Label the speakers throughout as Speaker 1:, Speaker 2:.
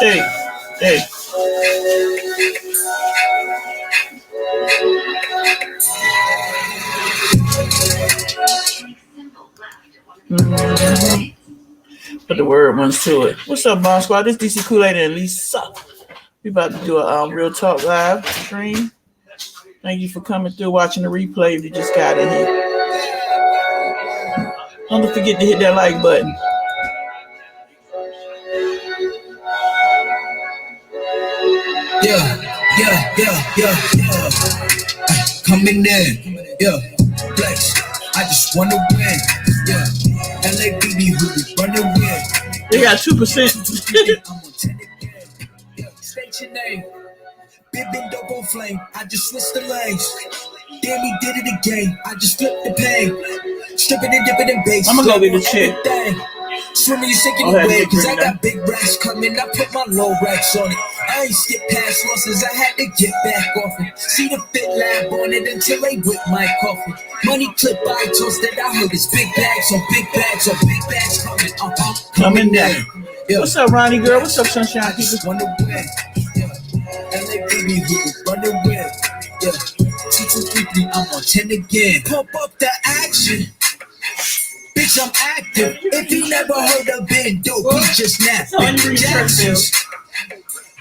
Speaker 1: Hey, hey. Put the word ones to it. What's up, Bomb Squad? This DC KOOLAID and Lisa. We about to do a Real Talk Live stream. Thank you for coming through, watching the replay if you just got in here. Don't forget to hit that like button.
Speaker 2: Yeah. Coming in, yeah. Flex, I just wanna win, yeah. LA BB who we running with.
Speaker 1: They got 2%.
Speaker 2: I'm on 10 again, yeah. State your name. Big dope on flame. I just switched the lanes. Damn, he did it again. I just flipped the pain. Stripping and dipping in base.
Speaker 1: I'm gonna go get this shit.
Speaker 2: Swimming, you shaking away, cause I got big racks coming. I put my low racks on it. I ain't skip past losses, I had to get back off it. See the fit lab on it until they whip my coffin. Money clip by toast that I heard is big bags on big bags on big bags coming.
Speaker 1: Coming down. Yeah. What's up, Ronnie girl? What's up, Sunshine?
Speaker 2: I just wanna win. Yeah. LA baby who running with. Yeah. 2, 2, 3, 3, I'm on 10 again. Pump up the action. Bitch, I'm active. If you never heard of Ben Dope, he just napping. Jackson's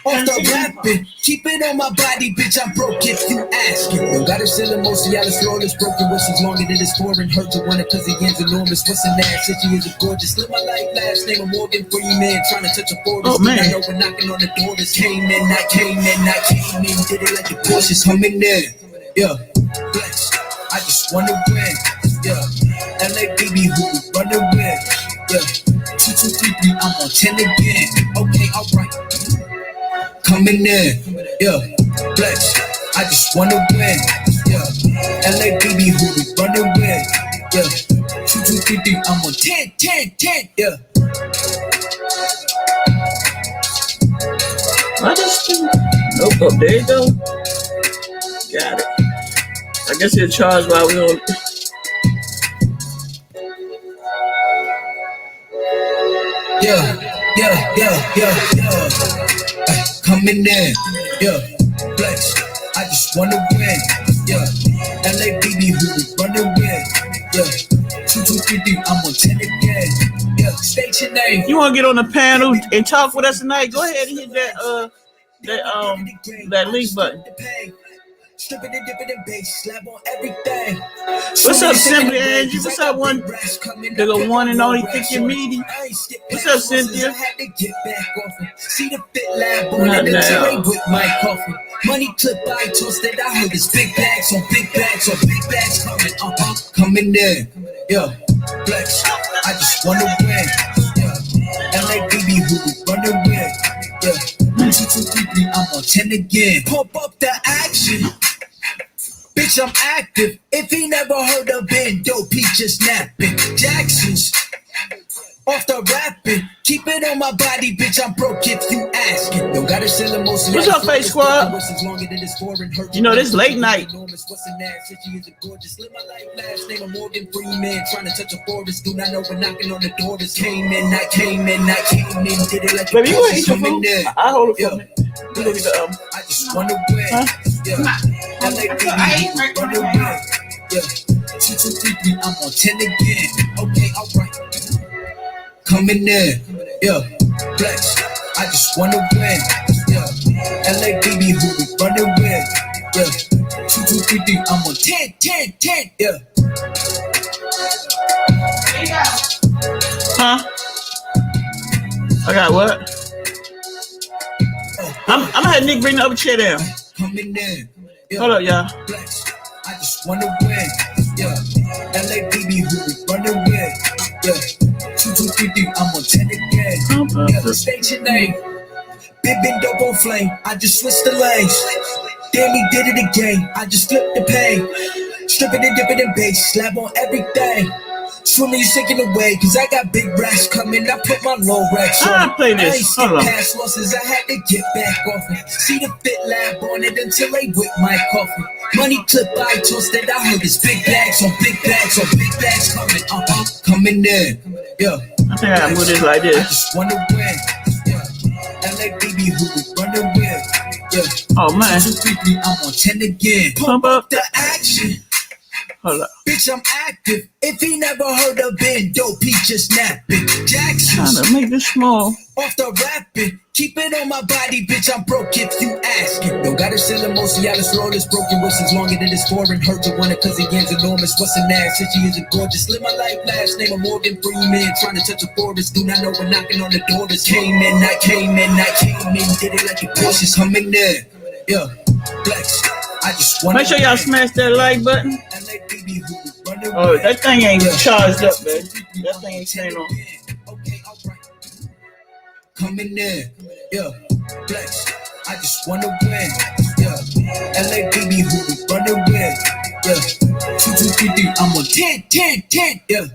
Speaker 2: off the rapping. Keep it on my body, bitch. I'm broke if you asking. Don't gotta sell it, most of y'all is flawless. Broken whistles longer than it's foreign. Heard you want it cause the end's enormous. What's an ass? Since you is a gorgeous. Live my life last name of Morgan Freeman. Trying to touch a forest.
Speaker 1: Oh, man.
Speaker 2: I know we're knocking on the door. This came in. Did it like the Porsches. Coming in. Yeah. Flex. I just wanna win. Yeah. LA baby who we running with. Yeah. 2, 2, 3, 3, I'm on 10 again. Okay, alright. Coming in. Yeah. Flex. I just wanna win. Yeah. LA baby who we running with. Yeah. 2, 2, 3, 3, I'm on 10. Yeah.
Speaker 1: I just nope. Oh, there you go. Got it. I guess he'll charge while we on.
Speaker 2: Yeah. Coming in, yeah. Flex, I just wanna win, yeah. LA baby who we running with, yeah. 2, 2, 3, 3, I'm on 10 again, yeah. State your name.
Speaker 1: You wanna get on the panel and talk with us tonight? Go ahead and hit that link button.
Speaker 2: Stripping and dipping in base, slab on everything.
Speaker 1: What's up, Simply Angie? What's up, the one and only Thick and Meaty? What's up, Cynthia? See the fit lab on it until they whip my coffin. Money clip by toast that I heard is big bags on big bags on big bags coming. Coming in, yeah. Flex, I just wanna win, yeah. LA baby who we running with, yeah. 2, 2, 3, 3, I'm on 10 again. Pump up the action. Bitch, I'm active. If he never heard of Ben Dope, he just napping. Jackson's off the rapping. Keep it on my body, bitch. I'm broke if you asking. Don't gotta sell it, most of what's up, Face Squad? You know, this late night.
Speaker 2: Live my life last name of Morgan Freeman. Trying to touch a forest. Do not know we're knocking on the door. This came in. Did it like
Speaker 1: baby, you wanna eat your food? I hold it for me.
Speaker 2: I just wanna win. Huh? Yeah. Yeah. 2, 2, 3, 3, I'm on 10 again. Okay, alright. Coming in, yeah. Flex, I just wanna win. Yeah. LA baby who we running with. Yeah. 2, 2, 3, 3, I'm on 10. Yeah.
Speaker 1: Huh? I got what? I'm gonna have Nick bring the other chair down.
Speaker 2: Coming in. Yeah.
Speaker 1: Hold up, y'all.
Speaker 2: Flex, I just wanna win. Yeah. LA baby who we running with. Yeah. 2, 2, 3, 3, I'm on 10 again. Yeah. State your name. Big dope on flame. I just switched the lanes. Damn, he did it again. I just flipped the pain. Stripping and dipping in base. Slab on everything. Swimming, you shaking away, cause I got big racks coming. I put my low racks on.
Speaker 1: I play this.
Speaker 2: I ain't skip past losses, I had to get back off it. See the fit lab on it until they whip my coffin. Money clip by toast that I heard is big bags on big bags on big bags coming. Coming in, yeah.
Speaker 1: I think I gotta move this like
Speaker 2: I
Speaker 1: this.
Speaker 2: just wanna win, yeah. LA baby baby who we running with. Yeah.
Speaker 1: Oh man.
Speaker 2: 2, 2, 3, 3, I'm on 10 again. Pump up the action.
Speaker 1: Hold up.
Speaker 2: Bitch, I'm active. If he never heard of it, dope, he just napping. Jackson.
Speaker 1: Trying to make this small.
Speaker 2: Off the rapping. Keep it on my body, bitch, I'm broke if you asking. Don't gotta sell emotion, yeah, this road is broken. Whistlers longer than this foreign. Heard you want it cause the yam's enormous. What's an ass? Since she isn't gorgeous. Live my life last name of Morgan Freeman. Trying to touch a forest. Do not know we're knocking on the door. This came in, I came in, I came in. Did it like a Porsche, humming there. Yeah, flex. I just want
Speaker 1: Make sure y'all smash that like button. Oh, that thing ain't charged up, man. That thing ain't staying on.
Speaker 2: Come in there, yeah, flex. I just wanna win, yeah. LA baby who we running with, yeah. 2, 2, 3, 3, I'm on 10, 10, 10, yeah.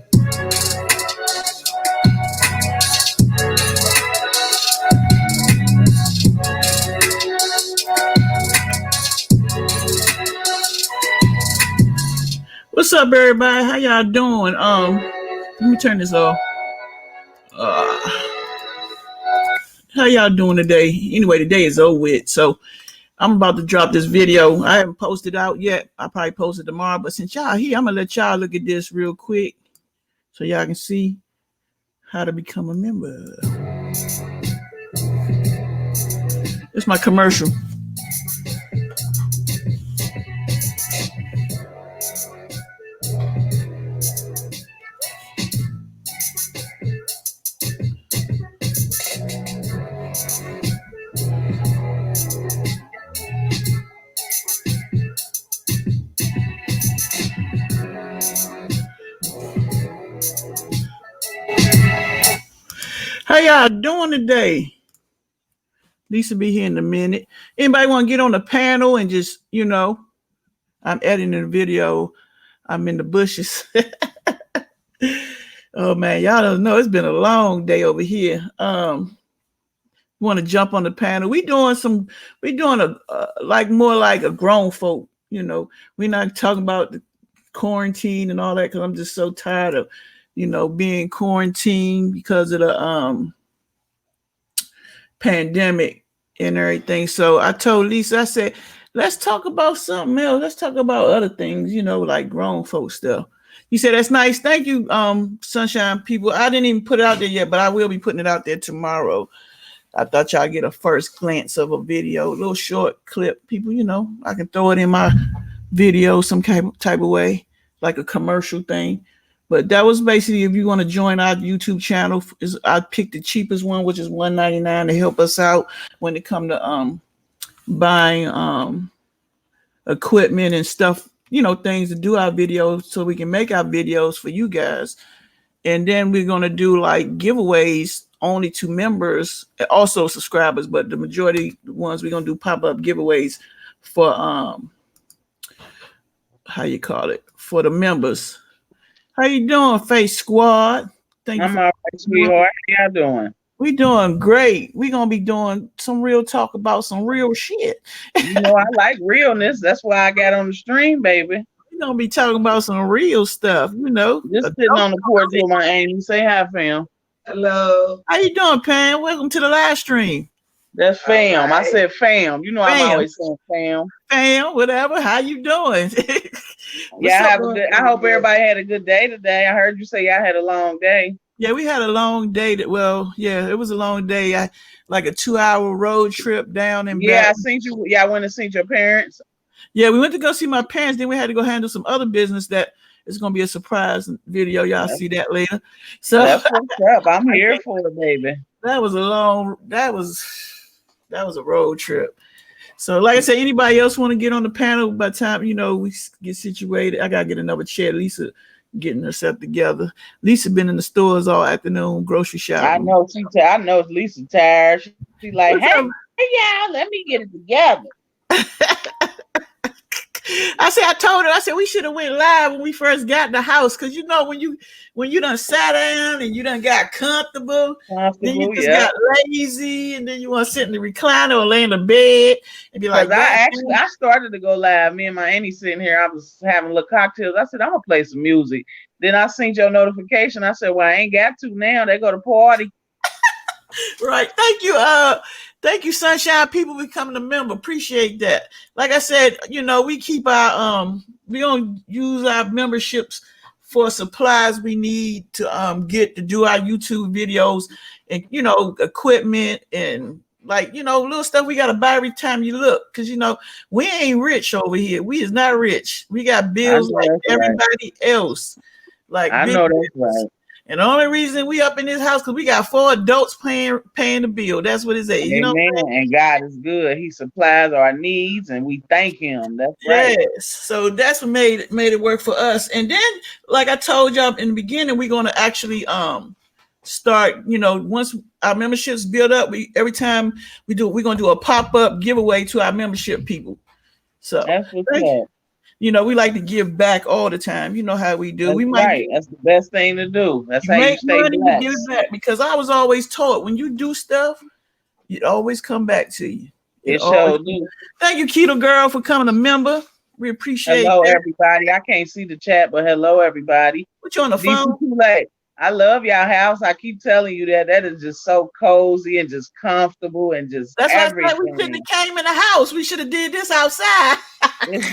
Speaker 1: What's up, everybody? How y'all doing? Let me turn this off. How y'all doing today? Anyway, today is over with, so I'm about to drop this video. I haven't posted out yet. I'll probably post it tomorrow, but since y'all here, I'm gonna let y'all look at this real quick so y'all can see how to become a member. It's my commercial. How y'all doing today? Lisa be here in a minute. Anybody want to get on the panel and just, you know, I'm editing the video. I'm in the bushes. Oh man, y'all don't know. It's been a long day over here. Want to jump on the panel? We doing like more like a grown folk. You know, we're not talking about the quarantine and all that because I'm just so tired of, you know, being quarantined because of the pandemic and everything. So I told Lisa, I said, let's talk about something else. Let's talk about other things, you know, like grown folk stuff. You said that's nice. Thank you, Sunshine people. I didn't even put it out there yet, but I will be putting it out there tomorrow. I thought y'all get a first glance of a video, a little short clip. People, you know, I can throw it in my video some type of way, like a commercial thing. But that was basically, if you want to join our YouTube channel, I picked the cheapest one, which is $1.99 to help us out when it comes to buying equipment and stuff, you know, things to do our videos so we can make our videos for you guys. And then we're going to do like giveaways only to members, also subscribers, but the majority the ones we're going to do pop-up giveaways for how you call it, for the members. How you doing, Face Squad?
Speaker 3: I'm all right, sweetheart. How y'all doing?
Speaker 1: We doing great. We're going to be doing some real talk about some real shit.
Speaker 3: You know, I like realness. That's why I got on the stream, baby.
Speaker 1: We're going to be talking about some real stuff, you know.
Speaker 3: Just sitting on the porch with my Amy. Say hi, fam.
Speaker 4: Hello.
Speaker 1: How you doing, Pam? Welcome to the live stream.
Speaker 3: That's fam.
Speaker 4: Right.
Speaker 3: I said fam. You know
Speaker 1: Fam.
Speaker 3: I'm always saying fam.
Speaker 1: Fam, whatever. How you doing?
Speaker 3: Yeah, I hope everybody had a good day today. I heard you say y'all had a long day.
Speaker 1: Yeah, we had a long day. It was a long day. Like a 2-hour road trip down and back.
Speaker 3: I seen you. Yeah, I went and seen your parents.
Speaker 1: Yeah, we went to go see my parents. Then we had to go handle some other business that is going to be a surprise video. Y'all see that later. So
Speaker 3: that's what's up. I'm here for it, baby.
Speaker 1: That was a road trip. So like I said, anybody else want to get on the panel by the time, you know, we get situated? I got to get another chair. Lisa getting herself together. Lisa been in the stores all afternoon, grocery shopping.
Speaker 3: I know Lisa tired. She like, hey, y'all, let me get it together.
Speaker 1: I told her, we should have went live when we first got in the house. Cause you know, when you done sat down and you done got comfortable then you just got lazy and then you want to sit in the recliner or lay in the bed and be like,
Speaker 3: I started to go live. Me and my auntie sitting here, I was having a little cocktails. I said, I'm gonna play some music. Then I seen your notification. I said, well, I ain't got to now. They go to party.
Speaker 1: Right. Thank you, Sunshine people becoming a member. Appreciate that. Like I said, we keep we don't use our memberships for supplies we need to get to do our YouTube videos and equipment and little stuff we gotta buy every time you look. Cause we ain't rich over here. We is not rich. We got bills like everybody else. Like
Speaker 3: I know that's right.
Speaker 1: And the only reason we up in this house because we got 4 adults paying the bill. That's what it is.
Speaker 3: Amen. And God is good. He supplies our needs, and we thank Him. That's right.
Speaker 1: Yes. So that's what made it work for us. And then, like I told y'all in the beginning, we're gonna actually start. Once our memberships build up, every time we're gonna do a pop-up giveaway to our membership people. So
Speaker 3: that's what's up.
Speaker 1: We like to give back all the time. You know how we do.
Speaker 3: That's that's the best thing to do. That's how you stay blessed.
Speaker 1: Give it back, because I was always taught when you do stuff, it always come back to you.
Speaker 3: It sure do.
Speaker 1: Thank you, Keto Girl, for coming a member. We appreciate it.
Speaker 3: Hello, everybody. I can't see the chat, but hello, everybody.
Speaker 1: What you on the phone?
Speaker 3: KOOLAID. I love y'all house. I keep telling you that is just so cozy and just comfortable and just
Speaker 1: that's
Speaker 3: everything.
Speaker 1: Why we shouldn't have came in the house. We should have did this outside.
Speaker 3: It's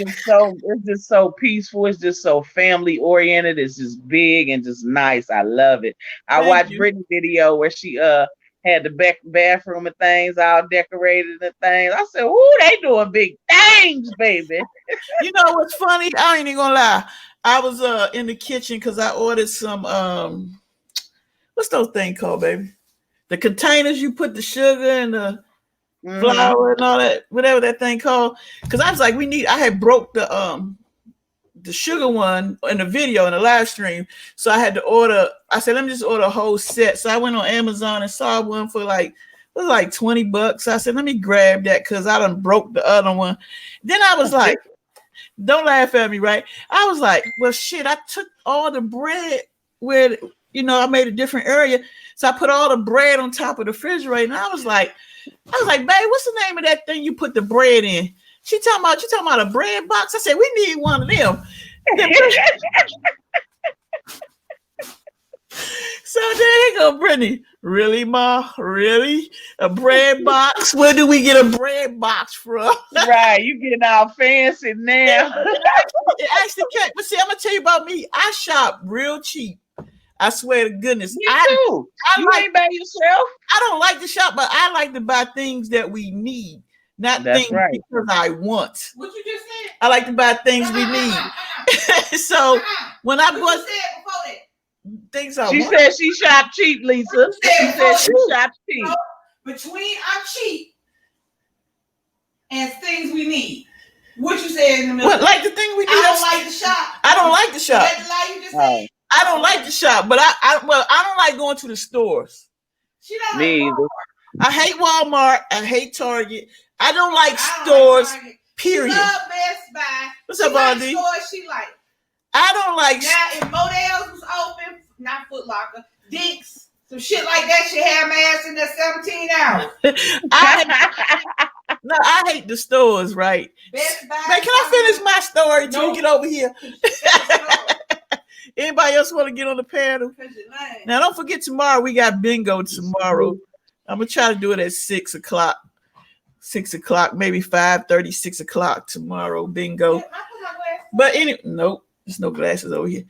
Speaker 3: just so peaceful. It's just so family oriented. It's just big and just nice. I love it. I watched Brittany's video where she had the bathroom and things all decorated and things. I said, "Ooh, they doing big things, baby."
Speaker 1: You know what's funny? I ain't even gonna lie. I was in the kitchen because I ordered some what's those things called, baby? The containers you put the sugar and the flour and all that, whatever that thing called. Because I was like, I had broke the sugar one in the video in the live stream, so I had to order. I said, let me just order a whole set. So I went on Amazon and saw one for it was like $20. I said, let me grab that because I done broke the other one. Then I was like, don't laugh at me, right? I was like, well, shit, I took all the bread where, I made a different area. So I put all the bread on top of the refrigerator. And I was like, babe, what's the name of that thing you put the bread in? You talking about a bread box? I said, we need one of them. So there you go, Brittany. Really, Ma? Really? A bread box? Where do we get a bread box from?
Speaker 3: Right, you getting all fancy now.
Speaker 1: It actually can't. But see, I'm gonna tell you about me. I shop real cheap. I swear to goodness.
Speaker 3: Me too. You ain't by yourself.
Speaker 1: I don't like to shop, but I like to buy things that we need, not things because I want.
Speaker 2: What you just said?
Speaker 1: I like to buy things we need. So when I bought things I want.
Speaker 3: She said she shopped cheap, Lisa. She said she shopped cheap.
Speaker 2: Between I'm cheap and things we need. What you said in the middle?
Speaker 1: What, like the thing we need?
Speaker 2: I don't like to shop.
Speaker 1: I don't like to shop.
Speaker 2: That's the lie you just said.
Speaker 1: I don't like to shop, but I don't like going to the stores.
Speaker 2: She don't
Speaker 3: Me
Speaker 2: like
Speaker 3: either.
Speaker 1: I hate Walmart. I hate Target. I don't like stores. Period.
Speaker 2: She love Best Buy.
Speaker 1: What's up, Auntie?
Speaker 2: Stores she like.
Speaker 1: I don't like.
Speaker 2: Now, if Modell's was open, not Foot Locker, Dick's, some shit like that, she had my ass in there 17 hours.
Speaker 1: I hate the stores, right?
Speaker 2: Best Buy.
Speaker 1: Man, can I finish my story till you get over here? Anybody else want to get on the panel? Now, don't forget tomorrow. We got bingo tomorrow. I'm going to try to do it at 6 o'clock. 6 o'clock, maybe 5:30, 6 o'clock tomorrow. Bingo. But nope, there's no glasses over here.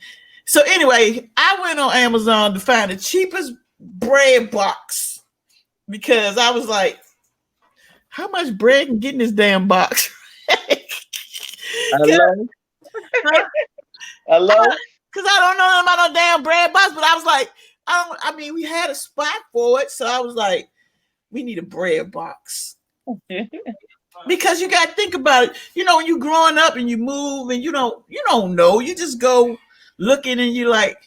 Speaker 1: So anyway, I went on Amazon to find the cheapest bread box because I was like, how much bread can get in this damn box?
Speaker 3: Hello? Hello?
Speaker 1: Because I don't know about no damn bread box, but I was like, we had a spot for it. So I was like, we need a bread box. Because you got to think about it. When you're growing up and you move and you don't know. You just go looking and you're like,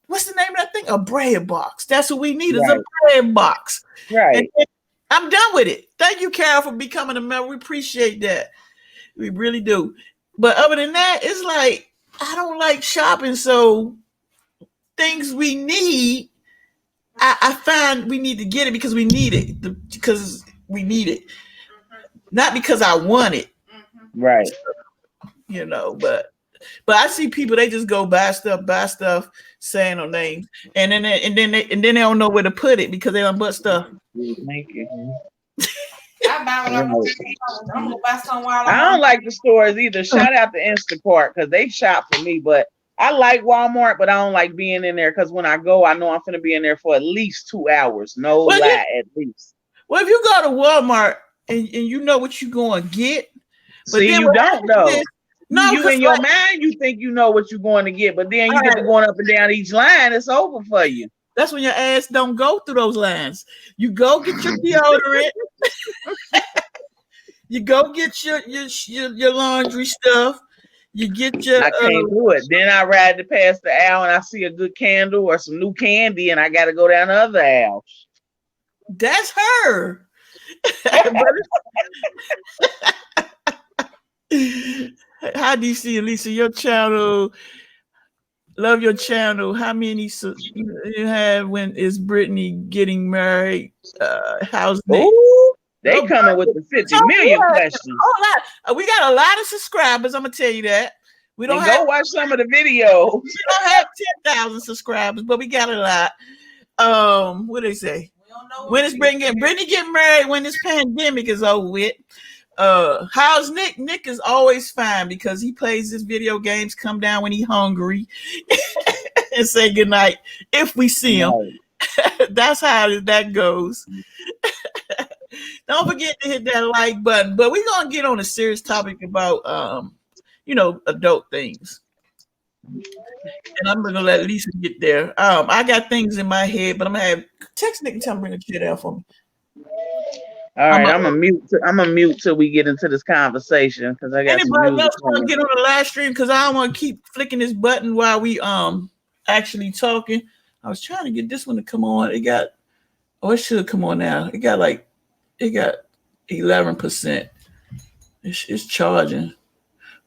Speaker 1: what's the name of that thing? A bread box. That's what we need is a bread box.
Speaker 3: Right.
Speaker 1: And I'm done with it. Thank you, Carol, for becoming a member. We appreciate that. We really do. But other than that, it's like, I don't like shopping. So things we need, I find we need to get it because we need it. Because we need it. Not because I want it.
Speaker 3: Right.
Speaker 1: But But I see people, they just go buy stuff, saying no names, and then they don't know where to put it because they don't buy stuff.
Speaker 3: Thank you.
Speaker 4: I buy what I'm gonna buy something while
Speaker 3: I don't like the stores either. Shout out to Instacart because they shop for me, but I like Walmart, but I don't like being in there because when I go, I know I'm gonna be in there for at least 2 hours. No lie, at least.
Speaker 1: Well, if you go to Walmart and you know what you're going to get, but
Speaker 3: see,
Speaker 1: then
Speaker 3: you don't know.
Speaker 1: No,
Speaker 3: you in your mind, you think you know what you're going to get, but then you get to going up and down each line, it's over for you.
Speaker 1: That's when your ass don't go through those lines. You go get your deodorant. You go get your laundry stuff. You get your.
Speaker 3: I can't do it. Then I ride to past the aisle and I see a good candle or some new candy, and I got to go down the other aisle.
Speaker 1: That's her. How do you see, Lisa? Your channel. Love your channel. How many you have? When is Brittany getting married? How's Nick?
Speaker 3: They coming with the 50 million questions.
Speaker 1: We got a lot of subscribers. I'm gonna tell you that. We don't
Speaker 3: go watch some of the videos.
Speaker 1: We don't have 10,000 subscribers, but we got a lot. What do they say? When is Brittany getting married? When this pandemic is over with? How's Nick? Nick is always fine because he plays his video games, come down when he's hungry, and say goodnight if we see him. That's how that goes. Don't forget to hit that like button. But we're gonna get on a serious topic about adult things. And I'm gonna let Lisa get there. I got things in my head, but I'm gonna have text Nick and tell him to bring a chair down for me.
Speaker 3: All right, I'm a mute till we get into this conversation because I got
Speaker 1: anybody else want to get on the live stream because I don't want to keep flicking this button while we actually talking. I was trying to get this one to come on. It should come on now. It got 11%. It's charging,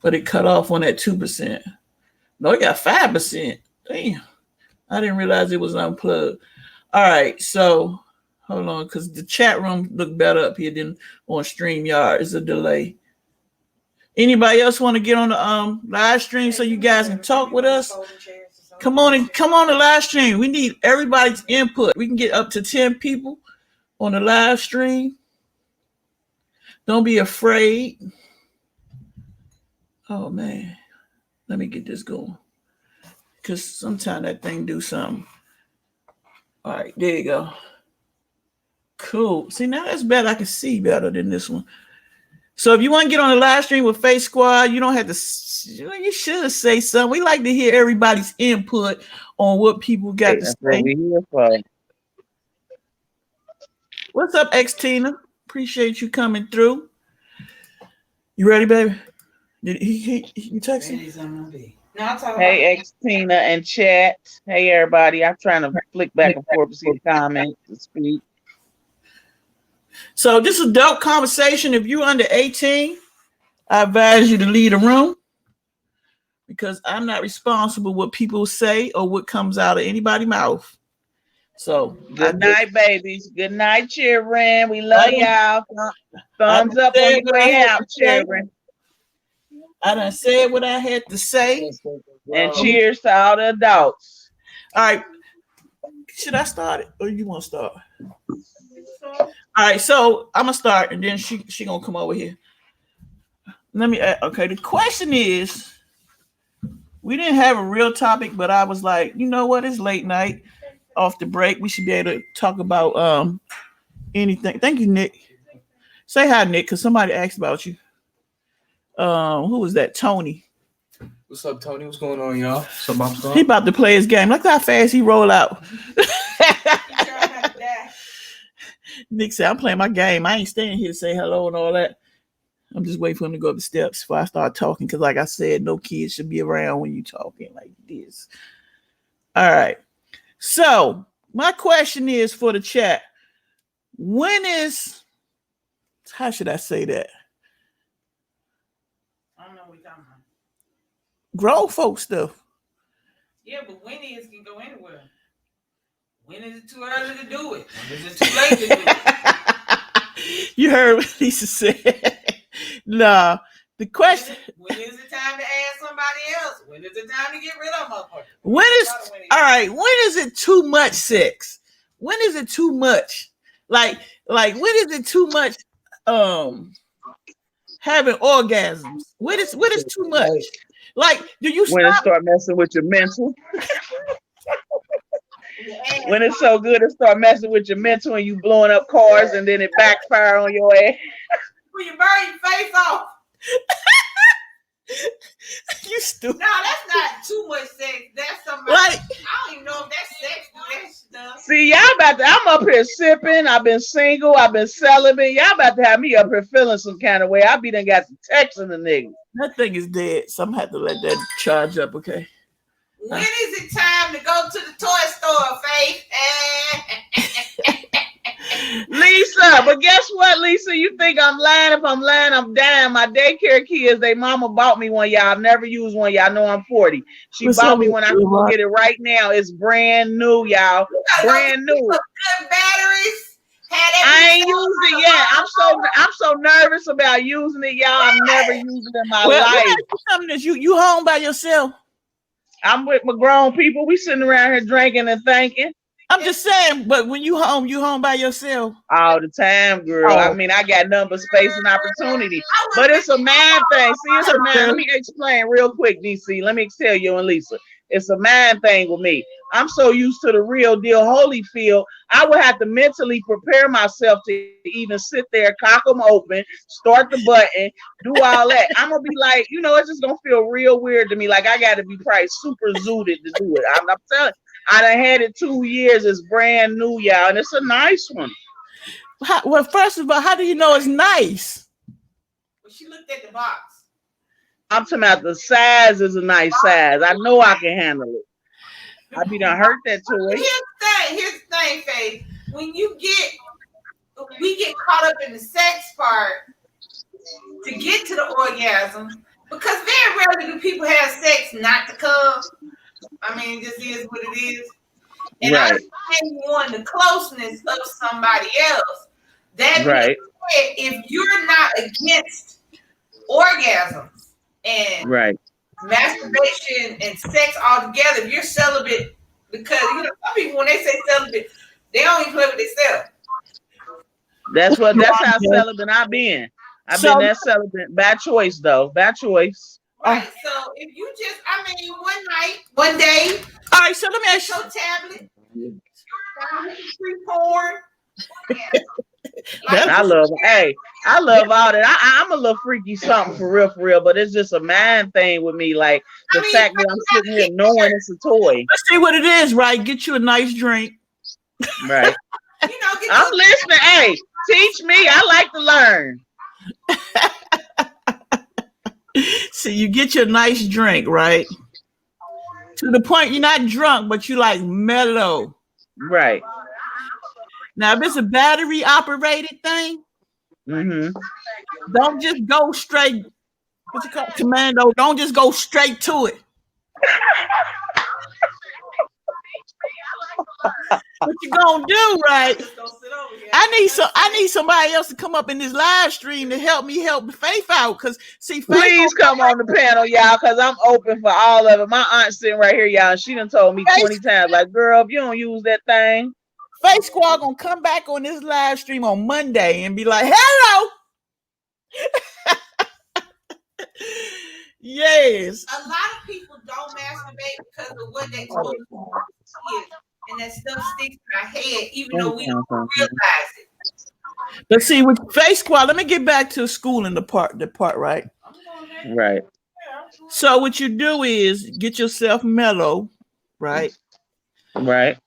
Speaker 1: but it cut off on that 2%. No, it got 5%. Damn, I didn't realize it was unplugged. All right, so. Hold on, because the chat room look better up here than on StreamYard. It's a delay. Anybody else want to get on the live stream so you guys can talk with us? Come on the live stream. We need everybody's input. We can get up to 10 people on the live stream. Don't be afraid. Oh man, let me get this going. Because sometimes that thing do something. All right, there you go. Cool. See, now that's better. I can see better than this one. So if you want to get on the live stream with Face Squad, you don't have to. You should say something. We like to hear everybody's input on what people got to say.
Speaker 3: What we here for.
Speaker 1: What's up, X Tina? Appreciate you coming through. You ready, baby? Did you text me?
Speaker 3: Hey, X Tina and chat. Hey, everybody. I'm trying to flick back and forth to see the comments to speak.
Speaker 1: So this is adult conversation. If you're under 18, I advise you to leave the room because I'm not responsible what people say or what comes out of anybody's mouth. So
Speaker 3: good night, babies. Good night, children. We love y'all. Thumbs up on the way out, children.
Speaker 1: I done said what I had to say.
Speaker 3: And cheers to all the adults.
Speaker 1: All right. Should I start it or you want to start? All right, so I'm gonna start, and then she gonna come over here. Let me. Okay, the question is, we didn't have a real topic, but I was like, you know what? It's late night, off the break. We should be able to talk about anything. Thank you, Nick. Say hi, Nick, because somebody asked about you. Who was that? Tony.
Speaker 5: What's up, Tony? What's going on, y'all? What's up, Bob's going?
Speaker 1: He about to play his game. Look how fast he roll out. Nick said, I'm playing my game. I ain't staying here to say hello and all that. I'm just waiting for him to go up the steps before I start talking. Because like I said, no kids should be around when you talking like this. All right. So my question is for the chat. How should I say that?
Speaker 4: I don't know what you're talking about.
Speaker 1: Grown folk stuff.
Speaker 4: Yeah, but when can go anywhere. When is it too early to do it? When is it too late to do it?
Speaker 1: You heard what Lisa said. Nah, The question:
Speaker 4: when is it time to add somebody else? When is it time to get rid of motherfucker?
Speaker 1: When is it too much sex? When is it too much? Like when is it too much? Having orgasms. What is too much? Like, do you
Speaker 3: when it start messing with your mental? When it's so good, it start messing with your mental and you blowing up cars and then it backfire on your ass.
Speaker 4: When you burn your face off.
Speaker 1: You stupid.
Speaker 4: No, that's not too much sex. That's somebody.
Speaker 1: Like,
Speaker 4: I don't even know if that's sex or that stuff.
Speaker 3: See, y'all I'm up here sipping. I've been single. I've been celibate. Y'all about to have me up here feeling some kind of way. I be done got some texting the nigga.
Speaker 1: That thing is dead, so I'm gonna have to let that charge up, okay?
Speaker 4: When is it time to go to the toy store, Faith?
Speaker 3: Lisa, but guess what, Lisa? You think I'm lying? If I'm lying, I'm dying. My daycare kids, they mama bought me one, y'all. I've never used one, y'all know I'm 40. She bought me one. I can go get it right now. It's brand new, y'all. Brand new.
Speaker 4: Good batteries.
Speaker 3: I ain't used it yet. I'm so nervous about using it, y'all. I've never used it in my life.
Speaker 1: You home by yourself?
Speaker 3: I'm with my grown people. We sitting around here drinking and thinking.
Speaker 1: I'm just saying, but when you home by yourself?
Speaker 3: All the time, girl. I mean, I got nothing but space and opportunity. But it's a mind thing. See, it's a mind. Let me explain real quick, DC. Let me tell you and Lisa. It's a mind thing with me. I'm so used to the real deal Holyfield, I would have to mentally prepare myself to even sit there, cock them open, start the button, do all that. I'm going to be like, it's just going to feel real weird to me. Like I got to be probably super zooted to do it. I'm telling you. I done had it 2 years. It's brand new, y'all, and it's a nice one.
Speaker 1: Well, first of all, how do you know it's nice?
Speaker 4: Well, she looked at the box.
Speaker 3: I'm talking about the size is a nice size. I know I can handle it. I be done hurt that toy.
Speaker 4: Here's the thing, Faith. When we get caught up in the sex part to get to the orgasm, because very rarely do people have sex not to come. I mean, it just is what it is. And
Speaker 3: right.
Speaker 4: I think want the closeness of somebody else. That
Speaker 3: right.
Speaker 4: If you're not against orgasms and
Speaker 3: right.
Speaker 4: masturbation and sex altogether, if you're celibate, because some people when they say celibate, they only play with themselves.
Speaker 3: That's how celibate I've been. I've been that celibate by choice, though. By choice.
Speaker 4: Right. So if you just, one night, one day.
Speaker 1: All right. So let me ask you.
Speaker 4: Your tablet. Free porn.
Speaker 3: I love all that. I'm a little freaky something for real, but it's just a mind thing with me. Like the fact that I'm sitting here knowing it's a toy.
Speaker 1: Let's see what it is, right? Get you a nice drink.
Speaker 3: Right. I'm listening. Hey, teach me. I like to learn.
Speaker 1: See, you get your nice drink, right? To the point you're not drunk, but you like mellow.
Speaker 3: Right.
Speaker 1: Now, if it's a battery operated thing, don't just go straight. What's it called? Commando. Don't just go straight to it. What you gonna do, right? I need somebody else to come up in this live stream to help me help Faith out. Cause see,
Speaker 3: please come on the panel, y'all, cause I'm open for all of it. My aunt's sitting right here, y'all. She done told me 20 times, like, girl, if you don't use that thing.
Speaker 1: Faith Squad gonna come back on this live stream on Monday and be like, hello. Yes.
Speaker 4: A lot of people don't masturbate because of what they told us. And that stuff sticks in our head, even though we don't realize it.
Speaker 1: Let's see with Faith Squad. Let me get back to school in the part, right?
Speaker 3: Right.
Speaker 1: So what you do is get yourself mellow, right?
Speaker 3: Right.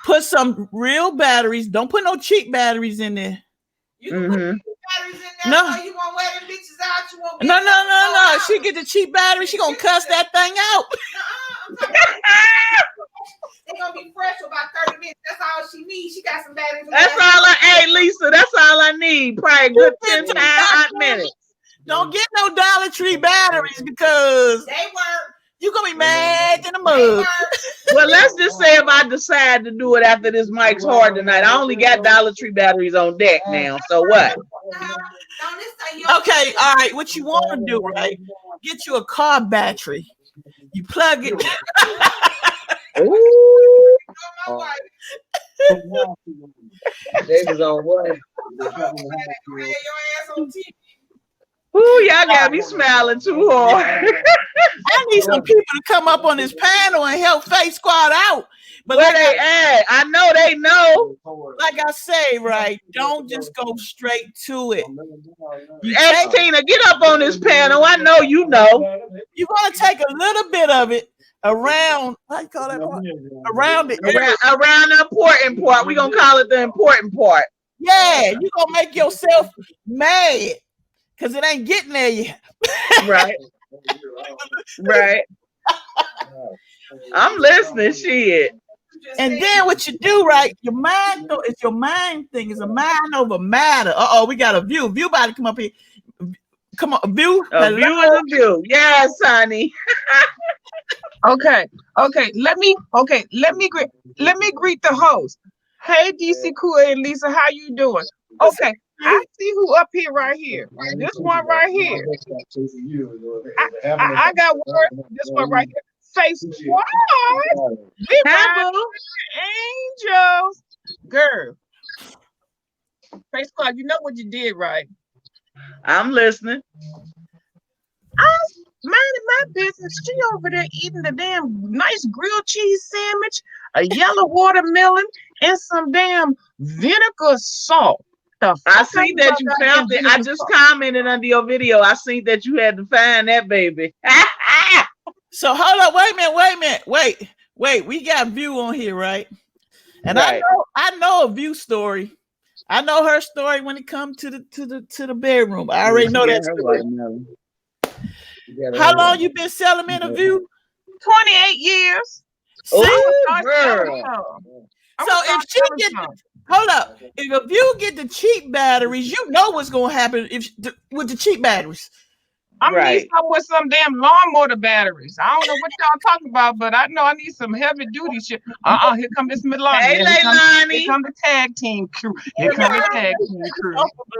Speaker 1: Put some real batteries. Don't put no cheap batteries in there.
Speaker 4: You can put cheap batteries in there.
Speaker 1: No.
Speaker 4: So you won't wear them bitches out. You won't.
Speaker 1: No. She get the cheap battery. She gonna cuss that thing out.
Speaker 4: They're gonna be fresh for about 30 minutes. That's all she needs. She got some batteries.
Speaker 3: Hey, Lisa, that's all I need. Probably a good 10 hot minutes.
Speaker 1: Don't get no Dollar Tree batteries because
Speaker 4: they work.
Speaker 1: You're gonna be mad in the mud.
Speaker 3: Well, let's just say if I decide to do it after this Mike's Hard tonight, I only got Dollar Tree batteries on deck now. So what?
Speaker 1: Okay, all right. What you want to do, right? Get you a car battery. You plug it.
Speaker 3: Ooh.
Speaker 2: They was on what?
Speaker 3: Ooh, y'all got me smiling too hard.
Speaker 1: I need some people to come up on this panel and help Faith Squad out. But
Speaker 3: where they at? I know they know.
Speaker 1: Like I say, right? Don't just go straight to it.
Speaker 3: Hey, Tina, get up on this panel. I know you know.
Speaker 1: You want to take a little bit of it around. How you call that part? Around the
Speaker 3: around the important part. We're gonna call it the important part.
Speaker 1: Yeah, you're gonna make yourself mad because it ain't getting there yet.
Speaker 3: Right. Right. I'm listening, shit.
Speaker 1: And then what you do, right? Your mind, it's your mind thing. It's a mind over matter. We got a view. View about to come up here. Come on, view.
Speaker 3: A view is a view. Yes, honey.
Speaker 6: Okay. Let me greet the host. Hey, DC KOOLAID and Lisa, how you doing? Okay, I see who up here right here. This one right here. I got one. This one right here. Face Squad. We angels. Girl. Face Squad, you know what you did, right?
Speaker 3: I'm listening.
Speaker 6: I was minding my business. She over there eating the damn nice grilled cheese sandwich, a yellow watermelon, and some damn vinegar salt.
Speaker 3: I see that you found it. I just commented under your video. I see that you had to find that baby.
Speaker 1: So hold up, wait a minute. Wait. We got View on here, right? And right. I know a View story. I know her story when it comes to the bedroom. I already know that story. How long you been selling in a View?
Speaker 6: 28 years.
Speaker 3: Oh, girl.
Speaker 1: So if she get hold up, if a View get the cheap batteries, you know what's gonna happen with the cheap batteries.
Speaker 6: I'm gonna need some with some damn lawnmower batteries. I don't know what y'all talking about, but I know I need some heavy duty shit. Here come Miss Milani.
Speaker 3: Hey,
Speaker 6: here come the tag team crew. Here come the tag team crew.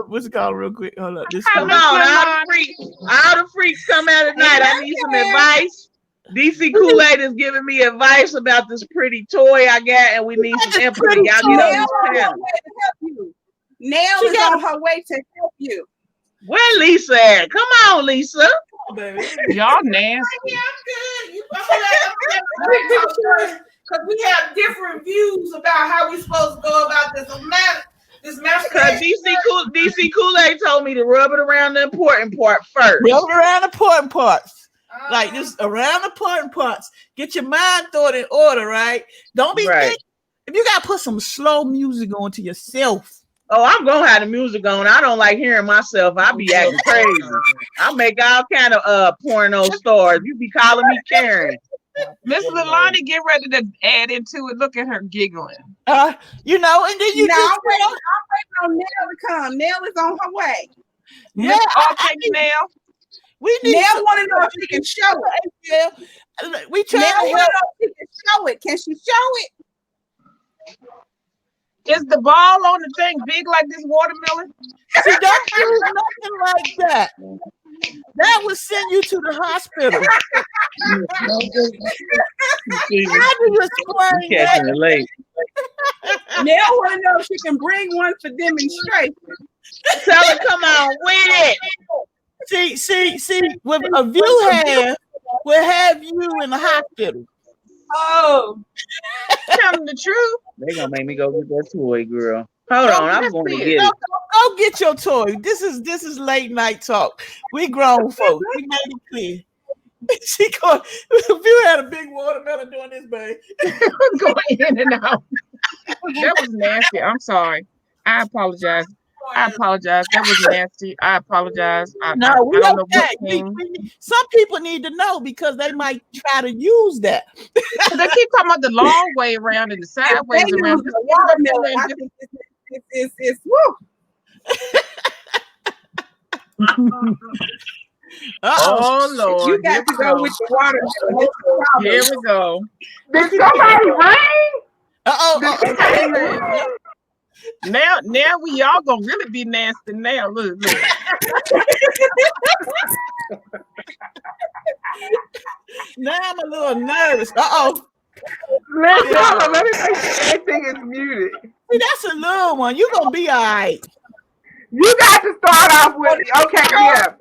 Speaker 1: What's it called real quick? Hold up.
Speaker 3: Come on, all the freaks come out at night. I need some advice. DC KOOLAID is giving me advice about this pretty toy I got, and we need some empathy. Y'all get on this panel.
Speaker 7: Nell is on her way to help you.
Speaker 3: Where Lisa at? Come on, Lisa.
Speaker 6: Oh, baby. Y'all nasty.
Speaker 4: Yeah, I'm good. Because we have different views about how we supposed to go about this matter.
Speaker 3: Because DC KOOLAID told me to rub it around the important part first.
Speaker 1: Rub it around the important parts. Like just around the important parts. Get your mind thought in order, right? Don't be thinking. If you gotta put some slow music on to yourself.
Speaker 3: Oh, I'm gonna have the music on. I don't like hearing myself. I be acting crazy. I make all kind of porno stars. You be calling me Karen.
Speaker 6: Miss Lilani, get ready to add into it. Look at her giggling.
Speaker 1: And then you
Speaker 7: I'm waiting on Nell to come. Nell is on her way.
Speaker 1: Yeah,
Speaker 6: I'll take Nell.
Speaker 1: We need
Speaker 7: Nell want to know if she can show it.
Speaker 1: Yeah, we try
Speaker 7: Nell
Speaker 1: to
Speaker 7: want to know if she can show it. Can she show it?
Speaker 6: Is the ball on the thing big like this watermelon?
Speaker 1: See, don't do nothing like that. That would send you to the hospital. How do you explain that?
Speaker 3: Late.
Speaker 7: Nell want to know if she can bring one for demonstration.
Speaker 3: Tell her, come on with
Speaker 1: it. See, with a View have, we'll have you in the hospital.
Speaker 6: Oh, tell them the truth.
Speaker 3: They gonna make me go get that toy, girl. Hold on, I'm going to get it.
Speaker 1: Go get your toy. This is late night talk. We grown folks. We made it clear. She going. If you had a big watermelon doing this, babe,
Speaker 6: going in and out. That was nasty. I'm sorry. I apologize. That was nasty. I apologize. I don't know
Speaker 1: some people need to know because they might try to use that.
Speaker 6: They keep talking about the long way around and the sideways around.
Speaker 7: It's woo.
Speaker 6: Oh Lord!
Speaker 7: You got to go with the watermelon.
Speaker 6: Here we go.
Speaker 7: Did somebody ring?
Speaker 6: Now we all gonna really be nasty now. Look.
Speaker 1: Now I'm a little nervous.
Speaker 6: Listen, hold on, let me make sure everything is muted.
Speaker 1: See, that's a little one. You gonna be all right.
Speaker 6: You got to start off with yeah.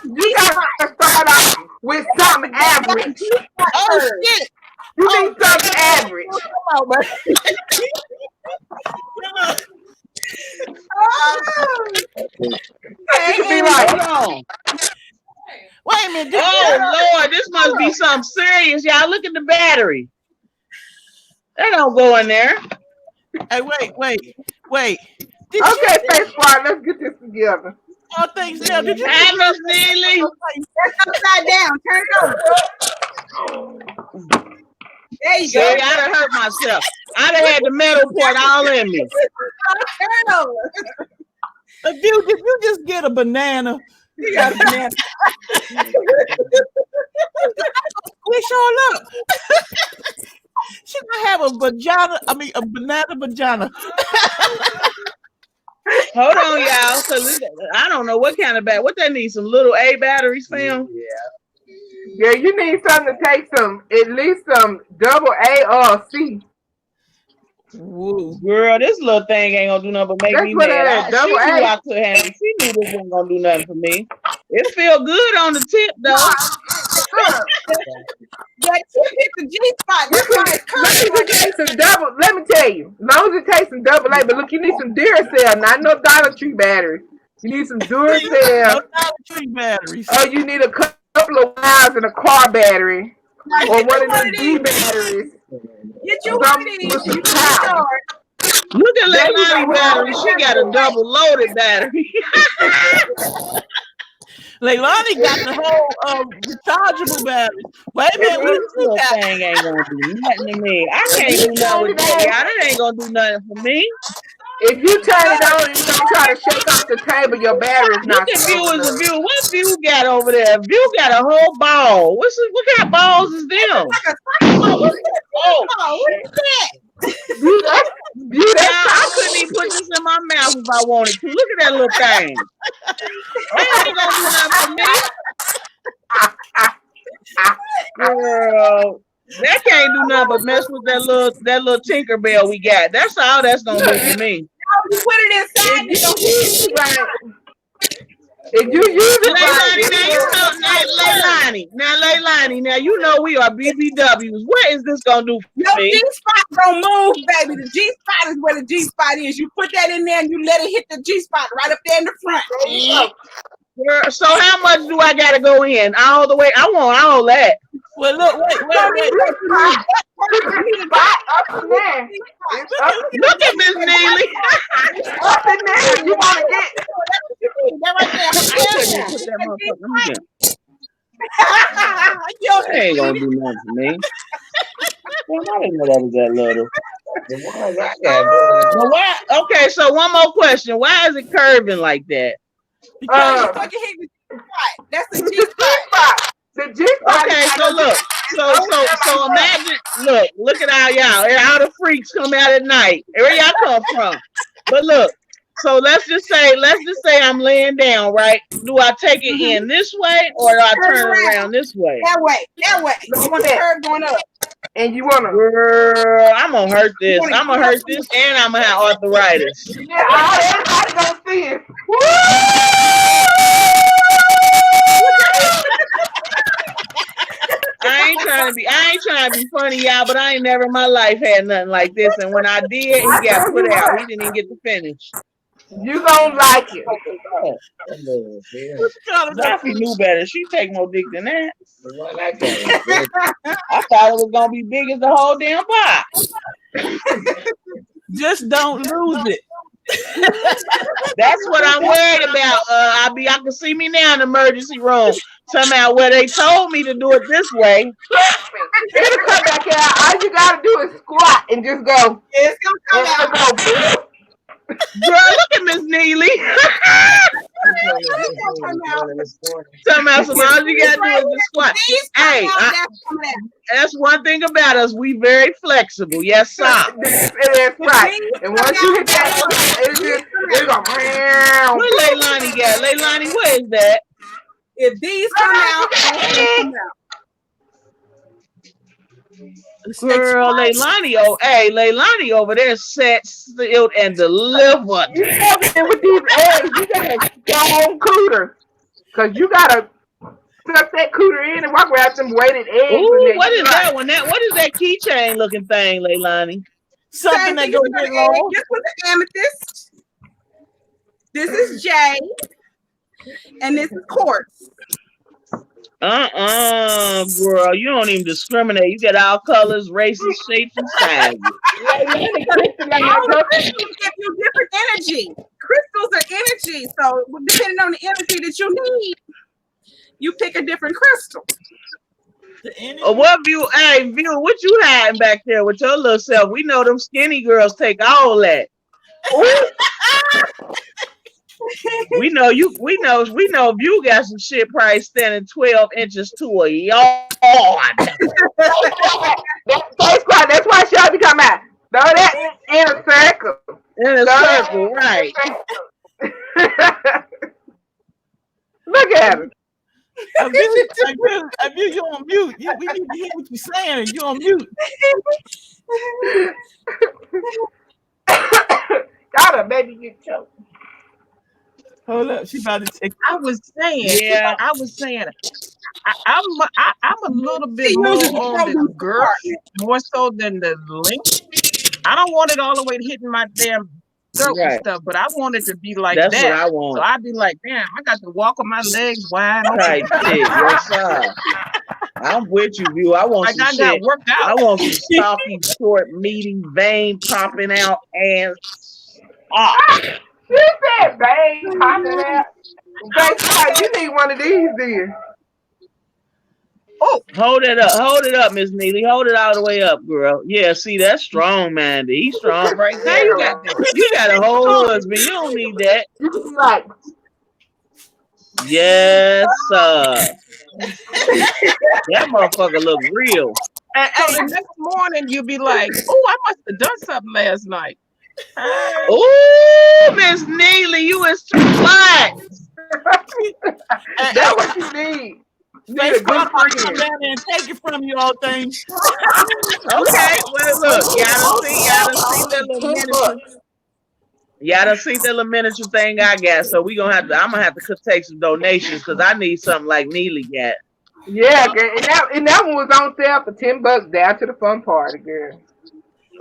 Speaker 6: You got to start off with something average.
Speaker 1: Oh shit!
Speaker 6: You need something average.
Speaker 3: Hey, be like, hold on.
Speaker 1: Wait a minute.
Speaker 3: Oh Lord, this must be something serious, y'all. Look at the battery. That don't go in there.
Speaker 1: Hey, wait.
Speaker 6: Okay, Face Squad, let's get this together.
Speaker 1: Oh, thanks, now. Did you?
Speaker 3: Hey, Miss Neely.
Speaker 7: That's upside down. Turn it over. There you
Speaker 3: See,
Speaker 7: go.
Speaker 3: I done hurt myself. I done had the metal part all in me.
Speaker 7: Turn it over.
Speaker 1: Did you just get a banana?
Speaker 7: You got a banana.
Speaker 1: Squish all up. She gonna have a vagina. I mean, a banana vagina.
Speaker 3: Hold on, y'all. Cause I don't know what kind of battery. What they need? Some little A batteries, fam?
Speaker 6: Yeah, you need something to take at least some double A or C.
Speaker 3: Woo. Girl, this little thing ain't gonna do nothing but make me mad. She knew I could handle it. She knew this wasn't gonna do nothing for me. It feel good on the tip though.
Speaker 7: That tip hit the G spot. That's why it's curved.
Speaker 6: Let me tell you, as long as it takes some double A, but look, you need some Duracell, not no Dollar Tree batteries. You need some Duracell.
Speaker 1: No Dollar Tree batteries.
Speaker 6: Oh, you need a couple of wires and a car battery. Or one of the D batteries.
Speaker 7: Get you one of these. You can
Speaker 3: Look at Leilani battery. She got a double loaded battery.
Speaker 1: Leilani got the whole rechargeable battery. Wait a minute,
Speaker 3: This little thing ain't gonna do nothing to me. I can't do nothing with that. That ain't gonna do nothing for me.
Speaker 6: If you turn it on and you don't try to shake off the table, your battery's not.
Speaker 3: Look at View as a View. What View got over there? View got a whole ball. What kind of balls is them?
Speaker 7: What is that?
Speaker 3: I couldn't even put this in my mouth if I wanted to. Look at that little thing. That ain't gonna do nothing for me. Girl, that can't do nothing but mess with that little Tinkerbell we got. That's all that's gonna do for me.
Speaker 7: You put it inside. You don't use it right.
Speaker 6: If you use it
Speaker 3: Leilani, now you know we are BBWs. What is this gonna do for me?
Speaker 7: Your G-spot don't move, baby. The G-spot is where the G-spot is. You put that in there and you let it hit the G-spot right up there in the front.
Speaker 3: Girl, so how much do I gotta go in? All the way? I want all that.
Speaker 1: Well, look, wait.
Speaker 3: Look at Miss Neely.
Speaker 6: Up in there, you want to get
Speaker 7: that right there.
Speaker 3: Put that motherfucker in. That ain't gonna do nothing for me. Well, I didn't know that was that little. Why? Okay, so one more question. Why is it curving like that?
Speaker 1: Because
Speaker 7: you fucking hit the G-spot. That's the G-spot.
Speaker 6: the G-spot.
Speaker 3: Okay, so look. So imagine, look at all y'all. All the freaks come out at night. Where y'all come from? But look, so let's just say I'm laying down, right? Do I take it in this way or do I turn around this way?
Speaker 7: That way. You want the curve going up.
Speaker 6: And you want to.
Speaker 3: Girl, I'm gonna hurt this. And I'm gonna have arthritis.
Speaker 6: Yeah, everybody gonna see it.
Speaker 3: I ain't trying to be funny, y'all, but I ain't never in my life had nothing like this. And when I did, he got put out. He didn't even get to finish.
Speaker 6: You gonna like it.
Speaker 3: Daffy knew better. She take more dick than that. I thought it was gonna be big as the whole damn box.
Speaker 1: just don't lose it.
Speaker 3: That's what I'm worried about. I can see me now in the emergency room. Somehow where they told me to do it this way.
Speaker 6: It'll come back out. All you gotta do is squat and just go.
Speaker 7: It's gonna come out.
Speaker 3: Girl, look at Miss Neely. Somehow, so all you gotta do is just squat. Hey, that's one thing about us. We very flexible. Yes, sir.
Speaker 6: That's right. And once you hit that, it's going.
Speaker 3: Where Leilani at? Leilani, where is that?
Speaker 7: If these come out, that's gonna come out.
Speaker 3: Girl, Leilani, Leilani over there set, sealed, and delivered.
Speaker 6: You know, with these eggs, you got a strong cooter. Because you got to tuck that cooter in and walk around some weighted eggs.
Speaker 3: Ooh, what is that one? What is that keychain looking thing, Leilani?
Speaker 1: Something that goes get long.
Speaker 7: This was the amethyst. This is jade. And this is quartz.
Speaker 3: Girl, you don't even discriminate. You get all colors, races, shapes, and sizes.
Speaker 7: All crystals give you different energy. Crystals are energy, so depending on the energy that you need, you pick a different crystal.
Speaker 3: What view? Hey, view, what you hiding back there with your little self? We know them skinny girls take all that. We know you. We know you got some shit probably standing 12 inches to a yard.
Speaker 6: That's why Shelby come out. Throw that in a circle.
Speaker 3: In a circle, right?
Speaker 6: Look at her.
Speaker 1: I feel you on mute. We need to hear what you're saying. You on mute.
Speaker 6: Got her, baby, get choked.
Speaker 1: Hold up, she about to take.
Speaker 6: I was saying, I'm a little bit more on the girth, more so than the length. I don't want it all the way to hitting my damn throat and stuff, but I want it to be like
Speaker 3: That's
Speaker 6: that.
Speaker 3: What I want.
Speaker 6: So I'd be like, damn, I got to walk with my legs wide open.
Speaker 3: Type shit. Yes, sir. I'm with you, view. I want some shit.
Speaker 6: Worked out.
Speaker 3: I want some stocky, short, meaty, vein popping out ass.
Speaker 6: She said vein popping out. You need one of these, then.
Speaker 3: Oh, hold it up, Miss Neely. Hold it all the way up, girl. Yeah, see, that's strong, man. He's strong right there. You got a whole husband. You don't need that.
Speaker 6: Right.
Speaker 3: Yes, sir. That motherfucker look real.
Speaker 6: And the next morning, you'll be like, oh, I must have done something last night.
Speaker 3: Oh, Miss Neely, you is too flat.
Speaker 6: That's what you need.
Speaker 1: They come down there and take it from you, all things.
Speaker 3: Okay, well, look, y'all see that little miniature. Y'all done see that little miniature thing I got, so I'm gonna have to take some donations because I need something like Neely got.
Speaker 6: Yeah, girl. And that one was on sale for $10 down to the fun party, girl.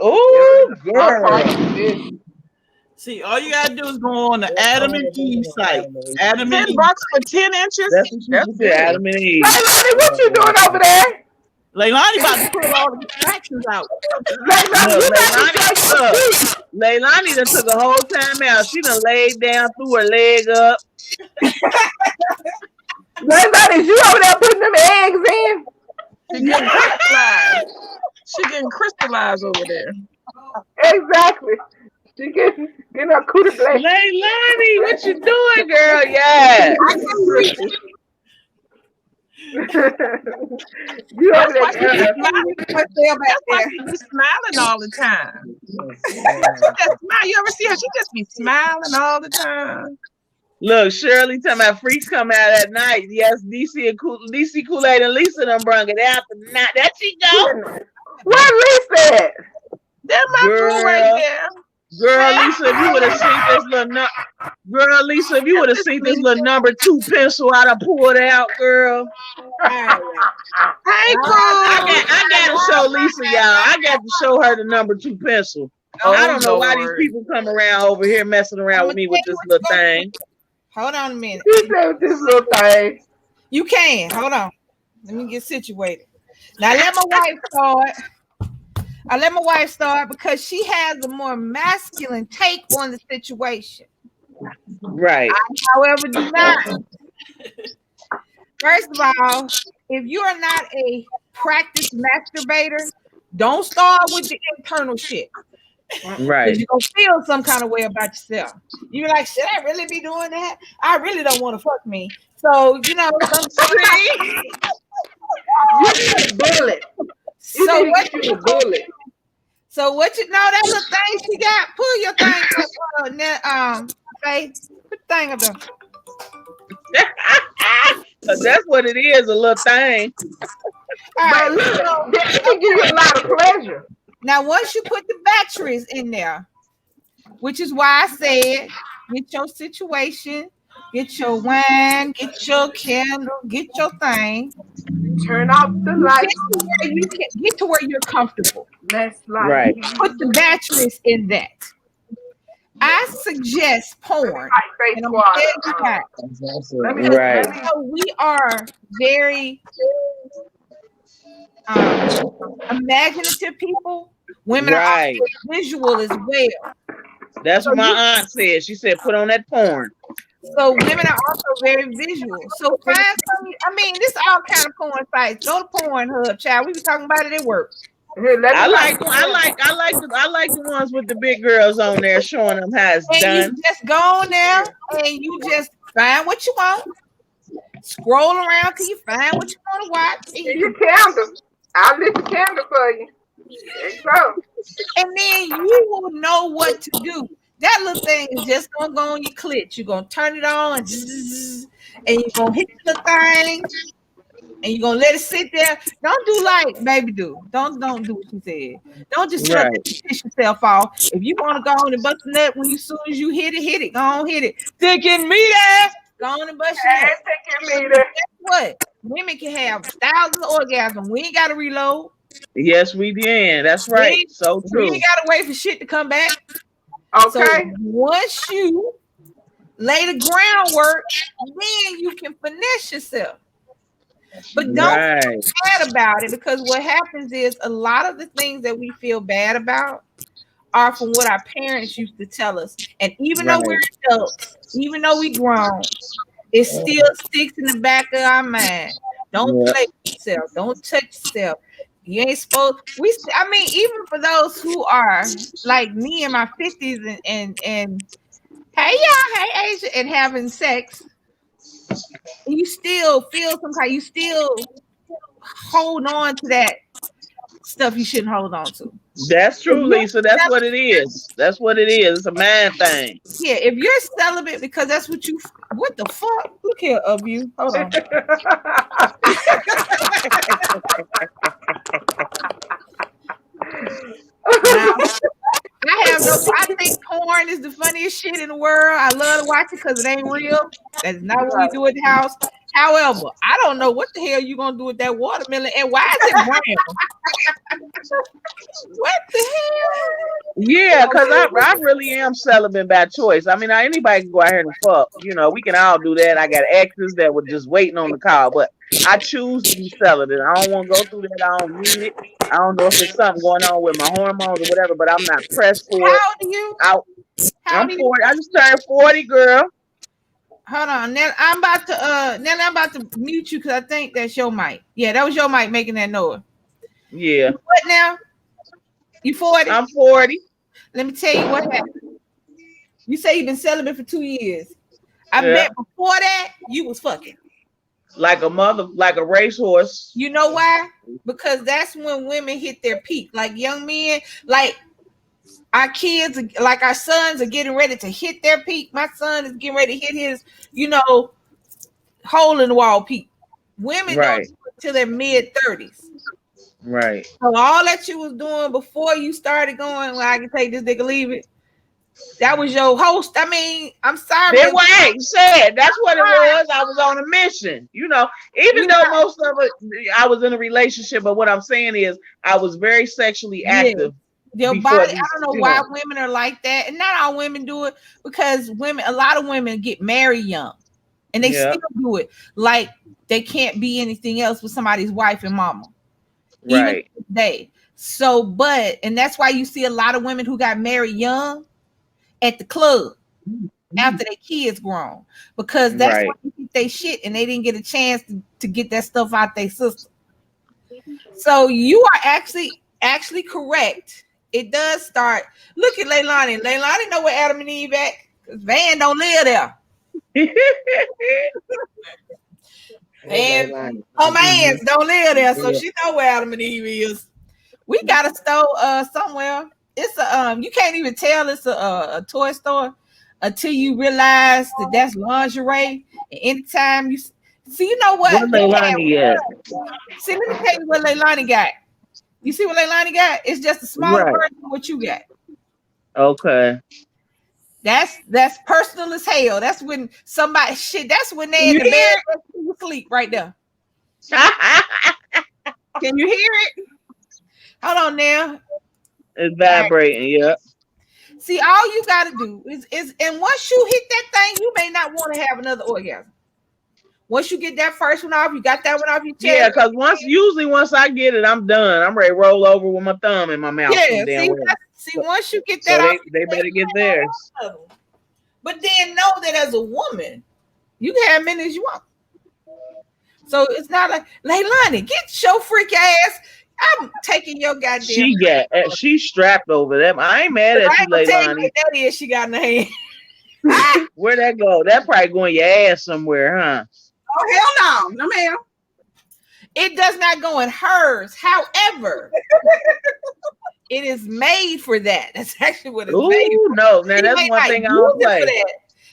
Speaker 3: Oh, girl.
Speaker 1: See, all you gotta do is go on the Adam and Eve site. Adam and Eve.
Speaker 6: $10 for 10 inches.
Speaker 3: That's good. Adam and Eve.
Speaker 6: Leilani, what you doing over there?
Speaker 1: Leilani about to put all the distractions out.
Speaker 3: Leilani done took a whole time out. She done laid down, threw her leg up.
Speaker 6: Leilani, you over there putting them eggs in? She getting crystallized over there. Exactly. She getting her cooter blade.
Speaker 3: Leilani, what you doing, girl? Yeah.
Speaker 6: You over there, smiling all the time. She just smile. You ever see her? She just be smiling all the time.
Speaker 3: Look, Shirley talking about freaks come out at night. Yes, DC KOOLAID and Lisa done brung it out tonight. There she go.
Speaker 6: Where Lisa at? That's my girl right there.
Speaker 3: Girl, Lisa, if you would have seen this little number 2 pencil I done pulled out, girl.
Speaker 6: Hey, girl.
Speaker 3: I got to show Lisa, y'all. I got to show her the number 2 pencil. I don't know why these people come around over here messing around with me with this little thing.
Speaker 4: Hold on a minute.
Speaker 6: You say this little thing.
Speaker 4: You can. Hold on. Let me get situated. Now let my wife start because she has a more masculine take on the situation.
Speaker 3: Right.
Speaker 4: I, however, do not. First of all, if you are not a practiced masturbator, don't start with the internal shit.
Speaker 3: Right.
Speaker 4: Because you're going to feel some kind of way about yourself. You're like, should I really be doing that? I really don't want to fuck me. So, you know,
Speaker 6: bullet.
Speaker 4: So what you know that little thing she got? Pull your thing up. Faith, put the thing up there.
Speaker 3: That's what it is, a little thing.
Speaker 7: But look, that can give you a lot of pleasure.
Speaker 4: Now, once you put the batteries in there, which is why I said, get your situation, get your wine, get your candle, get your thing.
Speaker 7: Turn off the lights.
Speaker 4: Get to where you're comfortable.
Speaker 7: Let's
Speaker 3: Right.
Speaker 4: Put the batteries in that. I suggest porn. And I'm
Speaker 3: Right.
Speaker 4: so we are very imaginative people. Women are also visual as well.
Speaker 3: That's what my aunt said. She said, put on that porn.
Speaker 4: So women are also very visual. So find some, I mean, this all kind of porn sites. Go to Pornhub, child. We were talking about it at work.
Speaker 3: I like the ones with the big girls on there showing them how it's done.
Speaker 4: You just go on there and you just find what you want. Scroll around till you find what you want to watch.
Speaker 7: And your candle. I'll lit the candle for you. There you go.
Speaker 4: And then you will know what to do. That little thing is just gonna go on your clit. You're gonna turn it on and you're gonna hit the thing and you're gonna let it sit there. Don't do like baby do. Don't do what she said. Don't just let it piss yourself off. If you want to go on and bust a nut when soon as you hit it, go on hit it. Taking me there. Go on and bust your nut.
Speaker 7: Taking me there.
Speaker 4: Guess what? Women can have thousands of orgasms. We ain't gotta reload.
Speaker 3: Yes, we can. That's right. So true.
Speaker 4: We ain't gotta wait for shit to come back.
Speaker 7: Okay.
Speaker 4: So once you lay the groundwork, then you can finesse yourself. But don't feel bad about it, because what happens is a lot of the things that we feel bad about are from what our parents used to tell us. And even though we're adults, even though we grown, it still sticks in the back of our mind. Don't play with yourself. Don't touch yourself. You ain't supposed. I mean, even for those who are like me in my 50s and hey y'all, hey Asia, and having sex, you still feel some kind. You still hold on to that stuff you shouldn't hold on to.
Speaker 3: That's true, Lisa. That's what it is. That's what it is. It's a man thing.
Speaker 4: Yeah, if you're celibate because that's what you. What the fuck? Look here, of you. Hold on. I think porn is the funniest shit in the world. I love to watch it because it ain't real. That's not what we do at the house. However, I don't know what the hell you gonna do with that watermelon and why is it brown? What the hell?
Speaker 3: Yeah, because I really am celibate by choice. I mean, anybody can go out here and fuck. You know, we can all do that. I got exes that were just waiting on the call, but I choose to be celibate. I don't want to go through that. I don't need it. I don't know if there's something going on with my hormones or whatever, but I'm not pressed for it.
Speaker 4: How old are you?
Speaker 3: I'm 40. I just turned 40, girl.
Speaker 4: Hold on. Now I'm about to mute you because I think that's your mic. Yeah, that was your mic making that noise.
Speaker 3: Yeah.
Speaker 4: What now? You 40?
Speaker 3: I'm 40.
Speaker 4: Let me tell you what happened. You say you've been celibate for 2 years. I bet before that you was fucking.
Speaker 3: Like a racehorse.
Speaker 4: You know why? Because that's when women hit their peak. Like young men, like our kids, like our sons are getting ready to hit their peak. My son is getting ready to hit his, hole in the wall peak. Women don't do it till their mid-30s.
Speaker 3: Right.
Speaker 4: So all that you was doing before you started going, well, I can take this dick or leave it. That was your host. I mean, I'm sorry.
Speaker 3: That's what you said. That's what it was. I was on a mission. Even though most of it, I was in a relationship, but what I'm saying is I was very sexually active.
Speaker 4: Your body, I don't know why women are like that. And not all women do it, because a lot of women get married young and they still do it. Like they can't be anything else with somebody's wife and mama.
Speaker 3: Right.
Speaker 4: Even today. So, and that's why you see a lot of women who got married young at the club after their kids grown, because that's why they get their shit and they didn't get a chance to get that stuff out their system. So you are actually correct. It does start. Look at Leilani. Leilani know where Adam and Eve at, because Van don't live there. And her mans don't live there, so she know where Adam and Eve is. We got a store somewhere. It's a you can't even tell it's a toy store.
Speaker 2: until you realize that that's lingerie. And anytime you see, you know what?
Speaker 3: What Leilani got?
Speaker 2: See, let me tell you what Leilani got. You see what Leilani got? It's just a smaller
Speaker 3: Right.
Speaker 2: version of what you got.
Speaker 3: Okay.
Speaker 2: That's personal as hell. That's when somebody shit. That's when they in the bed sleep right there.
Speaker 7: Can you hear it?
Speaker 2: Hold on now.
Speaker 3: It's vibrating. Yep.
Speaker 2: See, all you gotta do is and once you hit that thing, you may not want to have another orgasm. Once you get that first one off, you got that one off your chest.
Speaker 3: Yeah, because once I get it, I'm done. I'm ready to roll over with my thumb in my mouth.
Speaker 2: Yeah, see, once you get that
Speaker 3: so
Speaker 2: off,
Speaker 3: they better get theirs.
Speaker 2: But then know that as a woman, you can have many as you want. So it's not like Leilani, get your freak ass. I'm taking your goddamn.
Speaker 3: She's strapped over them. I ain't mad at you, Leilani.
Speaker 2: That is she got in the hand.
Speaker 3: Where'd that go? That probably going your ass somewhere, huh?
Speaker 7: Oh hell no, no ma'am.
Speaker 2: It does not go in hers. However, it is made for that. That's actually what it's made for.
Speaker 3: No, now that's one thing I don't play.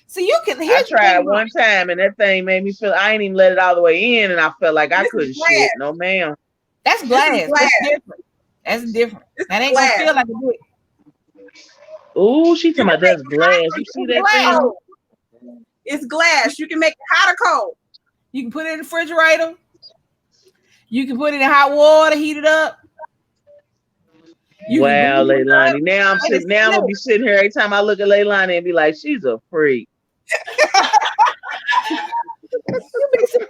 Speaker 2: So you can.
Speaker 3: I tried one time and that thing made me feel. I ain't even let it all the way in, and I felt like I couldn't shit. No, ma'am.
Speaker 2: That's glass. That's different. That's different. That ain't gonna feel like a dick.
Speaker 3: Ooh, she talking about that's glass. You see that thing?
Speaker 7: It's glass. You can make it hot or cold.
Speaker 2: You can put it in the refrigerator. You can put it in hot water, heat it up.
Speaker 3: Wow, Leilani. Now I'm gonna be sitting here every time I look at Leilani and be like, she's a freak.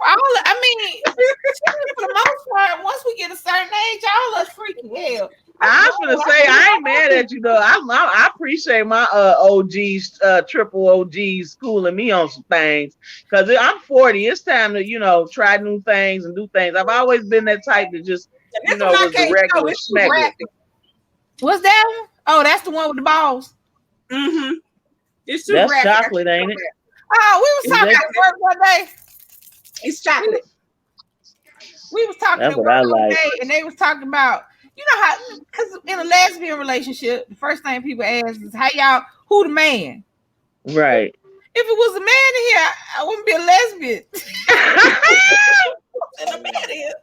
Speaker 2: I mean, for the most part, once we get a certain age, all us freaky hell.
Speaker 3: I was gonna say I ain't mad at you though. I appreciate my OGs, triple OGs schooling me on some things because I'm 40. It's time to try new things and do things. I've always been that type to just was the regular smack.
Speaker 2: What's that one? Oh, that's the one with the balls.
Speaker 7: Mm-hmm.
Speaker 3: It's too that's graphic. Chocolate, ain't it?
Speaker 2: Oh, we was talking at work one day.
Speaker 7: It's chocolate.
Speaker 2: We was talking at work one day, and they was talking about, how, because in a lesbian relationship, the first thing people ask is, who the man?
Speaker 3: Right.
Speaker 2: If it was a man in here, I wouldn't be a lesbian. And a man here.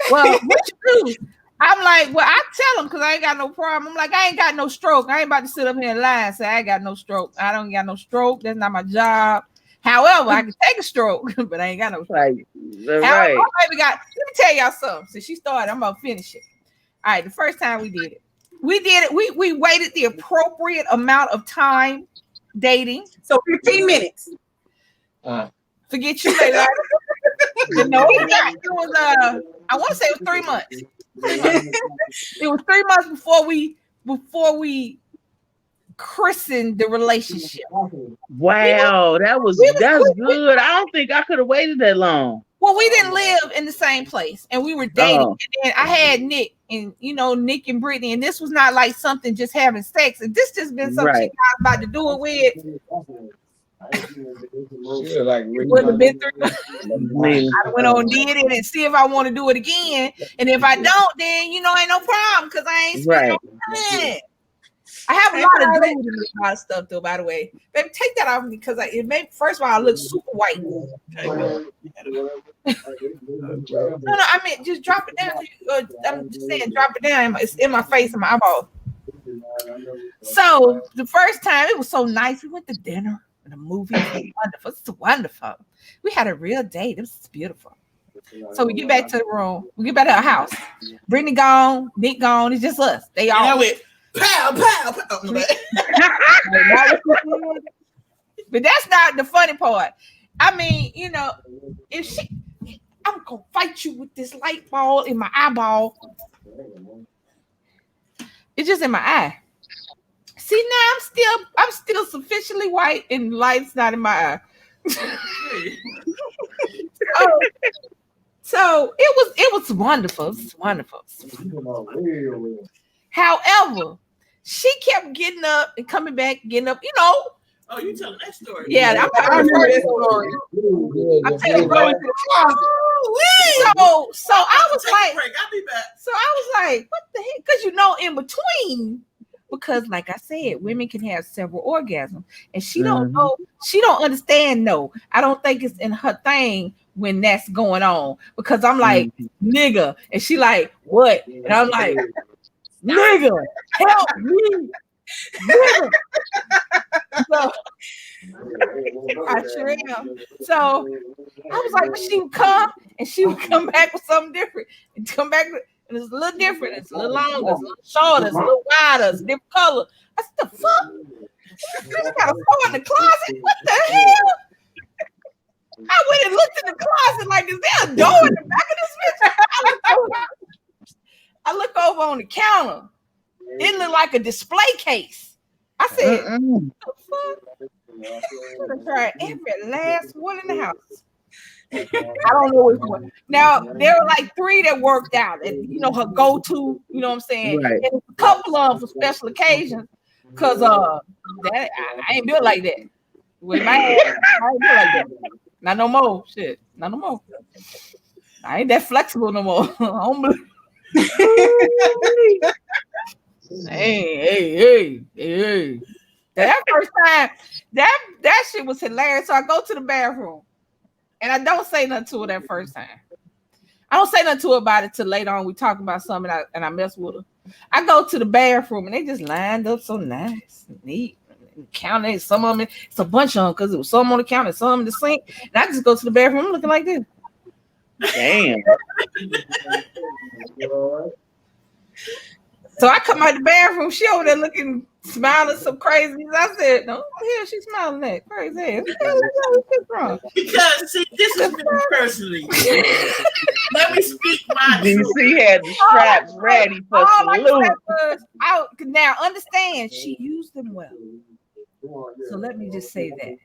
Speaker 2: Well, what you do? I'm like, well, I tell them because I ain't got no problem. I'm like, I ain't got no stroke. I ain't about to sit up here and lie and say I ain't got no stroke. I don't got no stroke. That's not my job. However, I can take a stroke, but I ain't got no stroke.
Speaker 3: Right.
Speaker 2: However, my baby let me tell y'all something. Since she started, I'm gonna finish it. All right, the first time we did it, we waited the appropriate amount of time dating.
Speaker 7: So 15 minutes.
Speaker 2: Forget you later. No, it was I want to say it was 3 months. It was 3 months before we christened the relationship.
Speaker 3: Wow, that's good. I don't think I could have waited that long.
Speaker 2: Well, we didn't live in the same place, and we were dating. And then I had Nick, and Nick and Brittany, and this was not like something just having sex. And this just been something she was about to do it with. Wouldn't have been through. I went on, did it, and see if I want to do it again. And if I don't, then ain't no problem because I ain't spent no time. I have a lot of dudes and a lot of stuff though. By the way, baby, take that off because it made first of all I look super white. No, I mean just drop it down. I'm just saying, drop it down. It's in my face and my eyeball. So the first time it was so nice. We went to dinner. The movie was wonderful. It's wonderful. We had a real date. It was beautiful. So we get back to the room. We get back to our house. Brittany gone. Nick gone. It's just us. They all went pow, pow, pow. But that's not the funny part. I mean, if I'm going to fight you with this light ball in my eyeball. It's just in my eye. See, now I'm still sufficiently white and light's not in my eye. So it was wonderful. It was wonderful. However, she kept getting up and coming back, getting up,
Speaker 1: Oh, you telling that story?
Speaker 2: Yeah, I remember this story. I'm telling you, going to the closet. So I was like,
Speaker 1: I'll be back.
Speaker 2: So I was like, what the heck? Because in between because, like I said, women can have several orgasms, and she don't know. She don't understand. No, I don't think it's in her thing when that's going on. Because I'm like, nigga, and she like, what? And I'm like, nigga, help me, nigga. So, I sure am. So I was like, but she would come and she would come back with something different and come back with, and it's a little different. It's a little longer, it's a little shorter, it's a little wider, it's a different color. I said, the fuck? This got a phone in the closet? What the hell? I went and looked in the closet like, is there a door in the back of this bitch? I look over on the counter. It looked like a display case. I said, what the fuck? I'm gonna try every last one in the house. I don't know which one. Now there were like 3 that worked out, and you know her go-to. You know what I'm saying?
Speaker 3: Right.
Speaker 2: And a couple of them for special occasions, cause I ain't built like that. With my ass, I ain't built like that. Not no more. Shit, not no more. I ain't that flexible no more. Hey. That first time, that shit was hilarious. So I go to the bathroom, and I don't say nothing to her that first time. I don't say nothing to her about it till later on. We talk about something, and I mess with her. I go to the bathroom, and they just lined up so nice and neat. Counting some of them, it's a bunch of them because it was some on the counter, some in the sink. And I just go to the bathroom looking like this.
Speaker 3: Damn.
Speaker 2: So I come out the bathroom, she over there looking, smiling so crazy. I said, no, yeah, she's smiling at crazy.
Speaker 1: Because see, this is me personally. Let me speak my truth.
Speaker 3: DC had the straps ready for salute.
Speaker 2: Now understand, she used them well. So let me just say that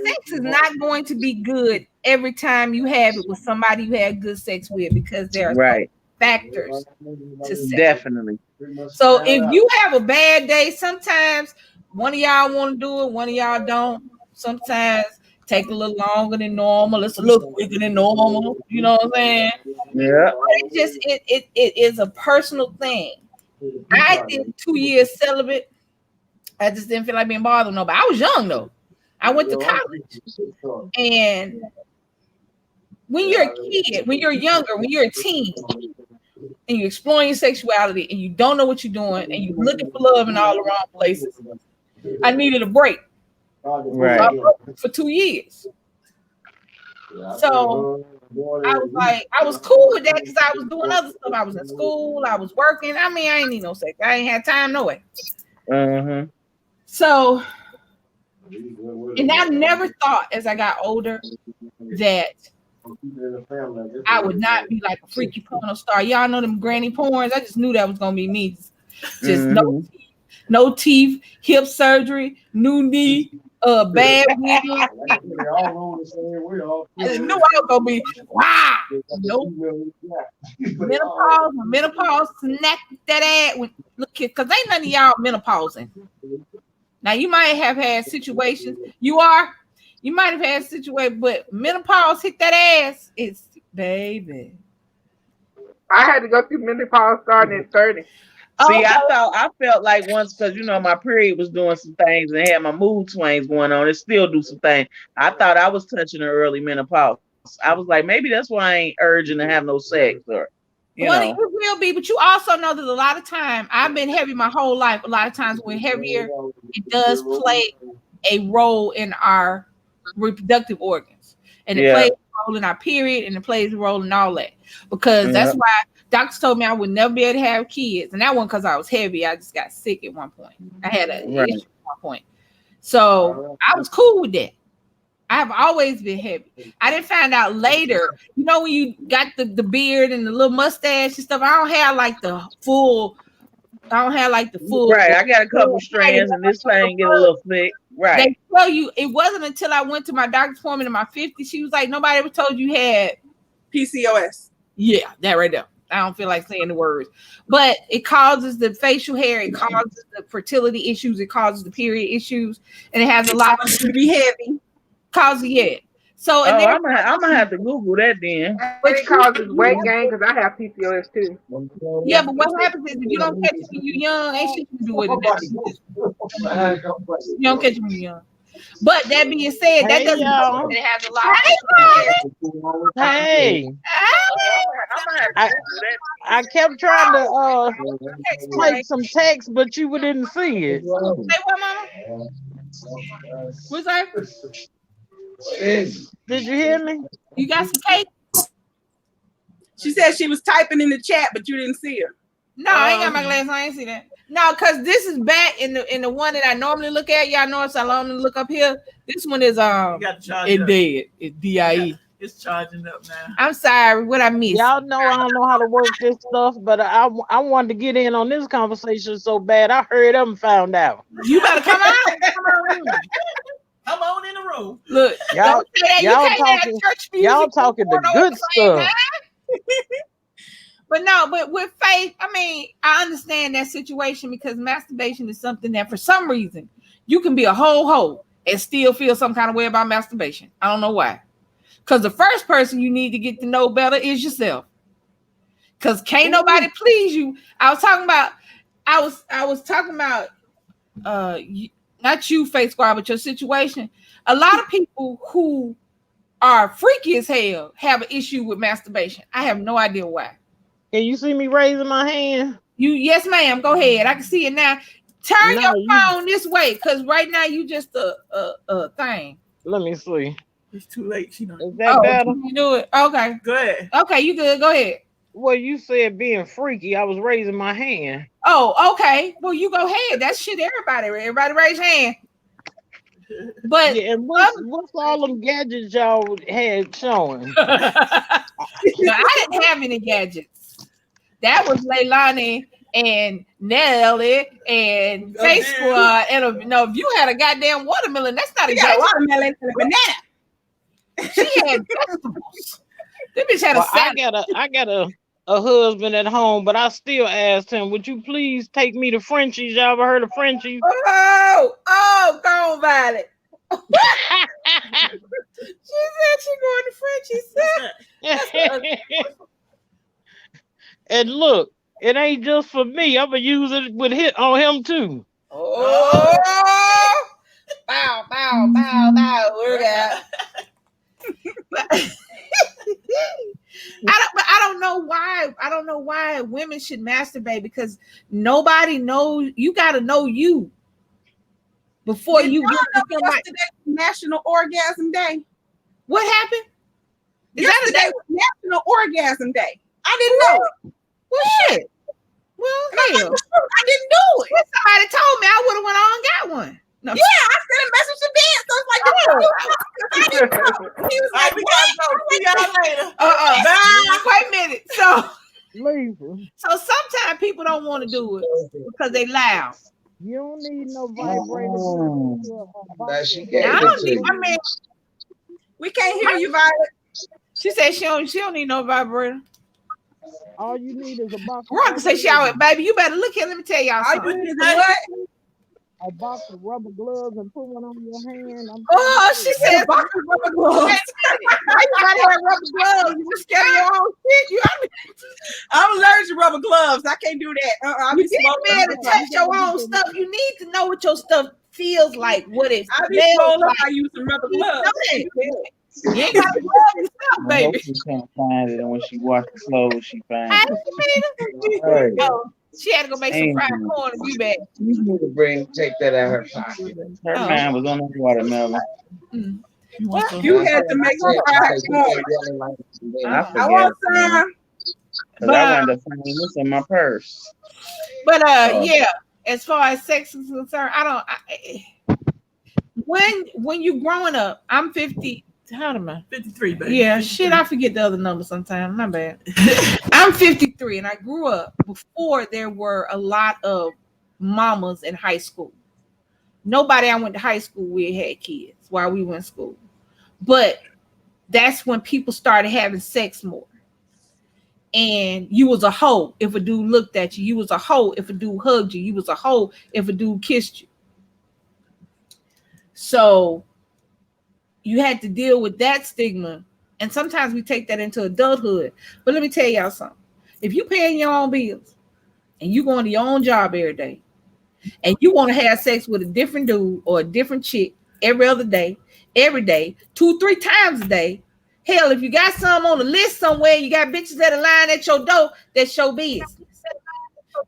Speaker 2: sex is not going to be good every time you have it with somebody you had good sex with, because there are factors to sex.
Speaker 3: Definitely.
Speaker 2: So if you have a bad day, sometimes one of y'all want to do it, one of y'all don't. Sometimes take a little longer than normal. It's a little quicker than normal. You know what I'm saying?
Speaker 3: Yeah.
Speaker 2: It is a personal thing. I did 2 years celibate. I just didn't feel like being bothered with nobody. I was young though. I went to college. And when you're a kid, when you're younger, when you're a teen, and you're exploring your sexuality and you don't know what you're doing and you're looking for love in all the wrong places, I needed a break.
Speaker 3: Right.
Speaker 2: So I broke for 2 years. So I was cool with that because I was doing other stuff. I was in school, I was working. I mean, I ain't need no sex. I ain't had time no way. So, and I never thought as I got older that I would not be like a freaky porno star. Y'all know them granny porns. I just knew that was gonna be me. Just no teeth, hip surgery, new knee, bad wig. I just knew I was gonna be wow. Nope. Menopause snapped that ass with look, because ain't none of y'all menopausing. Now you might have had situations. You might have had situations, but menopause hit that ass. It's baby.
Speaker 6: I had to go through menopause starting at 30.
Speaker 3: See, I felt like once, because you know my period was doing some things and had my mood swings going on. It still do some things. I thought I was touching an early menopause. I was like, maybe that's why I ain't urging to have no sex, or you know.
Speaker 2: It will be, but you also know that a lot of time I've been heavy my whole life. A lot of times we're heavier. It does play a role in our reproductive organs, and it plays a role in our period, and it plays a role in all that. Because that's why doctors told me I would never be able to have kids, and that wasn't because I was heavy. I just got sick at one point. I had an issue at one point, so I was cool with that. I have always been heavy. I didn't find out later. You know, when you got the beard and the little mustache and stuff, I don't have like the full. Right,
Speaker 3: I got a couple strands, and this thing get a little thick. Right.
Speaker 2: They tell you it wasn't until I went to my doctor's appointment in my 50s. She was like, nobody ever told you had
Speaker 7: PCOS.
Speaker 2: Yeah, that right there. I don't feel like saying the words, but it causes the facial hair, it causes the fertility issues, it causes the period issues, and it has a lot to be heavy.
Speaker 3: So and I'm gonna have to Google that then.
Speaker 6: It causes weight gain because I have PCOS too.
Speaker 7: Yeah, but what happens is if you don't catch it when you're young, ain't shit you can do with it now. You don't catch it when you're young. But that being said, that doesn't mean it has a lot of
Speaker 6: Hey, I kept trying to type some text, but you didn't see it.
Speaker 7: Say what, mama? What's that?
Speaker 6: Did you hear me?
Speaker 7: You got some cake? She said she was typing in the chat, but you didn't see her.
Speaker 4: No, I ain't got my glasses. I ain't see that. No, because this is back in the one that I normally look at. Y'all know I normally look up here. This one is
Speaker 1: it
Speaker 4: dead. It's DIE.
Speaker 1: It's charging up now.
Speaker 4: I'm sorry, what I missed.
Speaker 6: Y'all know I don't know how to work this stuff, but I wanted to get in on this conversation so bad. I heard them found out.
Speaker 4: You better come out.
Speaker 1: Come on in the room.
Speaker 4: Look,
Speaker 6: y'all talking the good stuff.
Speaker 4: But with Faith, I mean, I understand that situation because masturbation is something that for some reason you can be a whole hoe and still feel some kind of way about masturbation. I don't know why. Because the first person you need to get to know better is yourself. Because can't nobody please you. I was talking about not you, Faith Squad, but your situation. A lot of people who are freaky as hell have an issue with masturbation. I have no idea why.
Speaker 6: Can you see me raising my hand?
Speaker 4: Yes, ma'am. Go ahead. I can see it now. Turn your phone this way, because right now you just a thing.
Speaker 6: Let me see.
Speaker 1: It's too late. Is
Speaker 6: that better?
Speaker 4: You do it. Okay.
Speaker 1: Go ahead.
Speaker 4: Okay, you good. Go ahead.
Speaker 6: Well, you said being freaky. I was raising my hand.
Speaker 4: Oh, okay. Well, you go ahead. That's shit. Everybody raise hand. But
Speaker 6: yeah, and what's all them gadgets y'all had showing?
Speaker 4: No, I didn't have any gadgets. That was Leilani and Nelly and Face Squad. And if you had a goddamn watermelon, that's not a gadget.
Speaker 7: Watermelon and a banana.
Speaker 4: She had vegetables. This bitch had a salad.
Speaker 6: I got a husband at home, but I still asked him, would you please take me to Frenchie's? Y'all ever heard of Frenchie's?
Speaker 4: Oh, go on, Violet. She said she going to Frenchie's.
Speaker 6: And look, it ain't just for me. I'm gonna use it on him too.
Speaker 4: Oh, bow. Word out. I don't know why. I don't know why women should masturbate, because nobody knows. You got to know you before you get to somebody.
Speaker 7: National Orgasm Day.
Speaker 4: What happened?
Speaker 7: Yesterday was National Orgasm Day. I didn't know it.
Speaker 4: Well, shit. Well, hell.
Speaker 7: I didn't do it.
Speaker 4: If somebody told me, I would have went on and got one. No.
Speaker 7: Yeah, I sent a message to Dan. So it's like, I didn't know. He was like,
Speaker 1: see y'all later.
Speaker 4: Wait a minute. So sometimes people don't want to do it because they loud.
Speaker 6: You don't need no vibrator.
Speaker 7: We can't hear you, Violet.
Speaker 4: She said she don't need no vibrator.
Speaker 6: All you need is a box.
Speaker 4: Ron say she out, baby. You better look here. Let me tell y'all something.
Speaker 6: A box of rubber gloves and put one on your hand.
Speaker 4: She said a box of rubber gloves. Why you gotta have rubber gloves? You just scared of your own shit.
Speaker 7: I'm allergic to rubber gloves. I can't do that.
Speaker 4: You need to be able to touch your own stuff. You need to know what your stuff feels like. What it smells like.
Speaker 7: I use some rubber gloves.
Speaker 4: You ain't got to glove yourself, baby.
Speaker 3: She can't find it, and when she washes clothes, she finds it.
Speaker 4: She had to go make some fried corn and be back.
Speaker 3: You need to take that out of her pocket. Her mind was on the watermelon.
Speaker 7: You had to make some fried corn.
Speaker 3: I want some. Because I wound up finding this in my purse.
Speaker 4: But yeah, as far as sex is concerned, when you growing up, I'm 50. How am I?
Speaker 1: 53, baby.
Speaker 4: Yeah, shit, I forget the other number sometimes. My bad. I'm 53, and I grew up before there were a lot of mamas in high school. Nobody I went to high school with had kids while we went to school. But that's when people started having sex more. And you was a hoe if a dude looked at you. You was a hoe if a dude hugged you. You was a hoe if a dude kissed you. So
Speaker 7: you had to deal with that stigma. And sometimes we take that into adulthood. But let me tell y'all something. If you paying your own bills and you going to your own job every day and you want to have sex with a different dude or a different chick every other day, every day, 2-3 times a day, hell, if you got some on the list somewhere, you got bitches that are lying at your door, that's your business.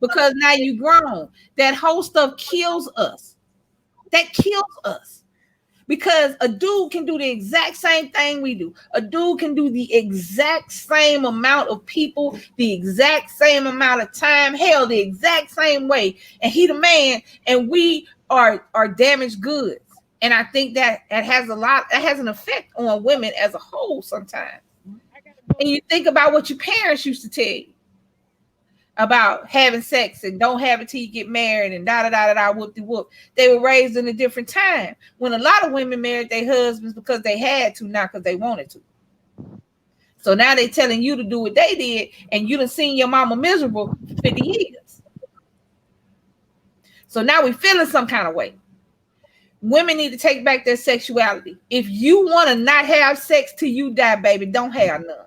Speaker 7: Because now you grown. That whole stuff kills us. That kills us. Because a dude can do the exact same thing we do. A dude can do the exact same amount of people, the exact same amount of time, hell, the exact same way. And he the man, and we are damaged goods. And I think that has an effect on women as a whole sometimes. And you think about what your parents used to tell you about having sex and don't have it till you get married and whoop-de-whoop. They were raised in a different time when a lot of women married their husbands because they had to, not because they wanted to. So now they telling you to do what they did, and you done seen your mama miserable for 50 years. So now we feeling some kind of way. Women need to take back their sexuality. If you want to not have sex till you die, baby, don't have none.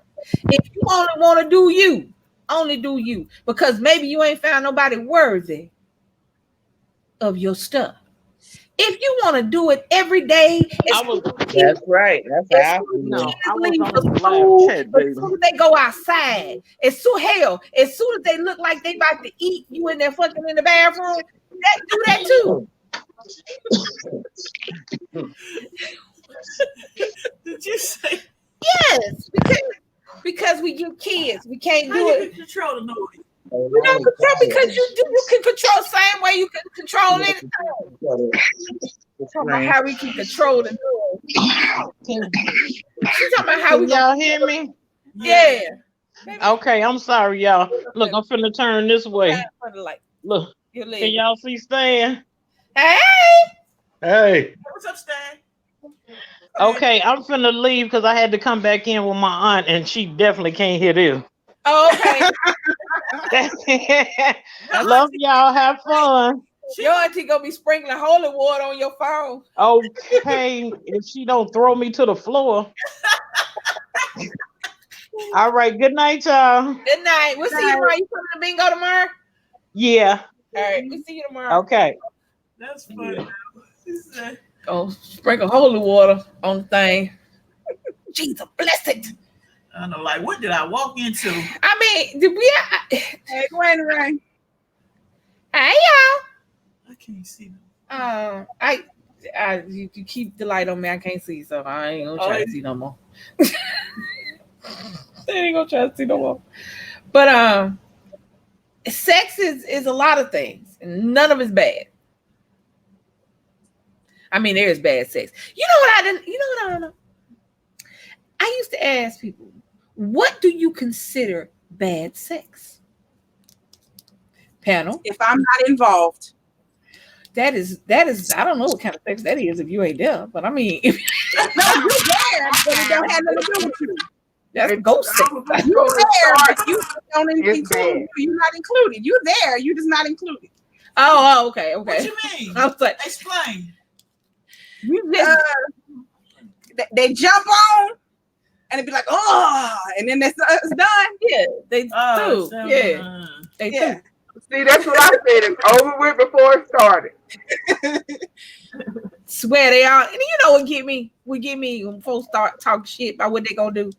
Speaker 7: If you only want to do you, only do you, because maybe you ain't found nobody worthy of your stuff. If you want to do it every day,
Speaker 3: that's right. That's how
Speaker 7: as soon as they go outside, as soon as they look like they about to eat, you in there fucking in the bathroom, do that too.
Speaker 1: Did you say
Speaker 7: yes? Because we get kids, we can't do it.
Speaker 1: Control the noise.
Speaker 7: We don't control because you can control the same way you can control anything. Talking about how we can control the noise. She's talking about how we
Speaker 6: y'all hear me?
Speaker 7: Yeah.
Speaker 6: Okay, I'm sorry, y'all. Look, I'm finna turn this way. Look, can y'all see Stan?
Speaker 7: Hey.
Speaker 6: Hey.
Speaker 1: What's up, Stan?
Speaker 6: Okay, I'm finna leave because I had to come back in with my aunt, and she definitely can't hear this.
Speaker 7: Oh, okay.
Speaker 6: Love y'all. Have fun.
Speaker 7: Your auntie gonna be sprinkling holy water on your phone.
Speaker 6: Okay, if she don't throw me to the floor. All right. Good night, y'all.
Speaker 7: Good night. We'll see you tomorrow. You coming to bingo tomorrow?
Speaker 6: Yeah.
Speaker 7: All right. We'll see you tomorrow.
Speaker 6: Okay.
Speaker 1: That's funny. Yeah.
Speaker 7: Oh, sprinkle holy water on the thing. Jesus, bless it.
Speaker 1: I know, like, what did I walk into?
Speaker 7: I mean, did we?
Speaker 8: Hey, Gwen.
Speaker 7: Hey, y'all.
Speaker 1: I can't see them.
Speaker 7: You keep the light on me. I can't see, so I ain't gonna try to see no more. I ain't gonna try to see no more. But sex is a lot of things, and none of it's bad. I mean, there's bad sex. You know what I didn't? You know what I don't know? I used to ask people, what do you consider bad sex? Panel.
Speaker 8: If I'm not involved.
Speaker 7: That is I don't know what kind of sex that is if you ain't there, but I mean
Speaker 8: no, you're there, but it don't have nothing to do with you.
Speaker 7: That's ghost sex.
Speaker 8: You're there, but you don't include. You're not included. You're there, you're just not included.
Speaker 7: Oh, okay.
Speaker 1: What you mean?
Speaker 7: I was like,
Speaker 1: explain.
Speaker 8: They jump on and it'd be like, oh, and then it's done.
Speaker 7: Yeah, they do. Yeah, they do.
Speaker 9: See, that's what I said. It's over with before it started.
Speaker 7: Swear they are. And you know what get me when folks start talking shit about what they gonna do.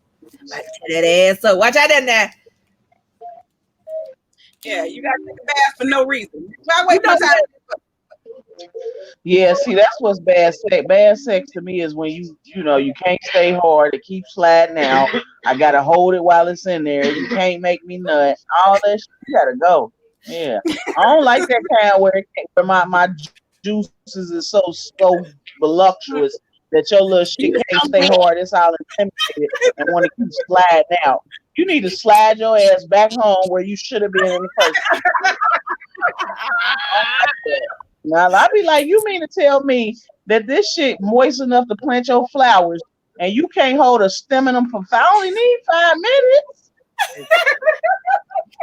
Speaker 7: Like, tear that ass up. Watch out there now.
Speaker 8: Yeah, you gotta take a bath for no reason. Why wait for time?
Speaker 3: Yeah, see, that's what's bad sex. Bad sex to me is when you know you can't stay hard, it keeps sliding out. I gotta hold it while it's in there. You can't make me nut. All that shit, you gotta go. Yeah, I don't like that kind where my juices is so voluptuous that your little shit can't stay hard. It's all intimidated and want to keep sliding out. You need to slide your ass back home where you should have been in the first place. Now I'll be like, you mean to tell me that this shit moist enough to plant your flowers and you can't hold a stem in them for I only need 5 minutes?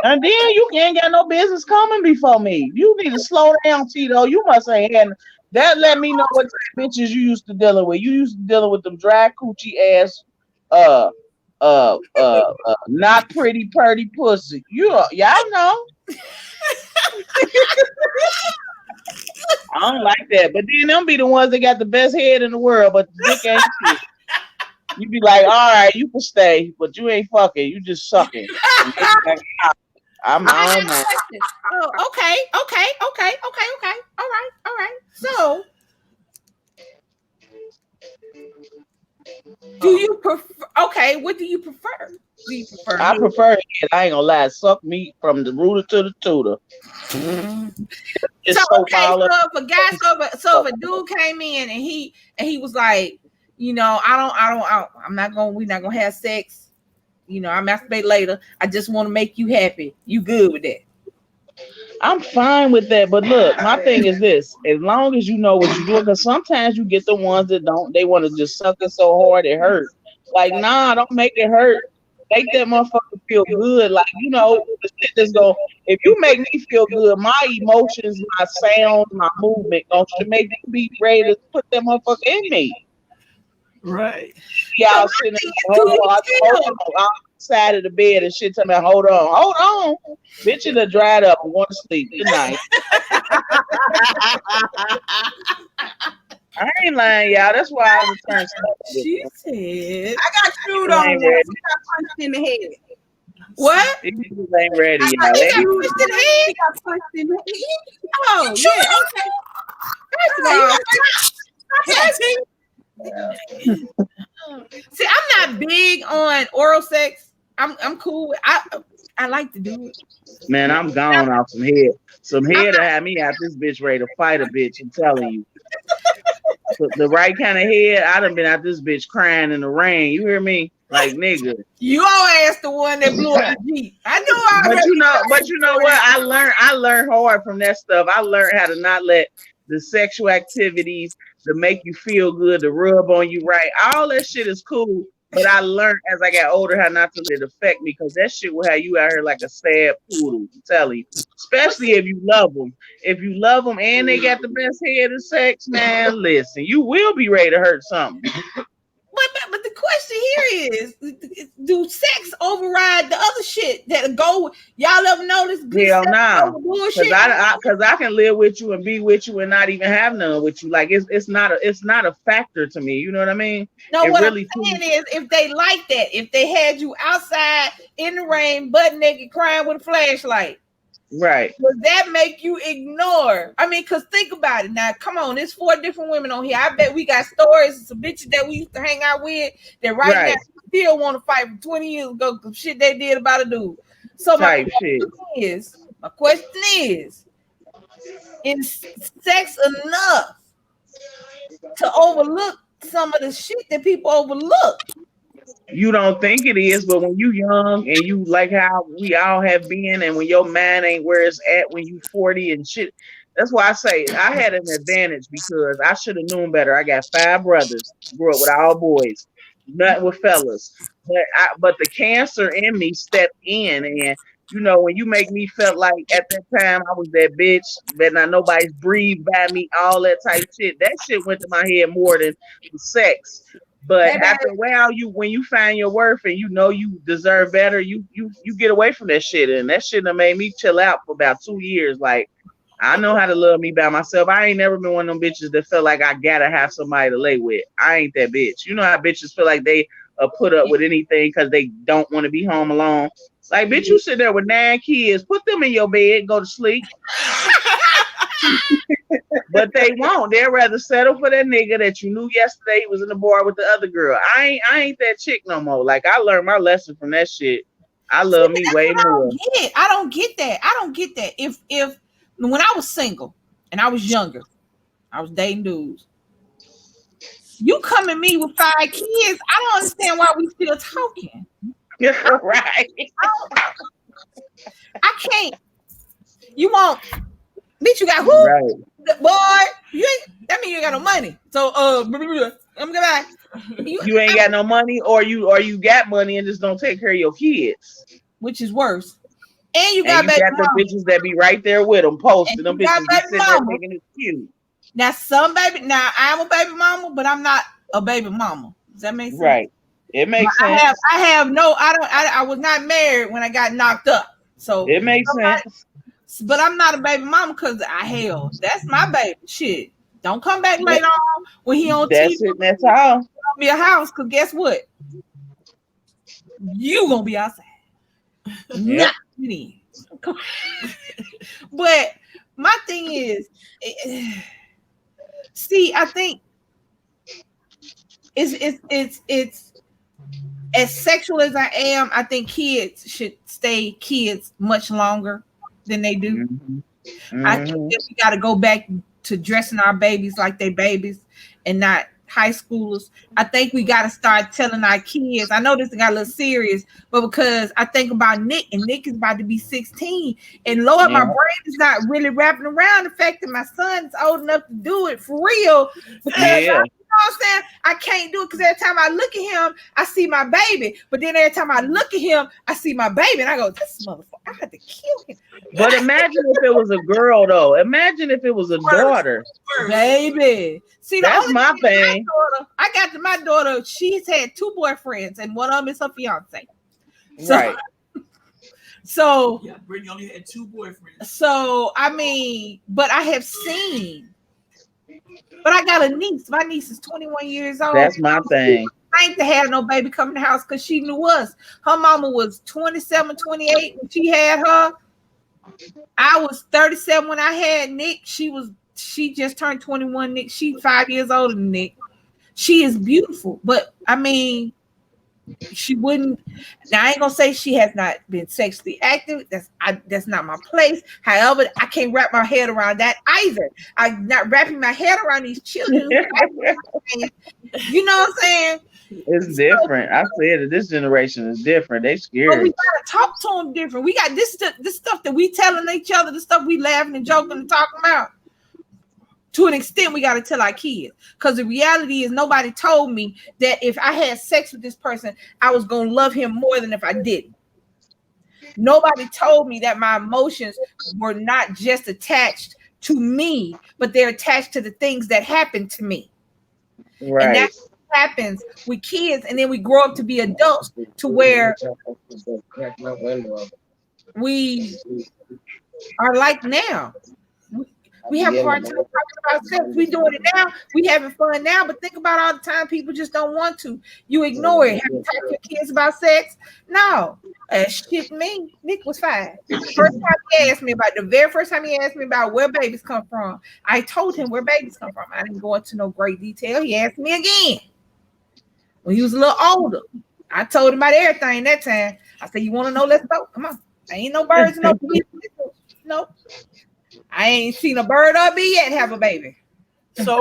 Speaker 3: And then you ain't got no business coming before me. You need to slow down, Tito. You must ain't had That let me know what bitches you used to dealing with. You used to dealing with them dry coochie ass, not pretty purty pussy. Y'all know. I don't like that. But then them be the ones that got the best head in the world, but the dick ain't shit. You be like, all right, you can stay, but you ain't fucking. You just sucking. I'm on that.
Speaker 7: Oh, okay. All right. So, do you prefer? Okay, what do you prefer? Do you prefer?
Speaker 3: I prefer it. I ain't gonna lie. Suck meat from the rooter to the tutor.
Speaker 7: So if a dude came in and he was like, you know, I'm not gonna, we're not gonna have sex. You know, I masturbate later. I just want to make you happy. You good with that?
Speaker 3: I'm fine with that, but look, my thing is this: as long as you know what you're doing, because sometimes you get the ones that don't. They want to just suck it so hard it hurts. Like, nah, don't make it hurt. Make that motherfucker feel good. Like, you know, the shit that's going. If you make me feel good, my emotions, my sound, my movement, should make you be ready to put that motherfucker in me.
Speaker 1: Right.
Speaker 3: Y'all sitting on the side of the bed and shit. Tell me, hold on, bitch, it done dried up. I want to sleep. Good night. I ain't lying, y'all. That's why I returned stuff.
Speaker 7: She said,
Speaker 8: I got chewed on. I got punched in the head.
Speaker 7: What?
Speaker 3: These niggas ain't ready, y'all.
Speaker 7: He got punched in the head.
Speaker 8: He got punched in the head.
Speaker 7: Oh, yeah. Okay. See, I'm not big on oral sex. I'm cool. I like to do it.
Speaker 3: Man, I'm gone off some head. Some head to have me out this bitch ready to fight a bitch. I'm telling you. The right kind of head, I done been out this bitch crying in the rain. You hear me? Like, nigga.
Speaker 7: You always the one that blew up the Jeep. I knew.
Speaker 3: But you know what? I learned hard from that stuff. I learned how to not let the sexual activities to make you feel good, to rub on you right. All that shit is cool. But I learned as I got older how not to let it affect me, because that shit will have you out here like a sad poodle. I'm telling you. Especially if you love them. If you love them and they got the best head of sex, man, listen, you will be ready to hurt something.
Speaker 7: But the question here is, do sex override the other shit that go? Y'all ever notice?
Speaker 3: Hell no, because I can live with you and be with you and not even have none with you. Like, it's not a factor to me. You know what I mean?
Speaker 7: No, what I'm saying is, if they like that, if they had you outside in the rain, butt naked, crying with a flashlight.
Speaker 3: Right.
Speaker 7: Does that make you ignore? I mean, because think about it now. Come on, there's 4 different women on here. I bet we got stories. Some bitches that we used to hang out with that right now still want to fight from 20 years ago because shit they did about a dude. So my question is sex enough to overlook some of the shit that people overlook?
Speaker 3: You don't think it is, but when you young and you like how we all have been, and when your mind ain't where it's at when you 40 and shit, that's why I say I had an advantage, because I should have known better. I got 5 brothers, grew up with all boys, nothing with fellas. But the cancer in me stepped in, and you know, when you make me feel like at that time I was that bitch, that not nobody's breathed by me, all that type shit. That shit went to my head more than the sex. But after a while, when you find your worth and you know you deserve better, you get away from that shit. And that shit done made me chill out for about 2 years. Like, I know how to love me by myself. I ain't never been one of them bitches that felt like I gotta have somebody to lay with. I ain't that bitch. You know how bitches feel like they put up with anything because they don't want to be home alone. Like, bitch, you sit there with 9 kids, put them in your bed, go to sleep. But they won't. They'd rather settle for that nigga that you knew yesterday he was in the bar with the other girl. I ain't that chick no more. Like, I learned my lesson from that shit. I love me way more.
Speaker 7: I don't get that. If when I was single and I was younger, I was dating dudes. You come at me with 5 kids, I don't understand why we still talking.
Speaker 3: Right.
Speaker 7: I can't. You won't. Bitch, you got who?
Speaker 3: Right.
Speaker 7: Boy, that mean you ain't got no money. So I'm gonna
Speaker 3: you ain't got no money, or you got money and just don't take care of your kids,
Speaker 7: which is worse. And you got
Speaker 3: the bitches that be right there with them posting. Them bitches be sitting there thinking it's cute.
Speaker 7: Now, I'm a baby mama, but I'm not a baby mama. Does that make sense?
Speaker 3: Right. It makes sense.
Speaker 7: I was not married when I got knocked up. So
Speaker 3: it makes sense.
Speaker 7: But I'm not a baby mama because that's my baby. Shit. Don't come back later on when he on
Speaker 3: TV. That's all.
Speaker 7: Gonna be a house, because guess what? You gonna be outside.
Speaker 3: Yep.
Speaker 7: Not me. But my thing is, see, I think it's as sexual as I am, I think kids should stay kids much longer than they do. Mm-hmm. I think that we got to go back to dressing our babies like they babies and not high schoolers. I think we got to start telling our kids. I know this got a little serious, but because I think about Nick, and Nick is about to be 16, and Lord, my brain is not really wrapping around the fact that my son is old enough to do it for real. Because you know what I'm saying? I can't do it because every time I look at him, I see my baby. But then every time I look at him, I see my baby, and I go, "This motherfucker, I had to kill him."
Speaker 3: But imagine if it was a girl, though. Imagine if it was a daughter,
Speaker 7: baby. See,
Speaker 3: that's my thing.
Speaker 7: I got my daughter. She's had 2 boyfriends, and one of them is her fiance. So,
Speaker 3: right.
Speaker 7: So
Speaker 1: yeah, Brittany only had 2 boyfriends.
Speaker 7: So I mean, but I have seen. But I got a niece. My niece is 21 years old.
Speaker 3: That's my thing.
Speaker 7: I ain't to have no baby come in the house because she knew us. Her mama was 27, 28 when she had her. I was 37 when I had Nick. She just turned 21. Nick, she's 5 years older than Nick. She is beautiful, but I mean, she wouldn't. Now I ain't gonna say she has not been sexually active. That's not my place. However, I can't wrap my head around that either. I'm not wrapping my head around these children. You know what I'm saying?
Speaker 3: It's different. I said it. This generation is different. They scared.
Speaker 7: But we gotta talk to them different. We got this stuff that we telling each other, the stuff we laughing and joking and talking about. To an extent, we got to tell our kids, because the reality is nobody told me that if I had sex with this person, I was going to love him more than if I didn't. Nobody told me that my emotions were not just attached to me, but they're attached to the things that happened to me.
Speaker 3: Right.
Speaker 7: And that's what happens with kids, and then we grow up to be adults to where we are like now. We have a hard time talking about sex. We doing it now. We having fun now, but think about all the time people just don't want to. You ignore it. Have you talked to your kids about sex? No. Shit, me. Nick was 5. The very first time he asked me about where babies come from, I told him where babies come from. I didn't go into no great detail. He asked me again when he was a little older. I told him about everything that time. I said, "You want to know? Let's go. Come on. There ain't no birds, no bees. Nope. I ain't seen a bird or a bee yet have a baby." So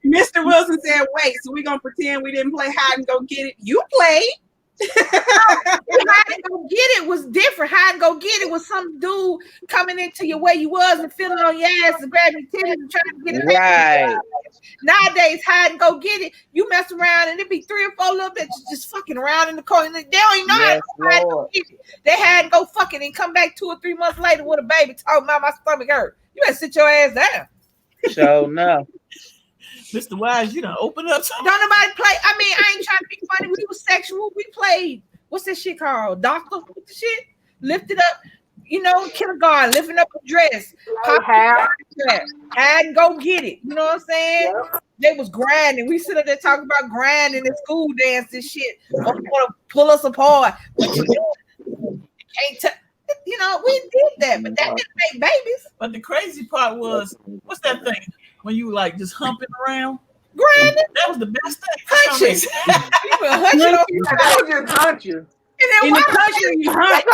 Speaker 8: Mr. Wilson said, "Wait, so we gonna pretend we didn't play hide and go get it? You played."
Speaker 7: Hide and go get it was different. Hide and go get it was some dude coming into you where you was and feeling on your ass and grabbing your titties and trying to get it.
Speaker 3: Right.
Speaker 7: Nowadays, hide and go get it. You mess around and it be 3 or 4 little bitches just fucking around in the corner. They don't even know how to hide and go get it. They hide and go fucking and come back 2 or 3 months later with a baby talking about my stomach hurt. You better sit your ass down.
Speaker 3: So no.
Speaker 1: Mr. Wise, you done open up.
Speaker 7: Don't nobody play. I mean, I ain't trying to be funny. We was sexual. We played. What's this shit called? Doctor? What the shit? Lift it up. You know, kindergarten, lifting up a dress. Hide and go get it. You know what I'm saying? Yep. They was grinding. We sit up there talking about grinding and school dance and shit. Want to pull us apart. What you doing? You know, we did that, but that didn't make babies.
Speaker 1: But the crazy part was, what's that thing? When you like just humping around?
Speaker 7: Grinding?
Speaker 1: That was the best thing.
Speaker 7: Hunches. You were hunching on your
Speaker 9: I just hunt you.
Speaker 7: And then
Speaker 8: in the country, you hunt.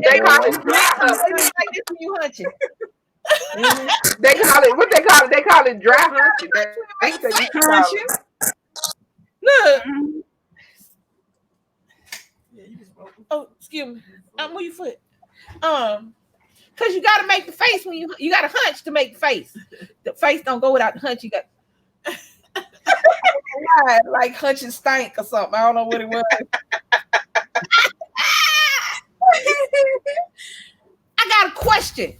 Speaker 9: They call it dry humping.
Speaker 7: Like this when you hunching.
Speaker 9: They call it what they call it. They call it dry hunching. That's what you call it.
Speaker 7: Look. Oh, excuse me. Move your foot. Because you got to make the face when you got to hunch to make the face. The face don't go without the hunch. You got like hunching stank or something. I don't know what it was. I got a question.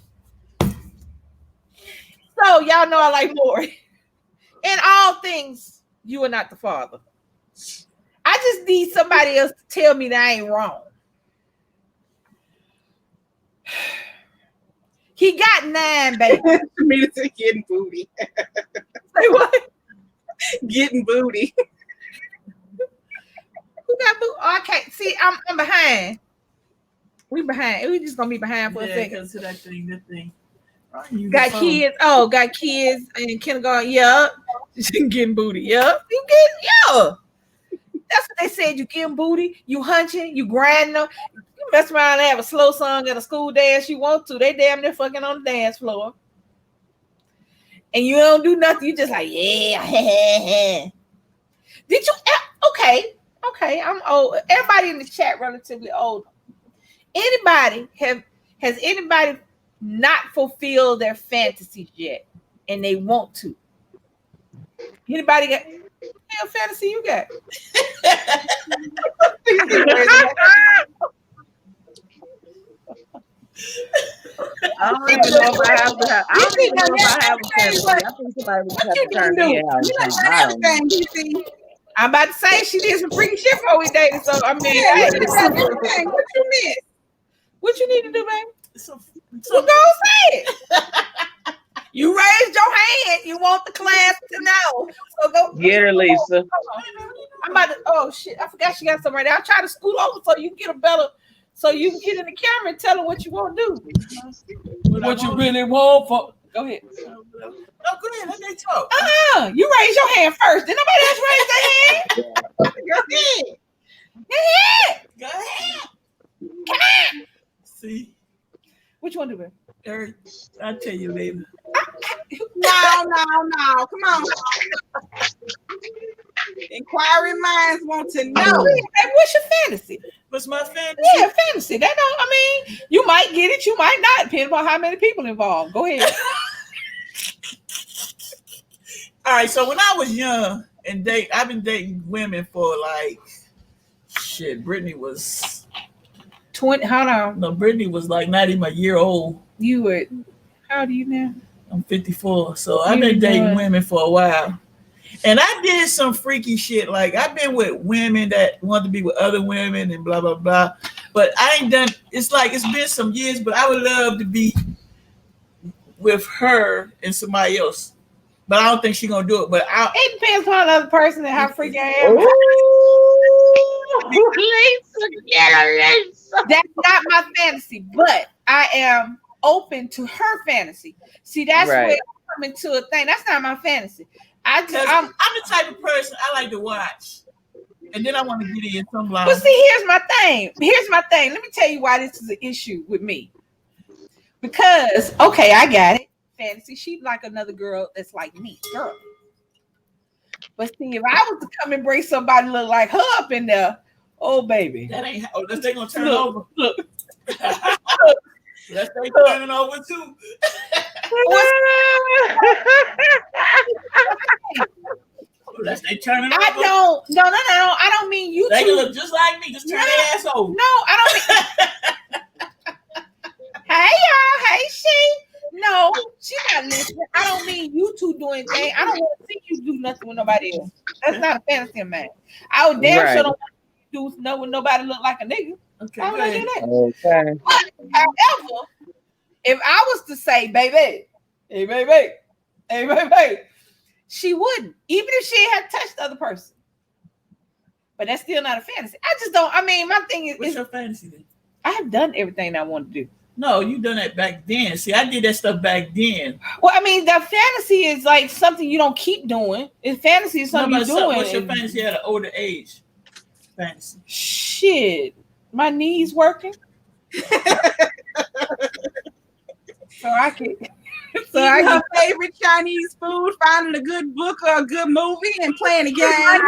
Speaker 7: So y'all know I like Maury. In all things, you are not the father. I just need somebody else to tell me that I ain't wrong. He got 9 babies.
Speaker 8: Me to getting booty.
Speaker 7: Say what?
Speaker 8: Getting booty.
Speaker 7: Who got booty? Oh, I can't see. I'm behind. We behind. We just gonna be behind for a second.
Speaker 1: To that thing.
Speaker 7: Got kids. Oh, got kids in kindergarten. Yup. Getting booty. Yup. You getting, yeah. That's what they said. You getting booty. You hunching. You grinding them. You mess around and have a slow song at a school dance you want to. They damn near fucking on the dance floor. And you don't do nothing. You just like, yeah. Did you? Okay. I'm old. Everybody in the chat relatively old. Has anybody not fulfilled their fantasies yet, and they want to? Anybody got what fantasy you got?
Speaker 3: I don't even know if I have to have. I don't even know if I have a fantasy. I think somebody would have to turn me out.
Speaker 7: I'm about to say she did some freaky shit before we dated, so I mean,
Speaker 8: What you miss?
Speaker 7: What you need to do, baby? So go say it. You raised your hand. You want the class to know. So go
Speaker 3: get her, Lisa.
Speaker 7: I'm about to. Oh shit! I forgot she got something right there. I'll try to scoot over so you can get a better. So you can get in the camera and tell her what you want to do.
Speaker 5: What you really want for?
Speaker 7: Go ahead.
Speaker 1: No, go ahead. Let me talk.
Speaker 7: You raise your hand first. Did nobody else raise their hand? Go ahead. Come on.
Speaker 1: See?
Speaker 7: Which one do we?
Speaker 1: Eric, I'll tell you later.
Speaker 8: No. Come on. Inquiring minds want to know.
Speaker 7: What's your fantasy?
Speaker 1: What's my fantasy?
Speaker 7: Yeah, fantasy. That don't. I mean, you might get it. You might not. Depending on how many people involved. Go ahead.
Speaker 1: All right. So when I was young and I've been dating women for like shit. Brittany was
Speaker 7: 20. Hold on.
Speaker 1: No, Brittany was like not even a year old.
Speaker 7: You were. How old are you now?
Speaker 1: I'm 54. So I've been dating women for a while. And I did some freaky shit. Like I've been with women that want to be with other women and blah, blah, blah. But I ain't done, it's like, it's been some years, but I would love to be with her and somebody else. But I don't think she's going to do it. But
Speaker 7: it depends on the other person and how freaky I am. That's not my fantasy, but I am open to her fantasy. See, that's where I'm coming to a thing. That's not my fantasy. I'm
Speaker 1: the type of person I like to watch, and then I want to get in some line.
Speaker 7: But see, here's my thing. Let me tell you why this is an issue with me. Because I got it. Fantasy, she'd like another girl that's like me, girl. But see, if I was to come and bring somebody look like her up in there, oh baby,
Speaker 1: that ain't. Oh, they gonna turn over.
Speaker 7: Look.
Speaker 1: Let's say turning over too. Let's say turning over.
Speaker 7: No. I don't mean you.
Speaker 1: They can look just like me. Just turn their ass over.
Speaker 7: No, I don't mean. Hey y'all. Hey she. No, she's not listening. I don't mean you two doing things. I don't want to see you do nothing with nobody else. That's not a fantasy of mine. I would damn sure don't want to do nothing with nobody look like a nigga.
Speaker 3: Okay.
Speaker 7: I would do that.
Speaker 3: Okay.
Speaker 7: But, however, if I was to say, baby, hey baby, she wouldn't, even if she had touched the other person. But that's still not a fantasy. I just don't. I mean, my thing is,
Speaker 1: what's your fantasy then?
Speaker 7: I have done everything I want to do.
Speaker 1: No, you done that back then. See, I did that stuff back then.
Speaker 7: Well, I mean, the fantasy is like something you don't keep doing. Fantasy is something you're doing.
Speaker 1: What's your fantasy at an older age? Fantasy.
Speaker 7: Shit, my knees working. So I can.
Speaker 8: So I her favorite Chinese food, finding a good book or a good movie, and playing a game.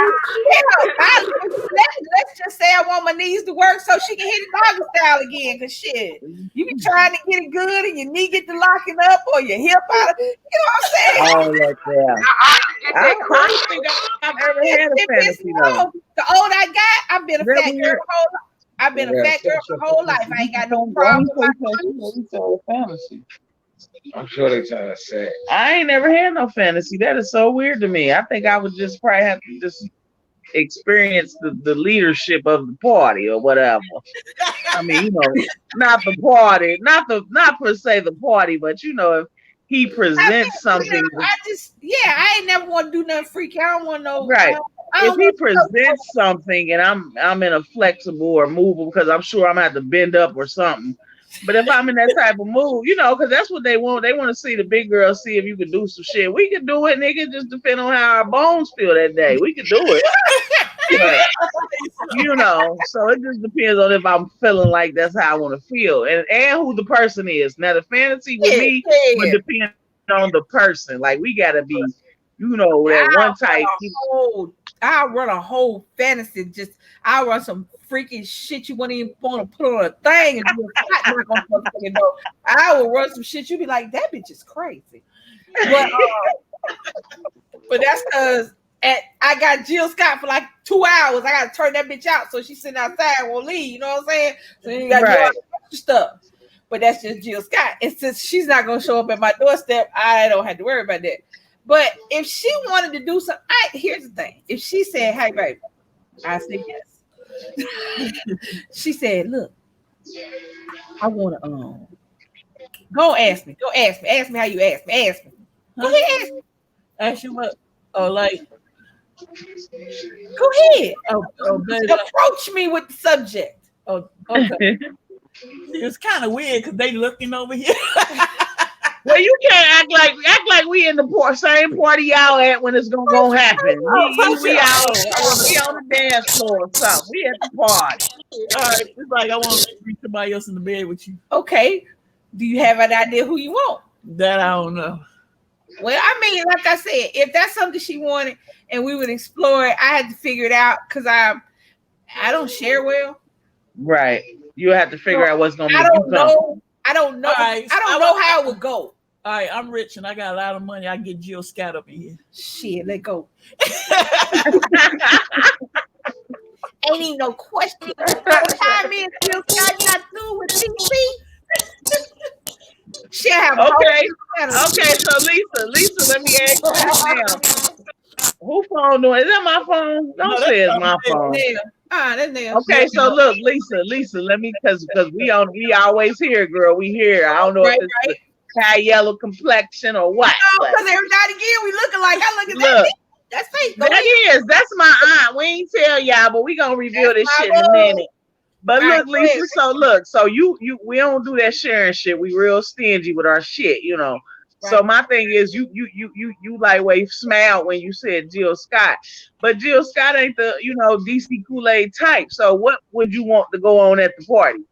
Speaker 7: Let's just say I want my knees to work so she can hit it doggy style again. Cause shit, you be trying to get it good and your knee get to locking up or your hip out of, you know what I'm saying?
Speaker 3: Oh, I don't think I've ever had a fantasy though.
Speaker 7: The older I got, I've been a fat girl whole life. I've been a fat girl for whole life. I ain't got no problem with my
Speaker 6: fantasy.
Speaker 9: I'm sure they trying to say.
Speaker 3: I ain't never had no fantasy. That is so weird to me. I think I would just probably have to just experience the leadership of the party or whatever. I mean, not the party, not per se the party, but if he presents something,
Speaker 7: I ain't never want to do nothing freaky. I don't want no.
Speaker 3: right?
Speaker 7: I
Speaker 3: If
Speaker 7: don't
Speaker 3: he
Speaker 7: want
Speaker 3: presents something and I'm in a flexible or movable, because I'm sure I'm gonna have to bend up or something. But if I'm in that type of mood, because that's what they want. They want to see the big girls, see if you can do some shit. We can do it, nigga. Just depend on how our bones feel that day. We can do it. But, so it just depends on if I'm feeling like that's how I want to feel and who the person is. Now the fantasy with me would depend on the person. Like we gotta be, that one type.
Speaker 7: I'll run a whole fantasy. I'll run some freaking shit you wouldn't even want to put on a thing and do a knock on something. I will run some shit. You be like, that bitch is crazy. But that's because I got Jill Scott for like 2 hours. I got to turn that bitch out so she's sitting outside and won't leave. You know what I'm saying? So you got to do all the stuff. But that's just Jill Scott. And since she's not going to show up at my doorstep, I don't have to worry about that. But if she wanted to do something, here's the thing. If she said, hey, baby, I said yes. She said, look, I want to, go ask me. Go ask me. Ask me how you ask me. Ask me. Go ahead, ask me. Ask you what? Oh, like, go ahead. Approach me with the subject. Oh, okay.
Speaker 1: It's kind of weird because they looking over here.
Speaker 3: Well, you can't act like we in the same party y'all at when it's gonna happen. We out. We on the dance floor or something. We at the party.
Speaker 1: All right, it's like I want to bring somebody else in the bed with you.
Speaker 7: Okay. Do you have an idea who you want?
Speaker 1: That I don't know.
Speaker 7: Well, I mean, like I said, if that's something she wanted and we would explore it, I had to figure it out because I don't share well.
Speaker 3: Right. You have to figure out what's gonna make you
Speaker 7: come. I don't know. Right, I don't know how it would go.
Speaker 1: All right, I'm rich and I got a lot of money. I get Jill Scott up in here.
Speaker 7: Shit, let go. Ain't even no question. Time is Jill Scott got through with TV. She have
Speaker 3: okay. So Lisa, let me ask you this now. Who phone doing? Is that my phone? Don't say it's my phone.
Speaker 7: That's Nail.
Speaker 3: Okay, so look, Lisa, let me because we always hear, girl. We hear. I don't know if it's high yellow complexion or what.
Speaker 7: No, because every night again we looking like I look at that. That's fake.
Speaker 3: That's my aunt. We ain't tell y'all, but we gonna reveal this shit in a minute. But look, Lisa, so we don't do that sharing shit. We real stingy with our shit, Right. So my thing is you like wave smiled when you said Jill Scott. But Jill Scott ain't the, DC Kool-Aid type. So what would you want to go on at the party?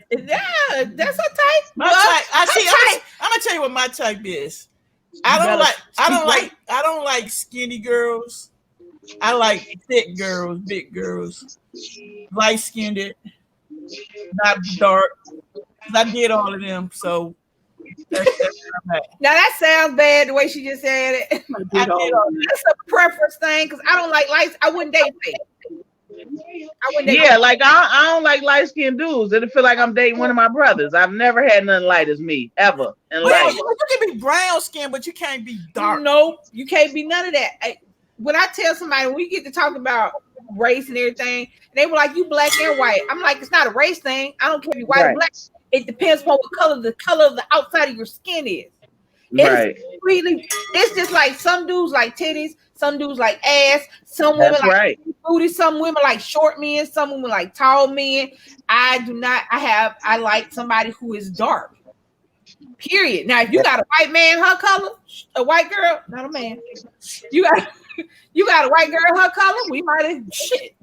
Speaker 7: Yeah, that's a type.
Speaker 1: My type. I'm gonna tell you what my type is. I don't like skinny girls. I like thick girls, big girls, light skinned, not dark. I did all of them, so that's
Speaker 7: now that sounds bad the way she just said it. That's a preference thing because I don't like lights. I wouldn't date me.
Speaker 3: Like I don't like light skinned dudes. It'll feel like I'm dating one of my brothers. I've never had nothing light as me ever in life.
Speaker 1: You can be brown skin, but you can't be dark.
Speaker 7: Nope, you can't be none of that. When I tell somebody, when we get to talk about race and everything, they were like, "You black and white." I'm like, "It's not a race thing. I don't care if you're white or black. It depends on what color the color of the outside of your skin is." It's just like some dudes like titties, some dudes like ass, some women like booty, some women like short men, some women like tall men. I like somebody who is dark. Period. Now, if you got a white man, her color, a white girl, not a man. You got a white girl, her color, we might have shit,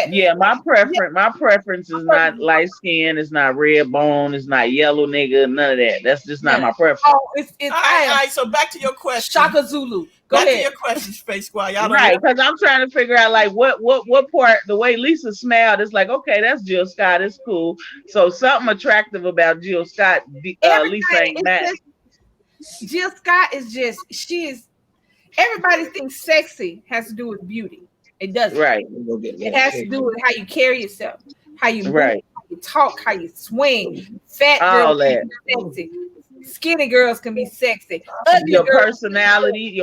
Speaker 3: Yeah, my preference is not light skin, it's not red bone, it's not yellow nigga, none of that. That's just not my preference.
Speaker 7: Oh, it's
Speaker 1: all right, so back to your question.
Speaker 7: Shaka Zulu. Go ahead.
Speaker 1: To your question, Space Squad. Y'all
Speaker 3: right, because I'm trying to figure out like what part, the way Lisa smiled, it's like, okay, that's Jill Scott, it's cool. So something attractive about Jill Scott, Lisa ain't mad.
Speaker 7: Jill Scott is everybody thinks sexy has to do with beauty. It doesn't.
Speaker 3: Right.
Speaker 7: It has to do with how you carry yourself, how you move, you talk, how you swing. Fat
Speaker 3: All
Speaker 7: girls
Speaker 3: that.
Speaker 7: can be sexy. Skinny girls can be sexy. Ugly
Speaker 3: Your
Speaker 7: girls
Speaker 3: personality,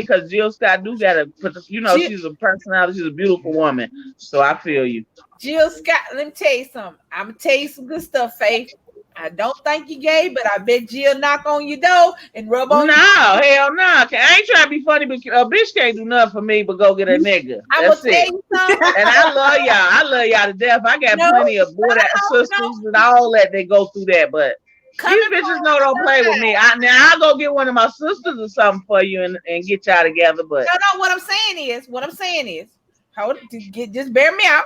Speaker 3: because Jill Scott do gotta put, she's a personality, she's a beautiful woman. So I feel you.
Speaker 7: Jill Scott, let me tell you something. I'm gonna tell you some good stuff, Faith. I don't think you gay, but I bet Jill knock on your door and rub on.
Speaker 3: No, hell no. I ain't trying to be funny, but a bitch can't do nothing for me but go get a nigga. That's it. And I love y'all. I love y'all to death. I got plenty of sisters and all that. They go through that, but these bitches don't play with me. I'll go get one of my sisters or something for you and get y'all together. But
Speaker 7: no, what I'm saying is, just bear me out.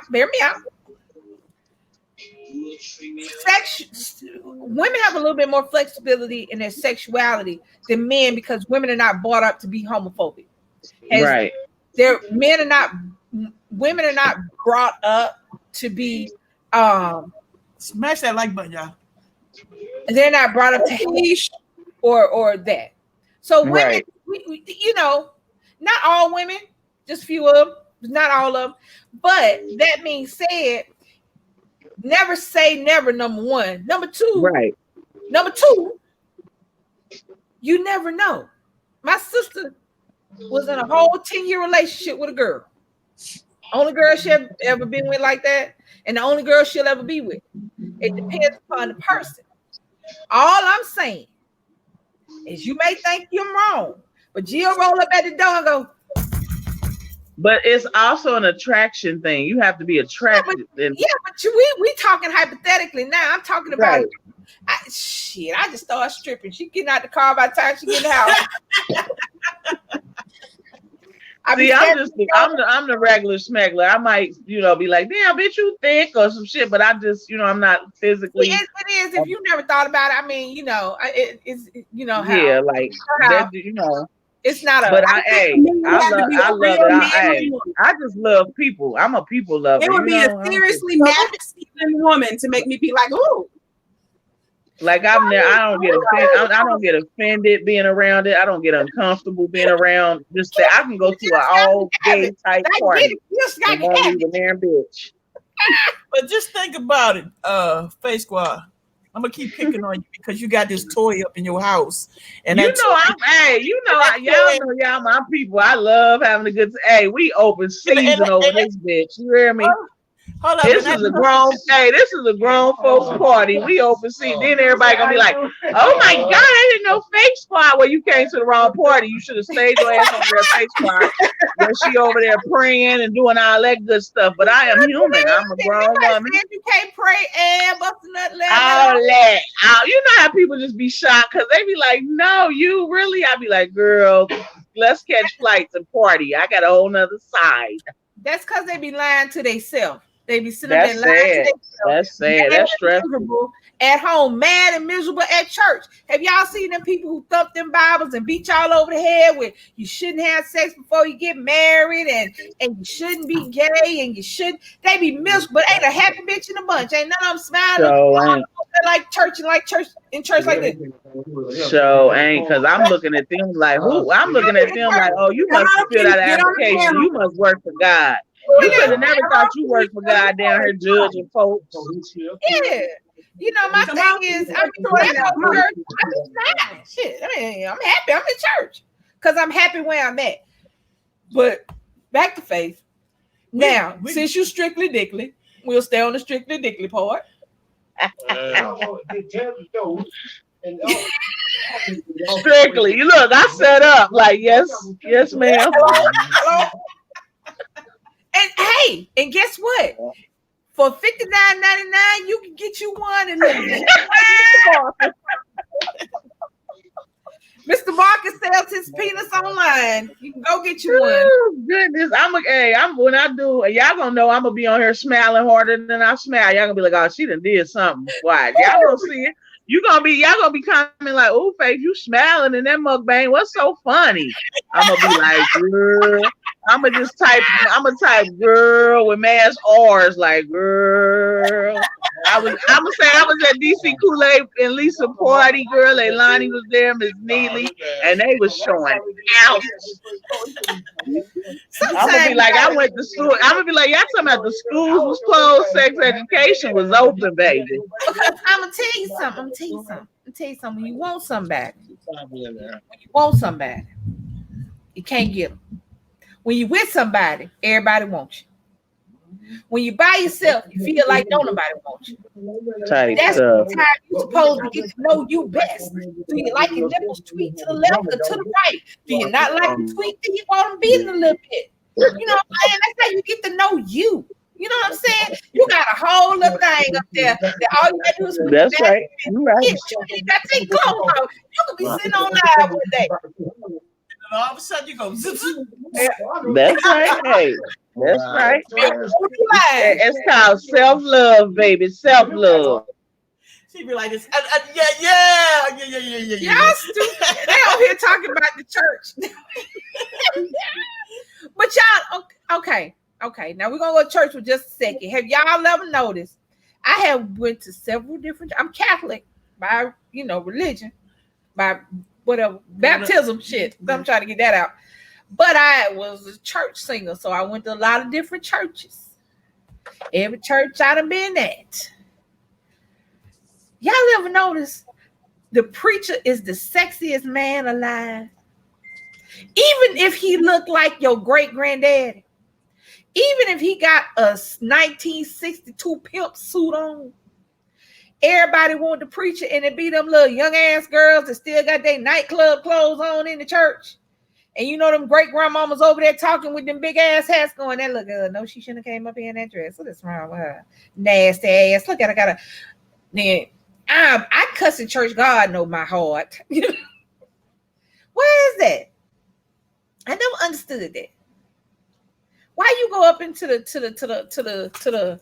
Speaker 7: Women have a little bit more flexibility in their sexuality than men because women are not brought up to be homophobic.
Speaker 3: Right.
Speaker 7: Women are not brought up to be
Speaker 1: smash that like button, y'all.
Speaker 7: They're not brought up to hate or that. So women, we, not all women, just a few of them, not all of them. But that being said, never say never, number one. Number two, you never know. My sister was in a whole 10-year relationship with a girl. Only girl she ever been with like that, and the only girl she'll ever be with. It depends upon the person. All I'm saying is you may think you're wrong, but Jill roll up at the door and go.
Speaker 3: But it's also an attraction thing. You have to be attracted.
Speaker 7: But we talking hypothetically now. I'm talking about I just started stripping. She getting out the car by the time she get in the house.
Speaker 3: I'm the regular smuggler. I might, be like, damn, bitch, you thick or some shit, but I just, I'm not physically.
Speaker 7: It is. If you never thought about it, I mean, it's how.
Speaker 3: Yeah, like that,
Speaker 7: It's not a.
Speaker 3: But I love it. I just love people. I'm a people lover.
Speaker 8: It would be a seriously masculine woman to make me be like, ooh.
Speaker 3: Like I don't get offended. I don't get offended being around it. I don't get uncomfortable being around. Just that I can go to an all gay type party and won't leave a damn bitch.
Speaker 1: But just think about it, Face Squad. I'm gonna keep picking on you because you got this toy up in your house, and
Speaker 3: y'all know y'all my people. I love having a good. Hey, we open season over this bitch. You hear me?
Speaker 1: Hold up,
Speaker 3: this is a grown folks party. We open season. Then everybody gonna be like, "Oh my god, I didn't know Face Squad." Well, you came to the wrong party. You should have stayed your ass over there, Face Squad, where she over there praying and doing all that good stuff. But I am human. I'm a grown woman.
Speaker 7: You can't pray and busting that leg.
Speaker 3: All that. You know how people just be shocked because they be like, "No, you really?" I be like, "Girl, let's catch flights and party. I got a whole nother side."
Speaker 7: That's because they be lying to themselves. They be sitting there lying to themselves.
Speaker 3: That's sad. That's stressful.
Speaker 7: At home, mad and miserable at church. Have y'all seen them people who thump them Bibles and beat y'all over the head with you shouldn't have sex before you get married and you shouldn't be gay and you should? They be miserable, but ain't a happy bitch in the bunch. Ain't none of them smiling. Like church like this.
Speaker 3: So ain't because I'm looking at them like who? I'm looking at them like, oh, you must fill out an application. You must work for God. You could have never thought you worked for God down here judging folks.
Speaker 7: Yeah. My thing is, I'm smiling. Shit. I mean, I'm happy. I'm in church because I'm happy where I'm at. But back to Faith. Now, since you strictly dickly, we'll stay on the strictly dickly part.
Speaker 3: Strictly. Look, I set up like yes, ma'am.
Speaker 7: Hello. And guess what? For $59.99, you can get you one and Mr. Marcus sells his penis online. You can go get you one.
Speaker 3: Oh, goodness. When I do, y'all gonna know I'm gonna be on here smiling harder than I smile. Y'all gonna be like, oh, she done did something. Why? Y'all gonna see it. Y'all gonna be commenting like, oh, Faith, you smiling in that mukbang. What's so funny? I'm gonna be like, girl. I'm gonna type girl with mass R's like girl. I'm gonna say I was at DC Kool-Aid and Lisa party, girl. Leilani was there, Miss Neely, and they was showing out. I'm gonna be like, I went to school. I'm gonna be like, y'all talking about the schools was closed, sex education was open, baby.
Speaker 7: Because I'm gonna tell you something. When you want somebody, you can't get them. When you with somebody, everybody wants you. When you by yourself, you feel like don't nobody want you. That's the time you're supposed to get to know you best. Do you like your nipples tweaked to the left or to the right? Do you not like them tweaked? Do you want them beating a little bit? You know what I'm saying? That's how you get to know you. You know what I'm saying? You got a whole little thing up there that all you gotta do is
Speaker 3: that's right. You right.
Speaker 7: You gotta take clothes off. You could be sitting on live one day.
Speaker 1: And all of a sudden you go.
Speaker 3: That's right. Hey, that's right. It's called self-love, baby. Self-love.
Speaker 1: She be like this. Yeah.
Speaker 7: Y'all stupid. They out here talking about the church. But y'all, okay. Now we're gonna go to church for just a second. Have y'all ever noticed? I have went to several different. I'm Catholic by religion, by whatever baptism shit. I'm trying to get that out. But I was a church singer, so I went to a lot of different churches. Every church I done been at. Y'all ever notice the preacher is the sexiest man alive? Even if he looked like your great granddaddy. Even if he got a 1962 pimp suit on. Everybody want the preacher, and it be them little young ass girls that still got their nightclub clothes on in the church. And you know them great grandmamas over there talking with them big ass hats going, that look good. No, she shouldn't have came up here in that dress. What is wrong with her? Nasty ass. Look at her, got a then I cuss in church. God know my heart. Where is that? I never understood that. Why you go up into the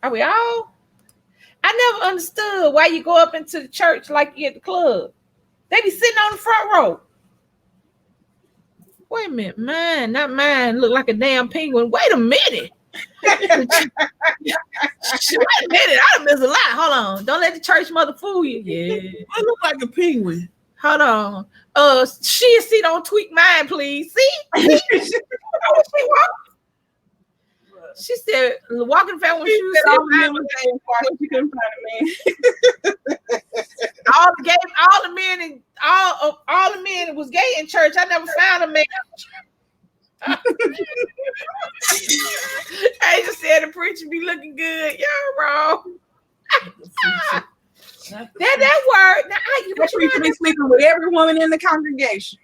Speaker 7: are we all? I never understood why you go up into the church like you at the club. They be sitting on the front row. Wait a minute, not mine. Look like a damn penguin. Wait a minute. Wait a minute, I done missed a lot. Hold on. Don't let the church mother fool you. Yeah.
Speaker 1: I look like a penguin.
Speaker 7: Hold on. She don't tweak mine, please. See? She said, walking fast when she was all the men was gay in church. I never found a man. I just said the preacher be looking good. Y'all wrong. that word. Now,
Speaker 8: the preacher be sleeping with every woman in the congregation.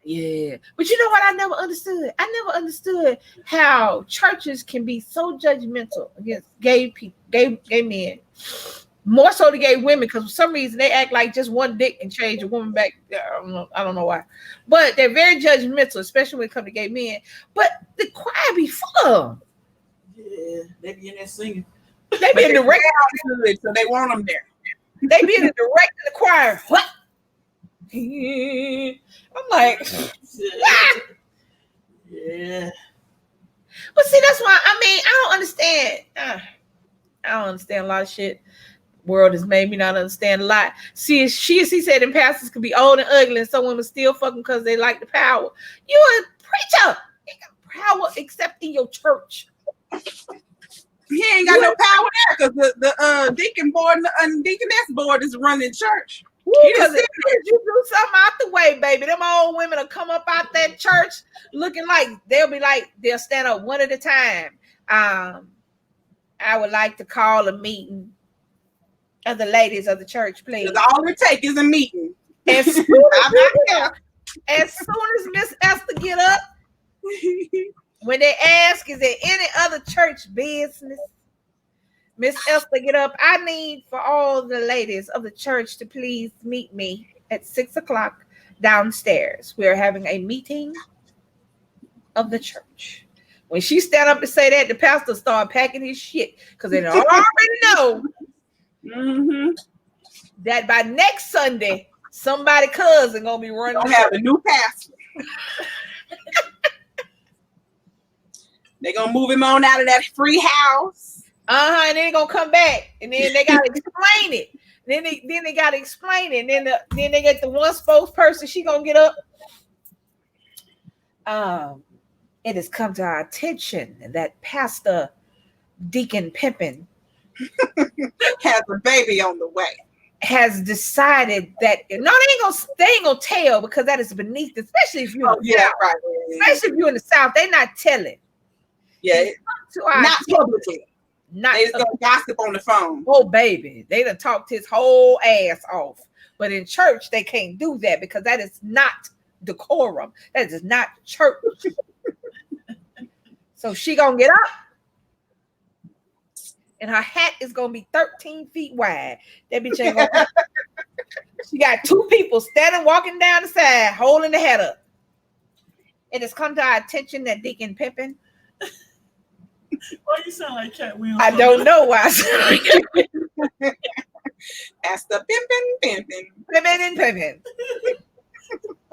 Speaker 7: Yeah, but you know what? I never understood. How churches can be so judgmental against gay people, gay men, more so the gay women, because for some reason they act like just one dick can change a woman back. I don't know why, but they're very judgmental, especially when it comes to gay men. But the choir be full of them.
Speaker 1: Yeah, they be in there singing.
Speaker 7: They be in the direct,
Speaker 8: so they want them there.
Speaker 7: They be in the direct in the choir. What? I'm like,
Speaker 1: yeah.
Speaker 7: But see, that's why I don't understand. I don't understand a lot of shit. World has made me not understand a lot. See, she said, and pastors could be old and ugly, and some women still fucking because they like the power. You a preacher, you got power except in your church.
Speaker 8: He ain't got no power there because the deacon board and deaconess board is running church.
Speaker 7: Because if you do something out the way, baby, them old women will come up out that church looking like they'll stand up one at a time. I would like to call a meeting of the ladies of the church, please.
Speaker 8: All it takes is a meeting.
Speaker 7: As soon as Miss Esther get up, when they ask, is there any other church business? Miss Esther get up. I need for all the ladies of the church to please meet me at 6:00 downstairs. We're having a meeting of the church. When she stand up and say that, the pastor start packing his shit because they already know that by next Sunday, somebody cousin gonna be running.
Speaker 8: Gonna have a new pastor. They're gonna move him on out of that free house.
Speaker 7: And then gonna come back, and then they gotta explain it. Then they gotta explain it. And then they get the one spokesperson. She gonna get up. It has come to our attention that Pastor Deacon Pippin
Speaker 8: has a baby on the way.
Speaker 7: Has decided that they ain't gonna tell, because that is beneath, especially if you're
Speaker 8: right.
Speaker 7: Especially if you're in the South, they're not telling.
Speaker 8: Yeah, not publicly. They're gonna gossip on the phone.
Speaker 7: Oh baby, they done talked his whole ass off. But in church, they can't do that because that is not decorum. That is not church. So she gonna get up, and her hat is gonna be 13 feet wide. That bitch ain't gonna. She got two people standing, walking down the side, holding the hat up. It has come to our attention that Deacon Pippin.
Speaker 1: Why you sound like Cat Williams?
Speaker 7: I don't know why I sound like
Speaker 8: That's the pimpin'.
Speaker 7: Pippin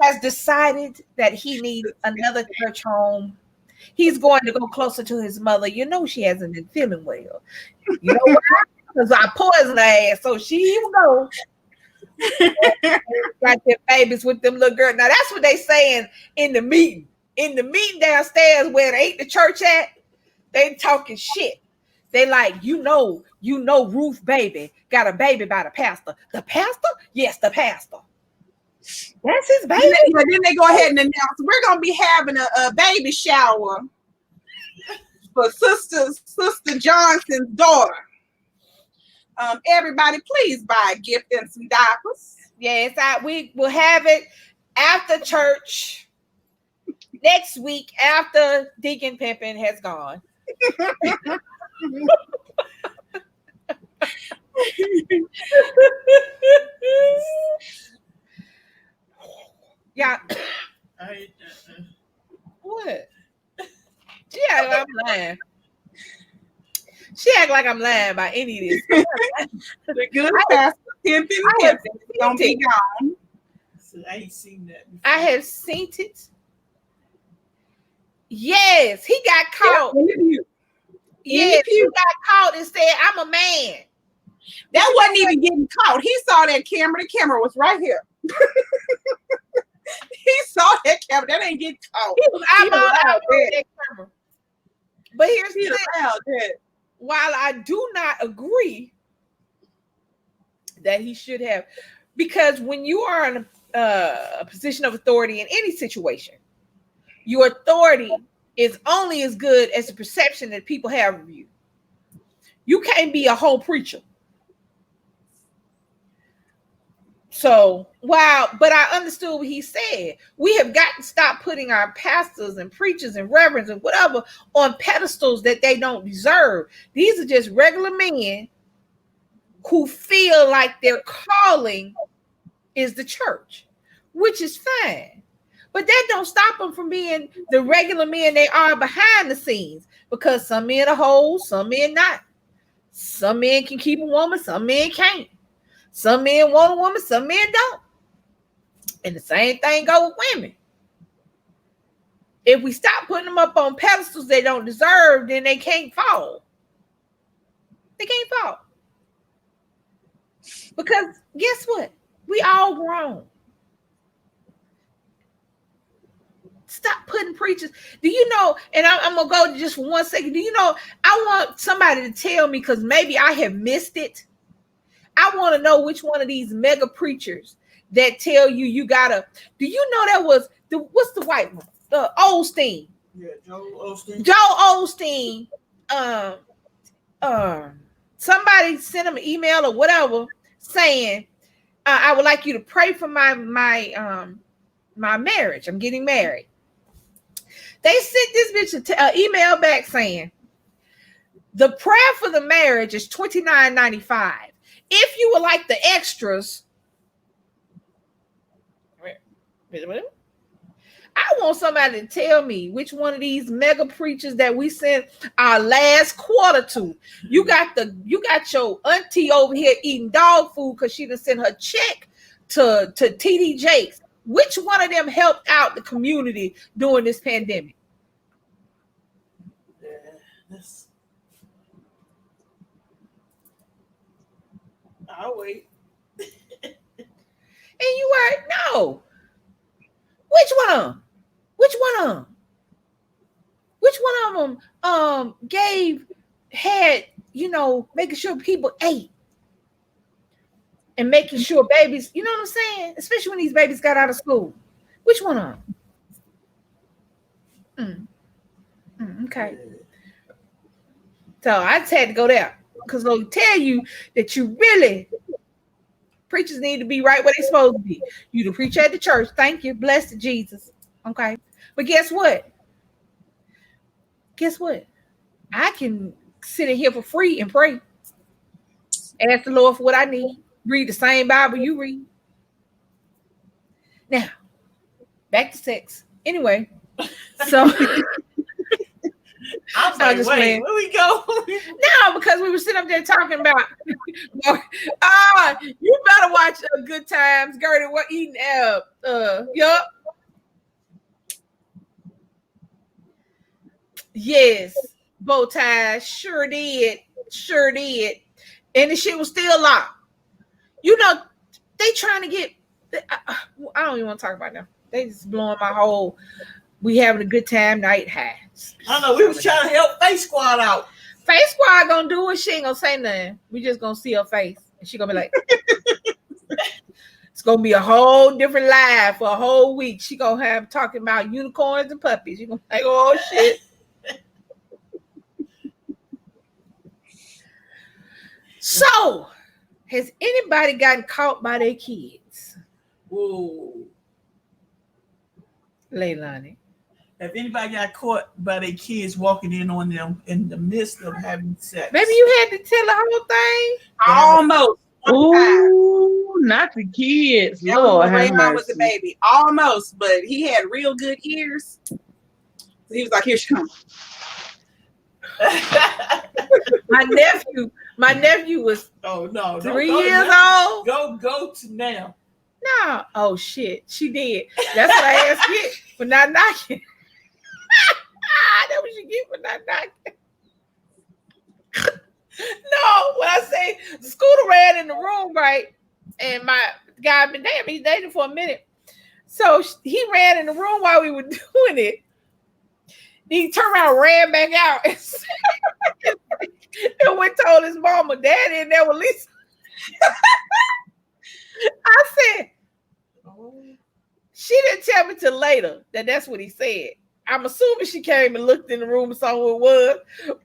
Speaker 7: has decided that he needs another church home. He's going to go closer to his mother. You know she hasn't been feeling well. You know why? Because I poisoned her ass, so she will go. Got their babies with them little girls. Now that's what they saying in the meeting. In the meeting downstairs where they ain't the church at, they talking shit. They like, you know, Ruth baby got a baby by the pastor. The pastor? Yes, the pastor. That's his baby.
Speaker 8: Then they go ahead and announce we're gonna be having a baby shower for Sister Johnson's daughter. Everybody, please buy a gift and some diapers.
Speaker 7: Yes, we will have it after church next week after Deacon Pippin has gone. Yeah. What? She act like I'm lying. She act like I'm lying about any of this.
Speaker 8: The good pastor Pimpin' don't be gone.
Speaker 1: I ain't seen that before.
Speaker 7: I have seen it. Yes, he got caught. Yes, he got caught and said, "I'm a man."
Speaker 8: That wasn't even getting caught. He saw that camera. The camera was right here. He saw that camera. That ain't getting caught.
Speaker 7: He was eyeballing that camera. But here's the thing. While I do not agree that he should have, because when you are in a position of authority in any situation, your authority is only as good as the perception that people have of you. You can't be a whole preacher. So, but I understood what he said. We have got to stop putting our pastors and preachers and reverends and whatever on pedestals that they don't deserve. These are just regular men who feel like their calling is the church, which is fine. But that don't stop them from being the regular men they are behind the scenes, because some men are hoes, some men not. Some men can keep a woman, some men can't. Some men want a woman, some men don't. And the same thing goes with women. If we stop putting them up on pedestals they don't deserve, then they can't fall. They can't fall. Because guess what? We all grown. Stop putting preachers. Do you know, and I'm going to go just for 1 second. Do you know, I want somebody to tell me, because maybe I have missed it. I want to know which one of these mega preachers that tell you gotta. Do you know that was what's the white one? Osteen.
Speaker 1: Yeah, Joel Osteen.
Speaker 7: Joel Osteen. Somebody sent him an email or whatever saying, "I would like you to pray for my marriage. I'm getting married." They sent this bitch an email back saying, "The prayer for the marriage is $29.95. If you would like the extras," I want somebody to tell me which one of these mega preachers that we sent our last quarter to. You got your auntie over here eating dog food because she done sent her check to TD Jakes. Which one of them helped out the community during this pandemic?
Speaker 1: I'll wait.
Speaker 7: And you were no. Which one of them? Which one of them? Which one of them had, you know, making sure people ate and making sure babies, you know what I'm saying? Especially when these babies got out of school. Which one of them? Okay. So I just had to go there because they'll tell you that you really, preachers need to be right where they're supposed to be. You to preach at the church. Thank you. Blessed Jesus. Okay. But guess what? Guess what? I can sit in here for free and pray. Ask the Lord for what I need. Read the same Bible you read. Now, back to sex. Anyway, so
Speaker 1: I was like, wait, where we go?
Speaker 7: No, because we were sitting up there talking about you better watch Good Times, Gertie. What eating yup. Yes, bow ties, sure did. And the shit was still locked. You know, they trying to get I don't even want to talk about them. They just blowing my whole we having a good time night high.
Speaker 1: I know we was trying to help Face Squad out.
Speaker 7: Face Squad gonna do it. She ain't gonna say nothing. We just gonna see her face, and she gonna be like, it's gonna be a whole different live for a whole week. She gonna have talking about unicorns and puppies. You gonna be like, oh shit. So, has anybody gotten caught by their kids?
Speaker 1: Whoa.
Speaker 7: Leilani.
Speaker 1: If anybody got caught by their kids walking in on them in the midst of having sex.
Speaker 7: Maybe you had to tell the whole thing?
Speaker 8: Almost.
Speaker 3: Ooh, not the kids. Lord have mercy.
Speaker 8: Was the baby. Almost, but he had real good ears. So he was like, here she comes.
Speaker 7: My nephew was 3 years old.
Speaker 1: Go to now.
Speaker 7: No. Oh shit. She did. That's what I asked you for not knocking. That was you get for not knocking. No, when I say Scooter ran in the room, right? And my guy been damn, he's dating for a minute. So he ran in the room while we were doing it. He turned around, ran back out, and went told his mama, Daddy, and there was Lisa. I said, she didn't tell me till later that that's what he said. I'm assuming she came and looked in the room and saw who it was,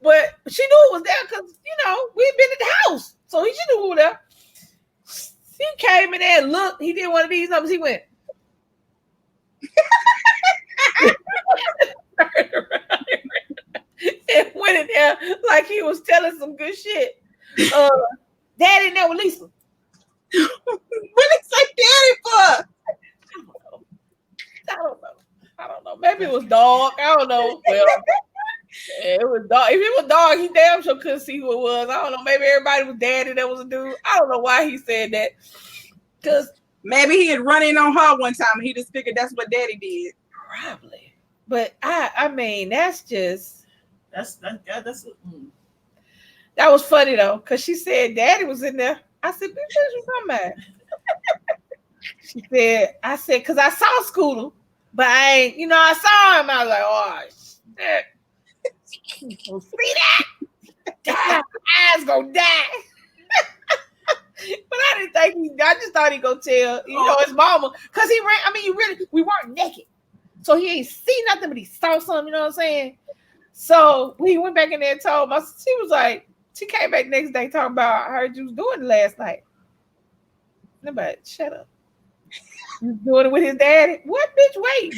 Speaker 7: but she knew it was there because, you know, we'd been at the house. So she knew who was there. He came in there and looked. He did one of these numbers. He went. And went in there like he was telling some good shit. Daddy in there with Lisa.
Speaker 8: What did say Daddy for?
Speaker 7: I don't know. Maybe it was dog. I don't know. Well, it was dog. If it was dog, he damn sure couldn't see who it was. I don't know. Maybe everybody was Daddy. That was a dude. I don't know why he said that. Because
Speaker 8: maybe he had run in on her one time and he just figured that's what Daddy did.
Speaker 7: Probably. But I mean, that was funny though, because she said Daddy was in there. I said, bitch, what you talking about? She said, I said, because I saw Scooter, but I ain't, you know, I saw him. I was like, oh shit. See that? My eyes gonna die. But I didn't think I just thought he'd go tell, you know, his mama. Because he ran, I mean, we weren't naked. So he ain't seen nothing, but he saw something, you know what I'm saying? So we went back in there and told my, she was like, she came back next day talking about I heard you was doing it last night. Nobody, shut up. You doing it with his daddy? What, bitch? Wait.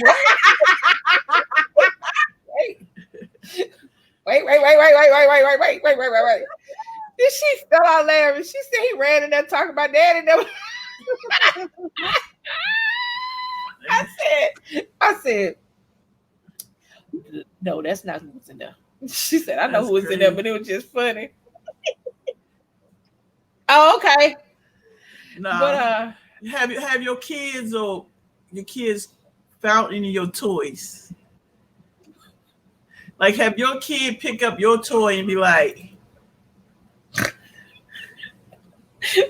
Speaker 7: Wait. Then she fell out laughing. She said he ran in there talking about daddy. I said, no, that's not who was in there. She said, I know who was in there, but it was just funny. Oh, okay.
Speaker 1: No, but have your kids or your kids found any of your toys? Like, have your kid pick up your toy and be like,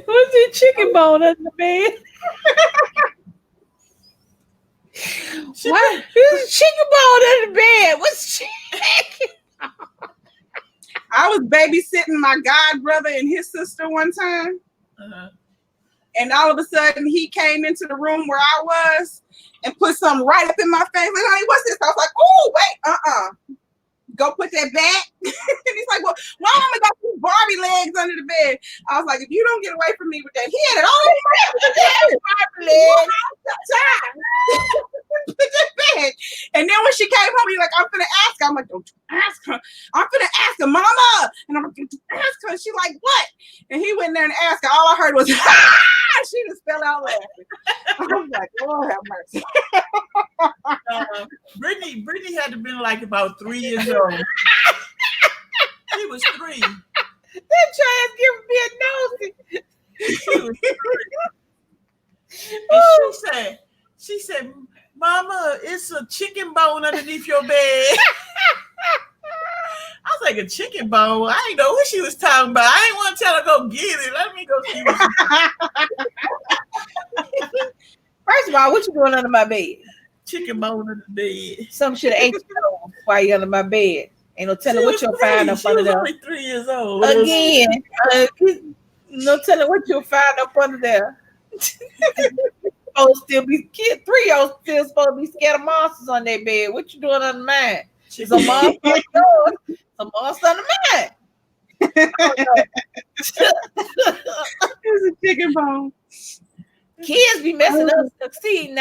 Speaker 7: What's the chicken bone under the bed? What? There's a chicken bone under the bed. What's chicken?
Speaker 8: I was babysitting my god brother and his sister one time. And all of a sudden he came into the room where I was and put something right up in my face. Like, honey, what's this? I was like, oh, wait, go put that back. And he's like, well, why am I got these Barbie legs under the bed? I was like, if you don't get away from me with that, he had it all over my head. Barbie legs. Put that back. And then when she came home, he's like, I'm finna ask her. I'm like, don't you ask her. I'm finna ask her, mama. And I'm like, don't you ask her. And she's like, what? And he went there and asked her. All I heard was, ah! She just fell out laughing. I was like, Lord have mercy.
Speaker 1: Brittany had to been like about 3 years old. She was 3.
Speaker 7: That child giving me a nosy.
Speaker 1: She was 3. And she said, Mama, it's a chicken bone underneath your bed. I was like, a chicken bone? I didn't know what she was talking about. I didn't want to tell her to go get it. Let me go see what
Speaker 7: First of all, what you doing under my bed?
Speaker 1: Chicken bone under the bed.
Speaker 7: Some shit ain't you while you under my bed. Ain't no telling what you'll find up under there.
Speaker 1: Only 3 years old.
Speaker 7: Again, no telling what you'll find up under there. Still be kids. 3-year-olds still supposed to be scared of monsters on their bed. What you doing under mine? It's a monster under yours. A monster under mine.
Speaker 8: It's a chicken bone.
Speaker 7: Kids be messing up. See,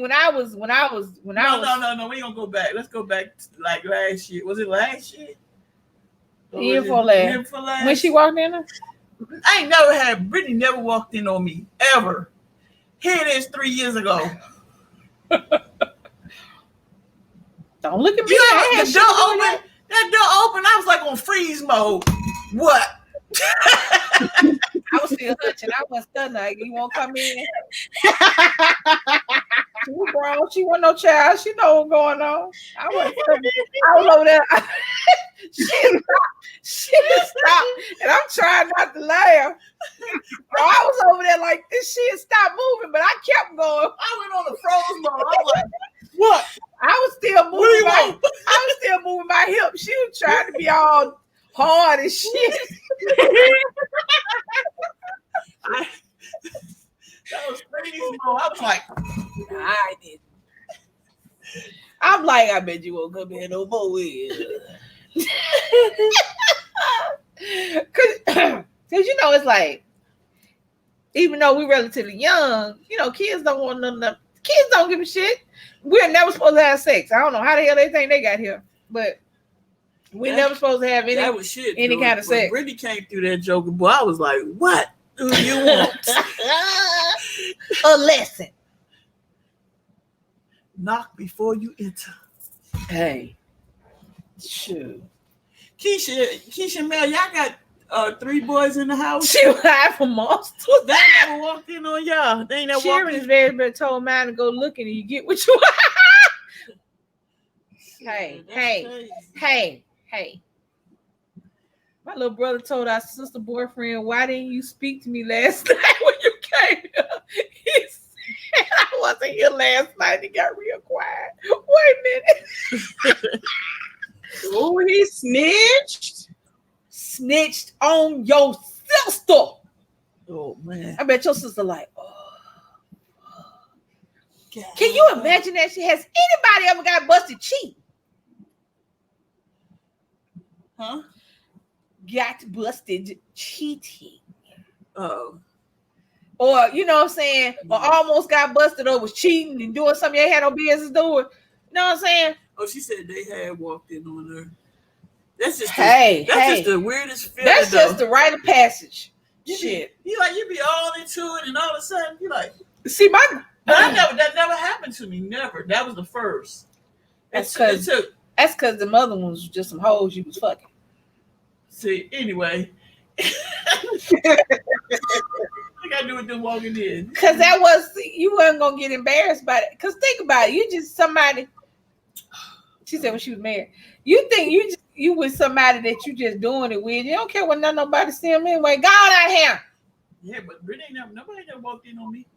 Speaker 7: when I was.
Speaker 1: No, we gonna go back. Let's go back to like last year. Was it last year?
Speaker 7: Year for last. When she walked in?
Speaker 1: I ain't never had. Brittany never walked in on me ever. Here it is 3 years ago.
Speaker 7: Don't look at me.
Speaker 1: The door open. That door open. I was like on freeze mode. What?
Speaker 7: I was still hunching. I wasn't stunned. Like, you won't come in. She was grown. She wasn't no child. She know what's going on. I was over there. She stopped. And I'm trying not to laugh. So I was over there like, this shit stopped moving, but I kept going.
Speaker 1: I went on the froze mode. I was like, what?
Speaker 7: I was still moving my hip. She was trying to be all hard and shit.
Speaker 1: That was crazy. I was like,
Speaker 7: I didn't. I'm like, I bet you won't come here no more with. Cause you know, it's like, even though we're relatively young, you know, kids don't want none of them. Kids don't give a shit. We're never supposed to have sex. I don't know how the hell they think they got here, but we're never supposed to have any kind of sex.
Speaker 1: Brittany came through that joke, boy. I was like, what do you want?
Speaker 7: A lesson.
Speaker 1: Knock before you enter.
Speaker 7: Hey. Shoot.
Speaker 1: Keisha Mel, y'all got 3 boys in the house.
Speaker 7: She was high for monsters.
Speaker 1: They never walked in on y'all. They ain't never
Speaker 7: Sharon is very, very told mine to go looking and you get what you want. Hey. My little brother told our sister boyfriend, why didn't you speak to me last night when you came here? He said, I wasn't here last night. He got real quiet. Wait a minute.
Speaker 8: Oh, he snitched.
Speaker 7: Snitched on your sister.
Speaker 1: Oh, man.
Speaker 7: I bet your sister like, God. Can you imagine that? Has anybody ever got busted cheating?
Speaker 1: Huh?
Speaker 7: Got busted cheating.
Speaker 1: Oh.
Speaker 7: Or, you know what I'm saying? Or almost got busted or was cheating and doing something they had no business doing. You know what I'm saying?
Speaker 1: Oh, she said they had walked in on her. That's just just the weirdest feeling.
Speaker 7: That's just the rite of passage. Shit.
Speaker 1: You be all into it and all of a sudden you like,
Speaker 7: see
Speaker 1: that never happened to me. Never. That was the first.
Speaker 7: That's because the mother ones was just some hoes you was fucking.
Speaker 1: See, anyway. I gotta do with them walking in.
Speaker 7: Because you wasn't gonna get embarrassed by it. Because think about it, you just somebody. She said when she was married, you think you with somebody that you just doing it with. You don't care what nobody see them anyway. Go on out here.
Speaker 1: Yeah, but Brittany nobody never walked in on me.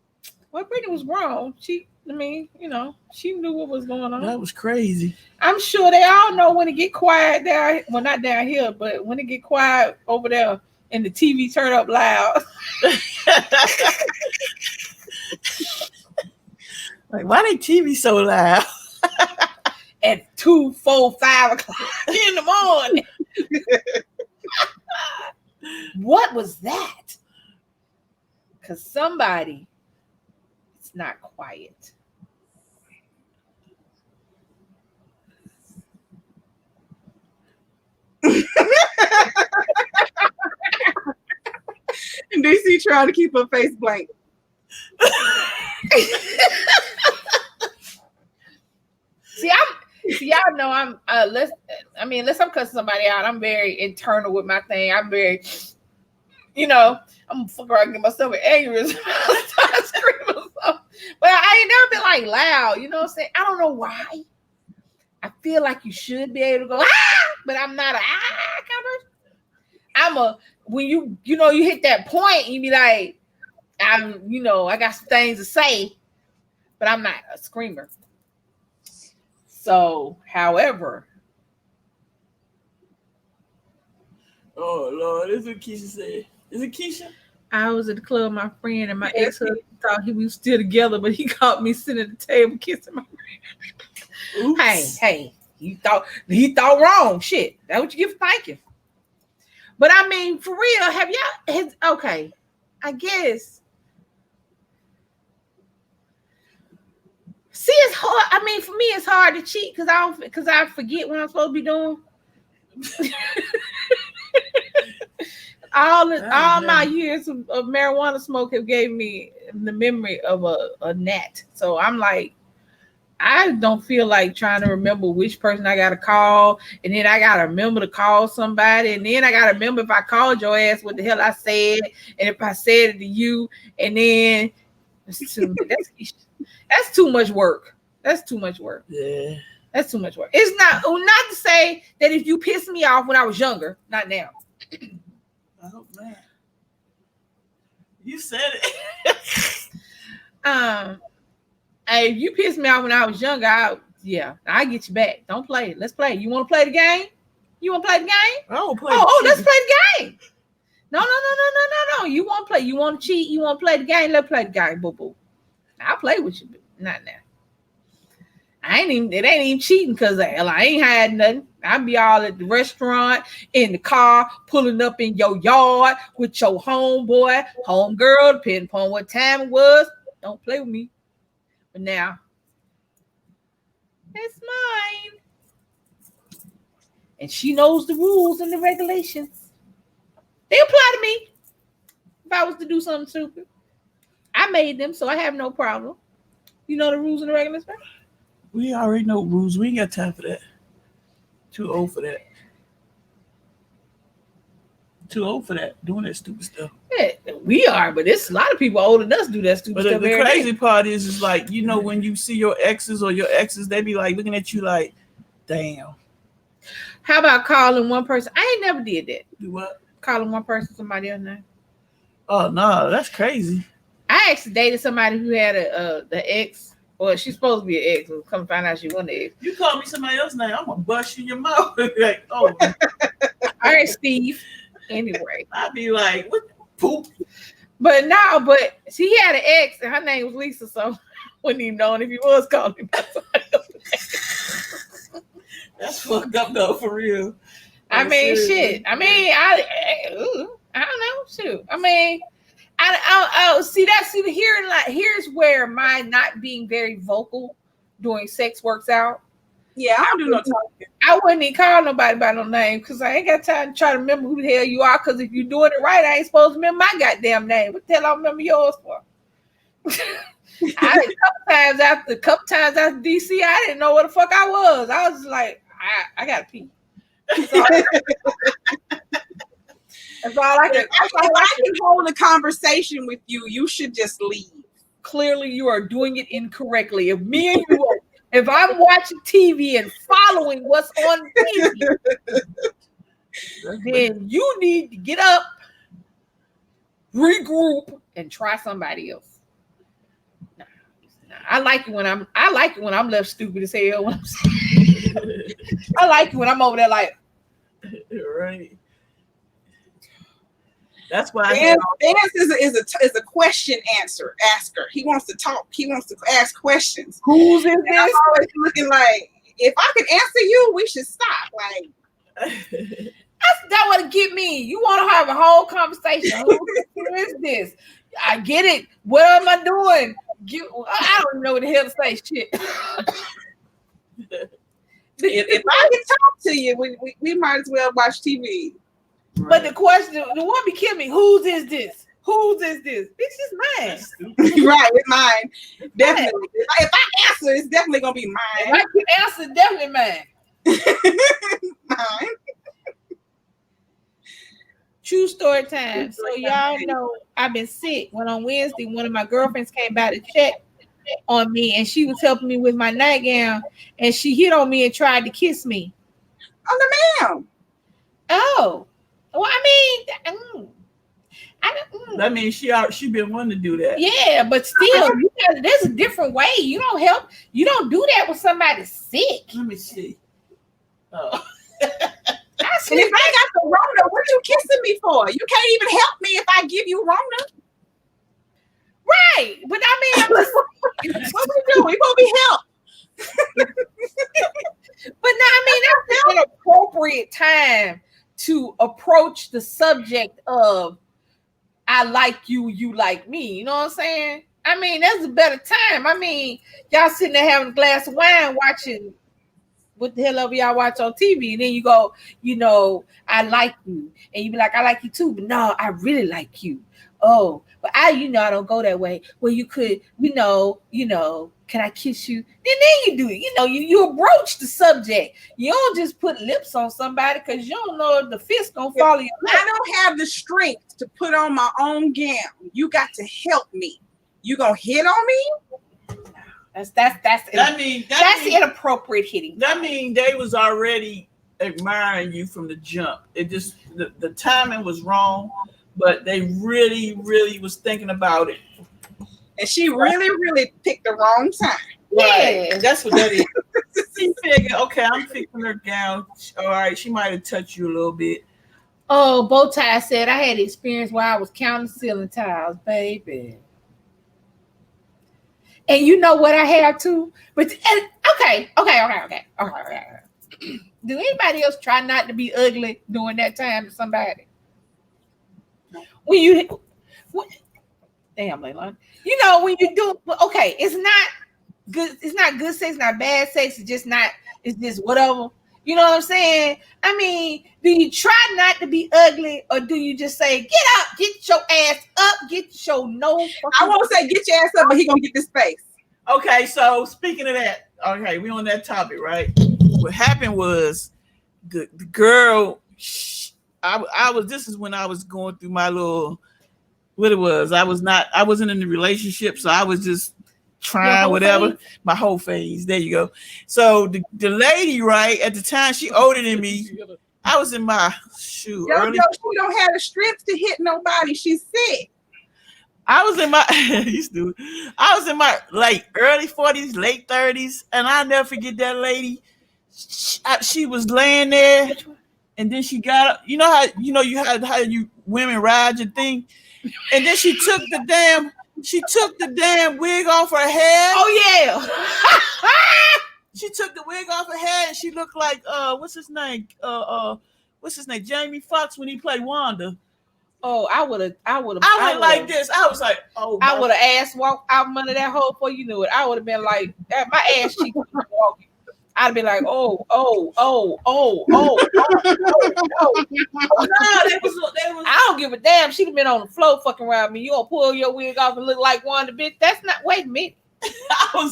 Speaker 7: Well, Brittany was grown. She knew what was going on.
Speaker 1: That was crazy.
Speaker 7: I'm sure they all know when it get quiet there. Well, not down here, but when it get quiet over there and the TV turn up loud.
Speaker 1: Like, why they TV so loud?
Speaker 7: At 2, 4, 5 o'clock in the morning. What was that? Because somebody is not quiet.
Speaker 8: And DC trying to keep her face blank.
Speaker 7: See, y'all know I'm unless I'm cussing somebody out, I'm very internal with my thing. I'm very, I'm gonna fuck around and get myself an aneurysm. I start screaming. But I ain't never been like loud, you know what I'm saying? I don't know why. I feel like you should be able to go, but I'm not a kind of. I'm a when you hit that point, you be like, I got some things to say, but I'm not a screamer. So, however.
Speaker 1: Oh, Lord. This is what Keisha said. Is it Keisha?
Speaker 7: I was at the club with my friend, and my ex-husband thought we was still together, but he caught me sitting at the table kissing my friend. Oops. Hey, he thought wrong. Shit. That's what you get for thinking. But I mean, for real, have y'all okay, I guess. See, it's hard. I mean, for me, it's hard to cheat because I forget what I'm supposed to be doing. all my years of marijuana smoke have gave me the memory of a gnat. So I'm like, I don't feel like trying to remember which person I got to call, and then I got to remember to call somebody, and then I got to remember if I called your ass what the hell I said, and if I said it to you, and then that's too much work. That's too much work.
Speaker 1: Yeah.
Speaker 7: That's too much work. It's not to say that if you pissed me off when I was younger, not now.
Speaker 1: Oh man. You said it.
Speaker 7: If you pissed me off when I was younger, I get you back. Don't play. Let's play. You want to play the game? You want to play the game?
Speaker 1: I don't play.
Speaker 7: Let's play the game. No. You want to play? You want to cheat? You want to play the game? Let's play the game, boo boo. I'll play with you, but not now. It ain't even cheating because I ain't had nothing. I be all at the restaurant, in the car, pulling up in your yard with your homeboy, homegirl, depending upon what time it was. Don't play with me. But now, it's mine. And she knows the rules and the regulations. They apply to me if I was to do something stupid. I made them, so I have no problem. You know the rules and the regulations?
Speaker 1: We already know rules. We ain't got time for that. Too old for that. Too old for that. Doing that stupid stuff.
Speaker 7: Yeah, we are, but it's a lot of people older than us do that stupid stuff.
Speaker 1: But the crazy part is like, when you see your exes or your exes, they be like looking at you like, damn.
Speaker 7: How about calling one person? I ain't never did that.
Speaker 1: Do what?
Speaker 7: Calling one person somebody else's name.
Speaker 1: Oh no, that's crazy.
Speaker 7: I actually dated somebody who had the ex. Well, she's supposed to be an ex. We'll come find out she wasn't an ex.
Speaker 1: You call me somebody else's name, I'm gonna bust you in your mouth. Like, oh.
Speaker 7: All right, Steve. Anyway,
Speaker 1: I'd be like, what the poop?
Speaker 7: But she had an ex, and her name was Lisa, so I wouldn't even know if he was calling me by somebody else's name.
Speaker 1: That's fucked up though, for real.
Speaker 7: I mean, shit. I mean, I don't know. Shoot. I mean. Here's where my not being very vocal during sex works out.
Speaker 8: Yeah, I don't do no talking.
Speaker 7: I wouldn't even call nobody by no name because I ain't got time to try to remember who the hell you are. Because if you're doing it right, I ain't supposed to remember my goddamn name. What the hell I remember yours for? A couple times after DC, I didn't know where the fuck I was. I was just like, I gotta pee. That's all I can.
Speaker 8: If I can hold a conversation with you, you should just leave.
Speaker 7: Clearly, you are doing it incorrectly. If me and you, if I'm watching TV and following what's on TV, then you need to get up, regroup and try somebody else. Nah. I like it when I'm left stupid as hell. I like it when I'm over there like,
Speaker 1: right. That's why
Speaker 8: Dance is a question asker. He wants to talk. He wants to ask questions.
Speaker 7: Who's in this?
Speaker 8: I'm always looking like, if I can answer you, we should stop. Like,
Speaker 7: that would get me. You want to have a whole conversation. Who is this? I get it. What am I doing? I don't know what the hell to say. Shit.
Speaker 8: if I can talk to you, we might as well watch TV.
Speaker 7: Right. But the question, the one be killing me. Whose is this? Whose is this? This is mine.
Speaker 8: Right, it's mine. Definitely. If I answer, it's definitely gonna be mine.
Speaker 7: If I can answer, definitely mine.
Speaker 8: Mine.
Speaker 7: True story time. So y'all know I've been sick. When on Wednesday, one of my girlfriends came by to check on me, and she was helping me with my nightgown, and she hit on me and tried to kiss me.
Speaker 8: Oh, the ma'am.
Speaker 7: Oh, well, I mean,
Speaker 1: that means she been wanting to do that.
Speaker 7: Yeah, but still, there's a different way. You don't help. You don't do that when somebody's sick.
Speaker 1: Let me see. Oh.
Speaker 8: And if I got the Rona, what you kissing me for? You can't even help me if I give you Rona.
Speaker 7: Right. But I mean,
Speaker 8: what we do? We gonna be helped.
Speaker 7: But no, I mean, that's an appropriate time to approach the subject of I like you, you like me. You know what I'm saying? I mean, that's a better time. I mean, y'all sitting there having a glass of wine watching what the hell ever y'all watch on TV, and then you go, you know, I like you, and you be like, I like you too, but no, I really like you. Oh, but I don't go that way. Well, you could, can I kiss you? Then you do it. You approach the subject. You don't just put lips on somebody because you don't know if the fist gonna follow you.
Speaker 8: I don't have the strength to put on my own gown. You got to help me. You gonna hit on me?
Speaker 7: That's inappropriate hitting.
Speaker 1: That means they was already admiring you from the jump. It just the timing was wrong, but they really, really was thinking about it.
Speaker 8: And she really, really picked the wrong time.
Speaker 1: Right. Yeah, that's what that is. She figured, okay, I'm fixing her gown. All right, she might have touched you a little bit.
Speaker 7: Oh, Bowtie said I had experience while I was counting ceiling tiles, baby. And you know what I have too? But okay. Do anybody else try not to be ugly during that time to somebody? Damn, Layla. When you do, okay, it's not good. It's not good sex, not bad sex. It's just whatever. You know what I'm saying? I mean, do you try not to be ugly, or do you just say, get up, get your ass up, get your nose?
Speaker 8: I won't say get your ass up, but he gonna get this face.
Speaker 1: Okay, so speaking of that, okay, we on that topic, right? What happened was the girl, this is when I was going through my little, what it was. I wasn't in the relationship, so I was just trying whatever. Phase? My whole phase. There you go. So the lady, right, at the time, she older than me. I was in my shoe.
Speaker 8: Yo, she don't have the strength to hit nobody. She's sick.
Speaker 1: I was in my like early 40s, late 30s, and I'll never forget that lady. She was laying there, and then she got up. You know how you women ride your thing, and then she took the damn wig off her head.
Speaker 7: Oh yeah.
Speaker 1: She took the wig off her head, and she looked like what's his name? Jamie Foxx when he played Wanda.
Speaker 7: Oh, I would have.
Speaker 1: I went like this. I was like, oh.
Speaker 7: I would have ass walked out under that hole before you knew it. I would have been like, my ass cheek was walking. I'd be like, oh. No, they was. I don't give a damn. She'd have been on the floor fucking around me. You gonna pull your wig off and look like Wanda, bitch? That's not. Wait a minute.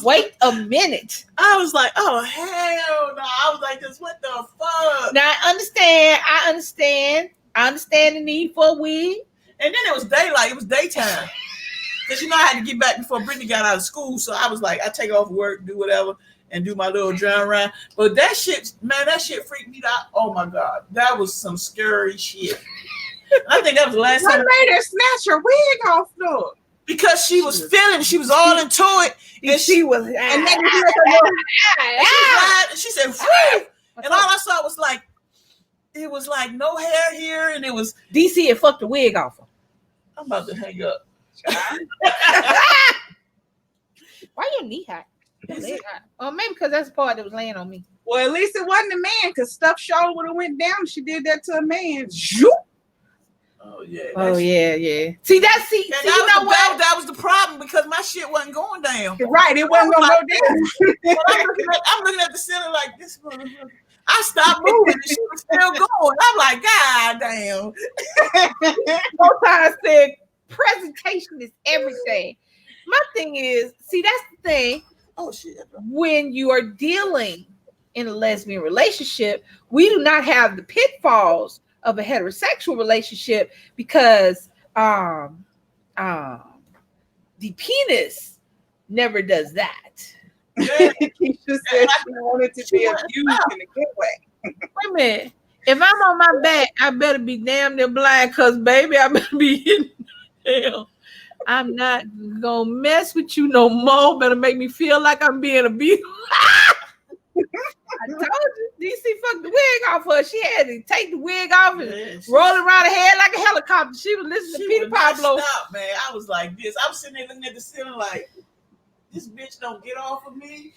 Speaker 7: Wait a minute.
Speaker 1: I was like, oh hell no. I was like this. What the fuck?
Speaker 7: Now I understand the need for a wig.
Speaker 1: And then it was daylight. It was daytime. Because I had to get back before Brittany got out of school. So I was like, I take off work, do whatever, and do my little drum around. But that shit freaked me out. Oh my God. That was some scary shit. I think that was the last
Speaker 8: What
Speaker 1: time.
Speaker 8: made her snatch her wig off though?
Speaker 1: Because she was feeling it. She was all into it. And she was, and then she said, whoo! And all I saw was like, it was like no hair here, and it was
Speaker 7: DC had fucked the wig off her.
Speaker 1: I'm about to hang up.
Speaker 7: Why your knee hot? Your leg hot? Oh, maybe because that's the part that was laying on me.
Speaker 8: Well, at least it wasn't a man, because stuff sure would have went down. She did that to a man.
Speaker 1: Oh yeah.
Speaker 7: Oh yeah. See that? See
Speaker 1: that
Speaker 7: you know what?
Speaker 1: That was the problem because my shit wasn't going down.
Speaker 8: Right, it wasn't gonna go down.
Speaker 1: I'm looking at the ceiling like this motherfucker. I stopped moving and she was still going. I'm like, God damn.
Speaker 7: Sometimes said presentation is everything. My thing is, see, that's the thing.
Speaker 1: Oh shit.
Speaker 7: When you are dealing in a lesbian relationship, we do not have the pitfalls of a heterosexual relationship because the penis never does that.
Speaker 8: Keisha said she wanted to be abused in a good way.
Speaker 7: Wait a minute. If I'm on my back, I better be damn near blind because, baby, I better be in hell. I'm not gonna mess with you no more. Better make me feel like I'm being abused. I told you, DC fucked the wig off her. She had to take the wig off and roll it around her head like a helicopter. She was listening to Peter Pablo.
Speaker 1: Stop, man. I was like this. I was sitting there looking at the ceiling like, this bitch don't get off of me.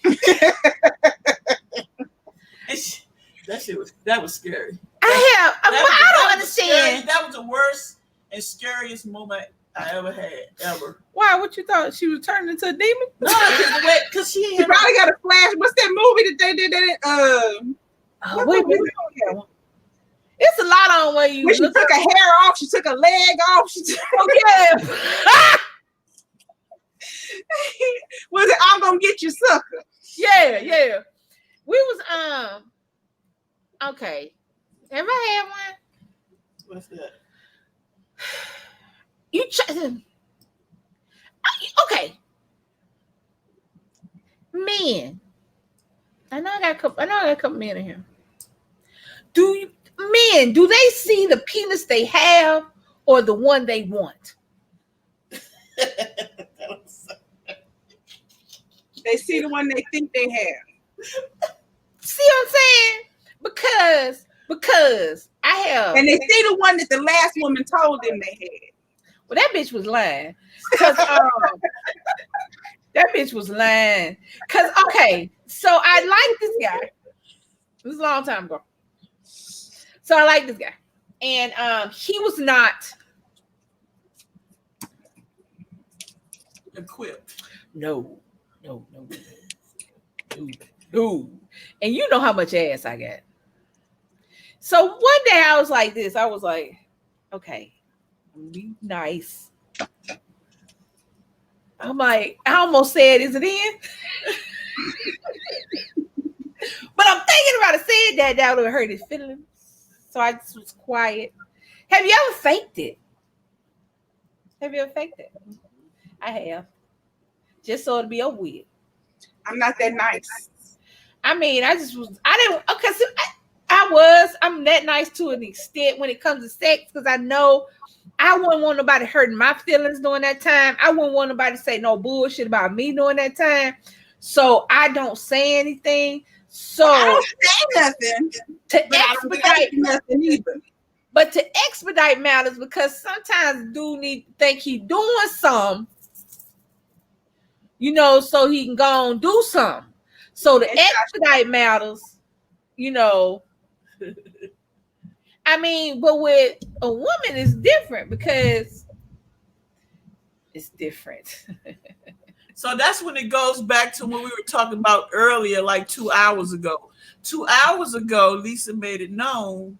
Speaker 1: That was scary.
Speaker 7: I don't understand.
Speaker 1: That was the worst and scariest moment I ever had, ever.
Speaker 7: Why? What you thought? She was turning into a demon?
Speaker 1: No, because she
Speaker 8: probably got a flash. What's that movie that they did that?
Speaker 7: Wait a minute. It's a lot on where you.
Speaker 8: When she took her hair off, she took her leg off. She took Was it I'm gonna get you, sucker?
Speaker 7: Yeah. We was okay. Have I had one?
Speaker 1: What's that?
Speaker 7: Okay. Men. I know I got a couple men in here. Do they see the penis they have or the one they want?
Speaker 8: They see the one they think they have.
Speaker 7: See what I'm saying? Because I have,
Speaker 8: and they see the one that the last woman told them they had.
Speaker 7: Well, that bitch was lying. Cause that bitch was lying. Cause okay, so I like this guy. This is a long time ago. So I like this guy, and he was not
Speaker 1: equipped.
Speaker 7: No. And you know how much ass I got. So one day I was like this. I was like, okay, be nice. I'm like, I almost said, is it in? But I'm thinking about it, saying that would have hurt his feelings. So I just was quiet. Have you ever faked it? Have you ever faked it? I have. Just so it'd be over with.
Speaker 8: I'm not that nice.
Speaker 7: I mean, I'm that nice to an extent when it comes to sex, because I know I wouldn't want nobody hurting my feelings during that time. I wouldn't want nobody to say no bullshit about me during that time. So I don't say anything. So
Speaker 8: I don't say nothing.
Speaker 7: Nothing either. But to expedite matters, because sometimes dude need to think he doing something, so he can go and do something. So the expedite matters, I mean, but with a woman it's different because it's different.
Speaker 1: So that's when it goes back to what we were talking about earlier, like 2 hours ago. 2 hours ago, Lisa made it known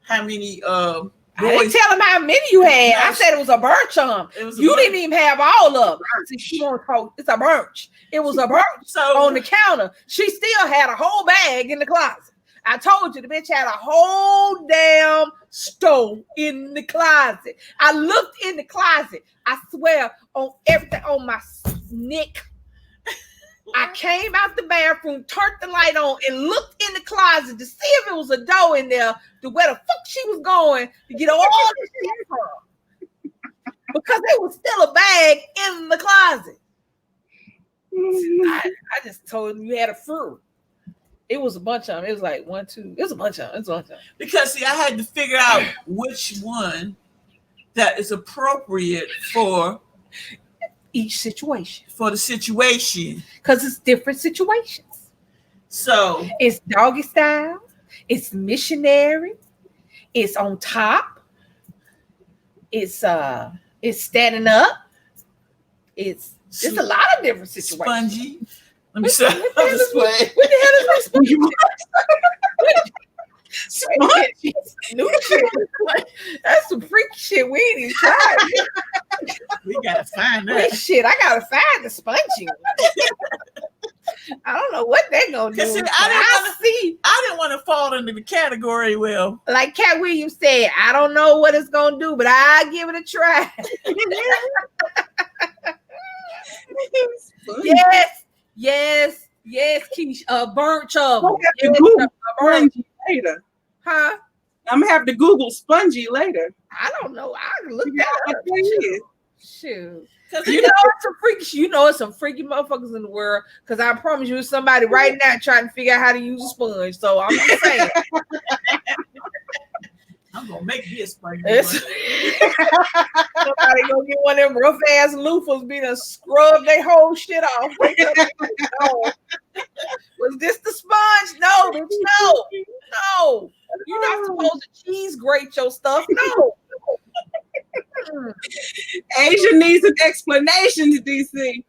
Speaker 1: how many boys.
Speaker 7: I didn't tell him how many you had. I said it was a birch on. You didn't even have all of them. It's a birch. It was a birch on the counter. She still had a whole bag in the closet. I told you the bitch had a whole damn stove in the closet. I looked in the closet. I swear on everything, on my neck, I came out the bathroom, turned the light on, and looked in the closet to see if it was a door in there to where the fuck she was going to get all the shit from. Because there was still a bag in the closet. I just told him you had a fruit. It was a bunch of them. It was like 1, 2. It was a bunch of them.
Speaker 1: Because see, I had to figure out which one that is appropriate for
Speaker 7: each situation.
Speaker 1: For the situation.
Speaker 7: Because it's different situations.
Speaker 1: So
Speaker 7: it's doggy style, it's missionary, it's on top, it's standing up, it's a lot of different situations.
Speaker 1: Spongy. Let me say what the
Speaker 7: hell is spongy? Spongy. New shit. That's some freaky shit we ain't even tried.
Speaker 1: We gotta find that.
Speaker 7: Shit, I gotta find the spongy. I don't know what they're gonna do.
Speaker 1: See, I didn't want to fall into the category. Well,
Speaker 7: like Cat Williams said, I don't know what it's gonna do, but I'll give it a try. Yes, Keish. Burnt trouble.
Speaker 8: Spongy later.
Speaker 7: Huh?
Speaker 8: I'm gonna have to Google spongy later.
Speaker 7: I don't know. I can look that up. Shoot. It's some freaky motherfuckers in the world. Because I promise you, somebody right now trying to figure out how to use a sponge. So I'm just saying.
Speaker 1: I'm gonna make me a sponge.
Speaker 7: Somebody gonna get one of them rough ass loofahs, be to scrub their whole shit off. Was this the sponge? No, bitch, no. You're not supposed to cheese grate your stuff. No.
Speaker 8: Asia needs an explanation to DC.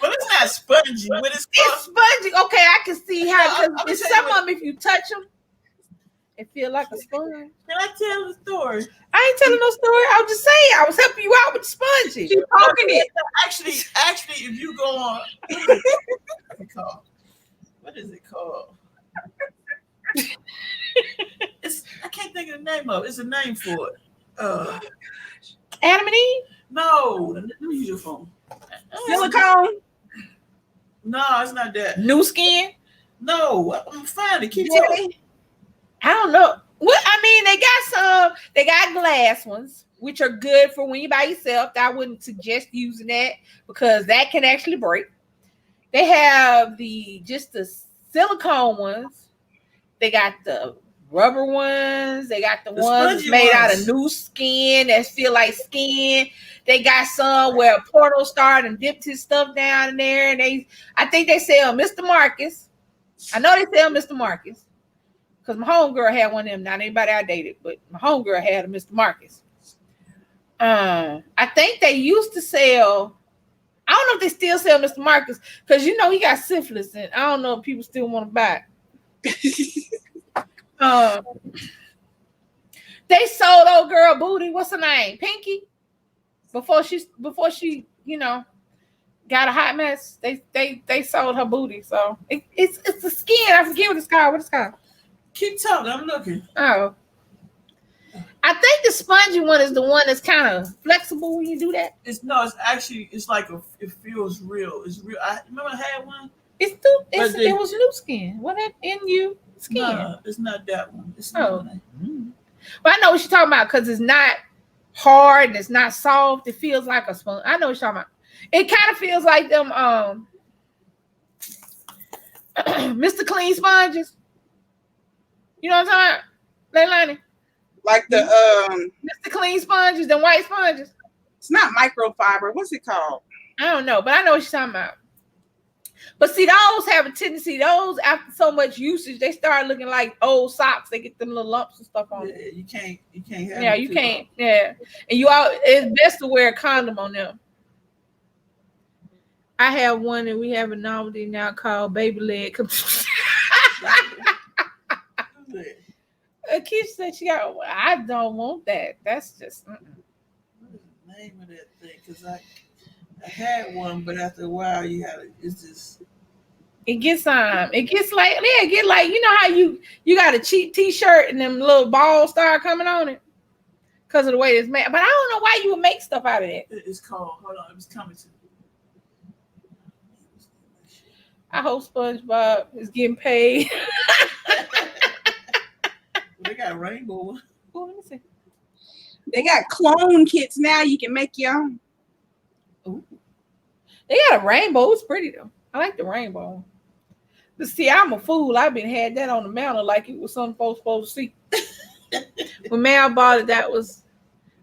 Speaker 1: Well, it's not spongy. What is
Speaker 7: it's spongy. Okay, I can see how. Because some of them, if you touch them, it feel like a sponge.
Speaker 1: Can I tell the story?
Speaker 7: I ain't telling no story. I was just saying. I was helping you out with the spongy.
Speaker 8: She's talking it.
Speaker 1: Actually, if you go on, what is it called? I can't think of the name of it. It's a name for it.
Speaker 7: Adam and Eve?
Speaker 1: No, let me use your phone.
Speaker 8: Silicone?
Speaker 1: No, it's not that.
Speaker 7: New Skin?
Speaker 1: No, I'm fine. Keep talking.
Speaker 7: I don't know. Well, I mean, they got glass ones, which are good for when you by yourself. I wouldn't suggest using that because that can actually break. They have just the silicone ones. They got the rubber ones. They got the ones made out of new skin that feel like skin. They got some where Porto started and dipped his stuff down in there. And I think they sell Mr. Marcus. I know they sell Mr. Marcus because my homegirl had one of them. Not anybody I dated, but my homegirl had a Mr. Marcus. I think they used to sell. I don't know if they still sell Mr. Marcus because he got syphilis, and I don't know if people still want to buy it. They sold old girl booty. What's her name? Pinky. Before she got a hot mess. They sold her booty. So it's the skin. I forget what it's called. What it's called?
Speaker 1: Keep talking. I'm looking.
Speaker 7: Oh, I think the spongy one is the one that's kind of flexible when you do that.
Speaker 1: It's like it feels real. It's real. I remember I had one.
Speaker 7: It was new skin. What that NU skin?
Speaker 1: No, it's not that one. It's not.
Speaker 7: But I know what you're talking about because it's not hard and it's not soft. It feels like a sponge. I know what you're talking about. It kind of feels like them Mr. Clean sponges. You know what I'm talking about, Leilani?
Speaker 8: Like the
Speaker 7: Mr. Clean sponges, them white sponges.
Speaker 8: It's not microfiber. What's it called?
Speaker 7: I don't know, but I know what you're talking about. But see, those have a tendency. Those after so much usage, they start looking like old socks. They get them little lumps and stuff on them.
Speaker 1: Yeah, you can't have.
Speaker 7: Yeah, you can't. Yeah, and it's best to wear a condom on them. I have one, and we have a novelty now called baby leg. Keisha said she got. I don't want that. That's just.
Speaker 1: What is the name of that thing? Because I had one, but after a while, it's just.
Speaker 7: It gets like you know how you got a cheap t-shirt and them little balls start coming on it. because of the way it's made. But I don't know why you would make stuff out of that.
Speaker 1: It's called. Hold on, it was coming to.
Speaker 7: I hope SpongeBob is getting paid.
Speaker 1: They got a rainbow one.
Speaker 7: Oh, let me see.
Speaker 8: They got clone kits now. You can make your own.
Speaker 7: Ooh. They got a rainbow. It's pretty though. I like the rainbow. But see, I'm a fool. I've been had that on the mountain like it was something folks supposed to see. When Mal bought it, I was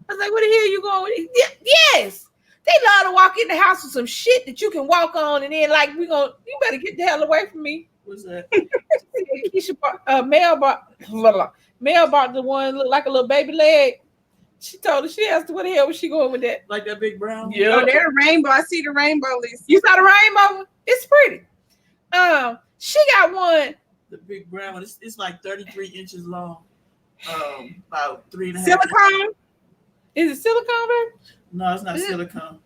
Speaker 7: like, "Where the hell you going with it?" Yes. They love to walk in the house with some shit that you can walk on, and then like you better get the hell away from me.
Speaker 1: What's that?
Speaker 7: Mel bought the one look like a little baby leg. She told her, she asked her, where the hell was she going with that?
Speaker 1: Like that big brown?
Speaker 8: Yeah. Oh, they're rainbow. I see the rainbow, Lisa.
Speaker 7: You saw the rainbow? It's pretty. She got one.
Speaker 1: The big brown one. It's like 33 inches long. About 3.5.
Speaker 8: Silicone?
Speaker 7: Is it silicone, baby?
Speaker 1: No, it's not silicone.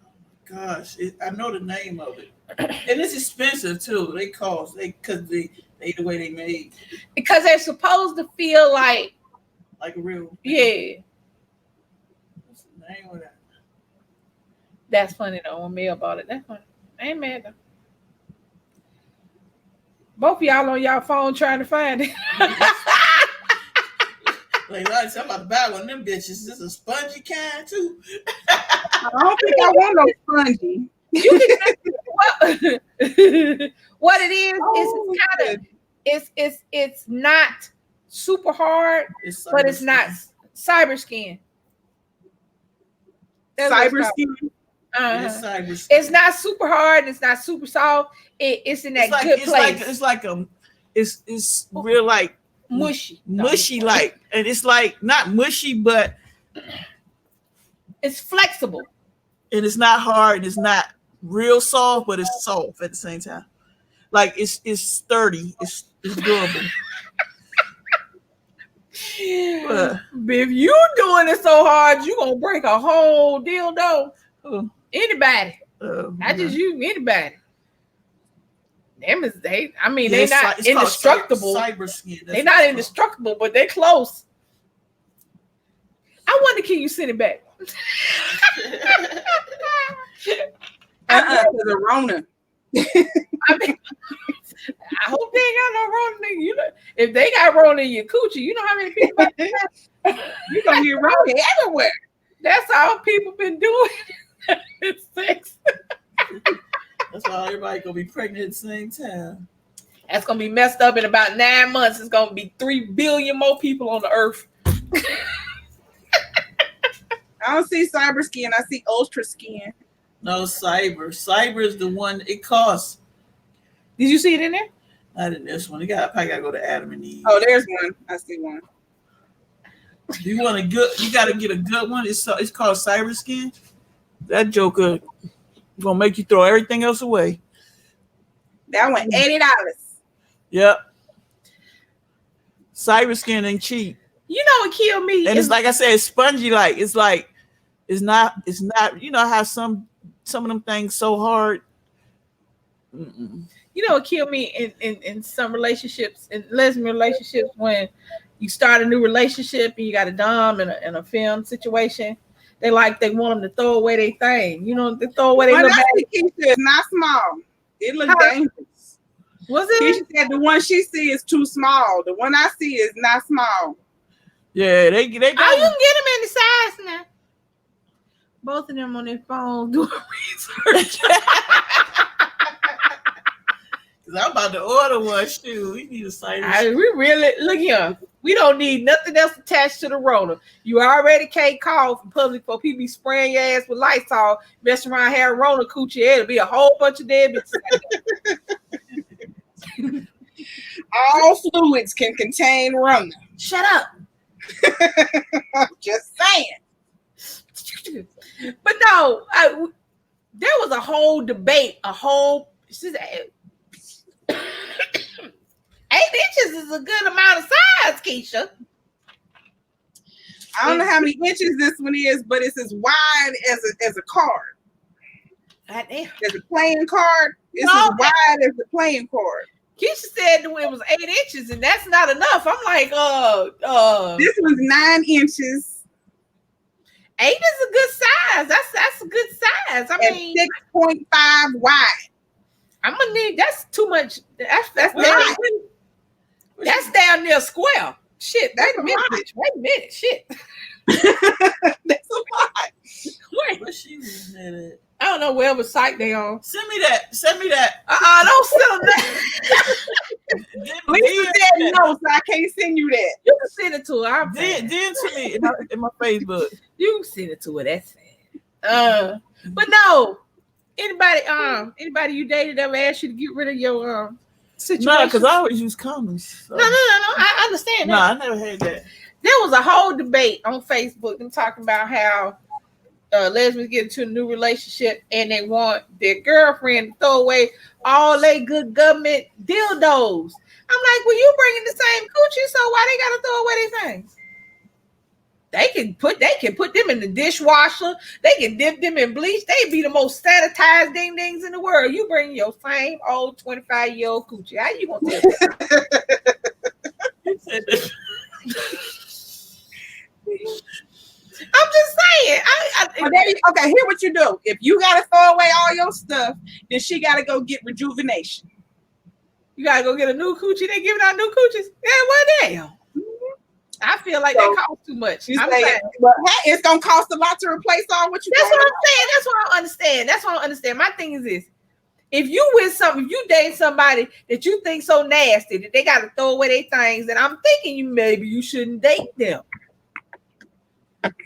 Speaker 1: Oh my gosh, I know the name of it, and it's expensive too. They cost because they the way they made.
Speaker 7: Because they're supposed to feel like
Speaker 1: a real.
Speaker 7: Yeah.
Speaker 1: What's the name of that?
Speaker 7: That's funny though. When Mel bought it, that's funny. I ain't mad though. Both of y'all on y'all phone trying to find it.
Speaker 1: Like, I'm about to buy one of them bitches. Is this a spongy kind too?
Speaker 8: I don't think I want no spongy.
Speaker 7: You can what it is it's not super hard, but it's not cyber skin.
Speaker 8: Cyber skin.
Speaker 7: It's not super hard and it's not super soft. It's in that good place.
Speaker 1: It's real like
Speaker 7: mushy
Speaker 1: like, and it's like not mushy, but
Speaker 7: it's flexible,
Speaker 1: and it's not hard, and it's not real soft, but it's soft at the same time. Like it's sturdy, it's durable.
Speaker 7: If you doing it so hard, you gonna break a whole dildo. Anybody, not just you, anybody. They're not indestructible.
Speaker 1: Cyber skin.
Speaker 7: They're not indestructible, but they're close. I wonder, can you send it back?
Speaker 8: To the Rona.
Speaker 7: I hope they ain't got no Rona. You know, if they got Rona in your coochie, you know how many people
Speaker 8: you gonna get Rona everywhere.
Speaker 7: That's all people been doing. It's sex.
Speaker 1: That's why everybody gonna be pregnant at the same time.
Speaker 7: That's gonna be messed up in about 9 months. It's gonna be 3 billion more people on the earth.
Speaker 8: I don't see cyber skin. I see ultra skin.
Speaker 1: No, cyber. Cyber is the one it costs.
Speaker 7: Did you see it in there?
Speaker 1: Not in this one. I probably gotta go to Adam and Eve.
Speaker 8: Oh, there's one. I see one.
Speaker 1: You want a good? You gotta get a good one. It's called cyber skin. That joker gonna make you throw everything else away.
Speaker 8: That one $80.
Speaker 1: Yep. Cyber skin ain't cheap.
Speaker 7: You know what killed me?
Speaker 1: And it's like I said, it's spongy. Like it's not. You know how some of them things so hard.
Speaker 7: You know what killed me in some relationships, in lesbian relationships, when you start a new relationship and you got a dom in a film situation. They want them to throw away their thing. You know, they throw away their little bag.
Speaker 8: It's not small. It looks dangerous.
Speaker 7: Was it?
Speaker 8: She said the one she see is too small. The one I see is not small.
Speaker 1: Yeah, they. Oh,
Speaker 7: you can get them in the size now. Both of them on their phone doing research.
Speaker 1: Cause I'm about to order one too. We need a site.
Speaker 7: We really look here. We don't need nothing else attached to the Rona. You already can't call from public for people be spraying your ass with Lysol, messing around having Rona coochie. It'll be a whole bunch of dead bitches.
Speaker 8: All fluids can contain Rona.
Speaker 7: Shut up.
Speaker 8: Just saying.
Speaker 7: But no, there was a whole debate, 8 inches is a good amount of size, Keisha.
Speaker 8: I don't know how many inches this one is, but it's as wide as a card.
Speaker 7: God damn.
Speaker 8: As a playing card, it's as wide as the playing card.
Speaker 7: Keisha said it was 8 inches, and that's not enough. I'm like,
Speaker 8: this was 9 inches.
Speaker 7: 8 is a good size. That's a good size. I mean,
Speaker 8: 6.5 wide.
Speaker 7: I'm gonna need. That's too much. That's down near square. Shit. Wait a minute. Shit.
Speaker 8: That's a lot.
Speaker 7: Wait.
Speaker 1: Where she was at it?
Speaker 7: I don't know wherever site they on.
Speaker 1: Send me that.
Speaker 7: Don't send them that.
Speaker 8: Lisa said no, so I can't send you that.
Speaker 7: You can send it to her.
Speaker 1: Then to me in my Facebook.
Speaker 7: You can send it to her. That's sad. But no. Anybody you dated ever asked you to get rid of your situation?
Speaker 1: No, because I always use condoms. So.
Speaker 7: No. I understand that.
Speaker 1: No, I never had that.
Speaker 7: There was a whole debate on Facebook and talking about how lesbians get into a new relationship and they want their girlfriend to throw away all they good government dildos. I'm like, well, you bringing the same coochie, so why they gotta throw away these things? They can put them in the dishwasher. They can dip them in bleach. They be the most sanitized ding-dings in the world. You bring your same old 25-year-old coochie. How you gonna tell that? I'm just saying.
Speaker 8: Okay, here's what you do. If you gotta throw away all your stuff, then she gotta go get rejuvenation.
Speaker 7: You gotta go get a new coochie. They giving out new coochies. Yeah, well, damn. I feel like that costs too much.
Speaker 8: I'm saying, but it's gonna cost a lot to replace all what you.
Speaker 7: That's what I'm saying. That's what I understand. That's what I understand. My thing is this: if you date somebody that you think so nasty that they gotta throw away their things, then I'm thinking maybe you shouldn't date them.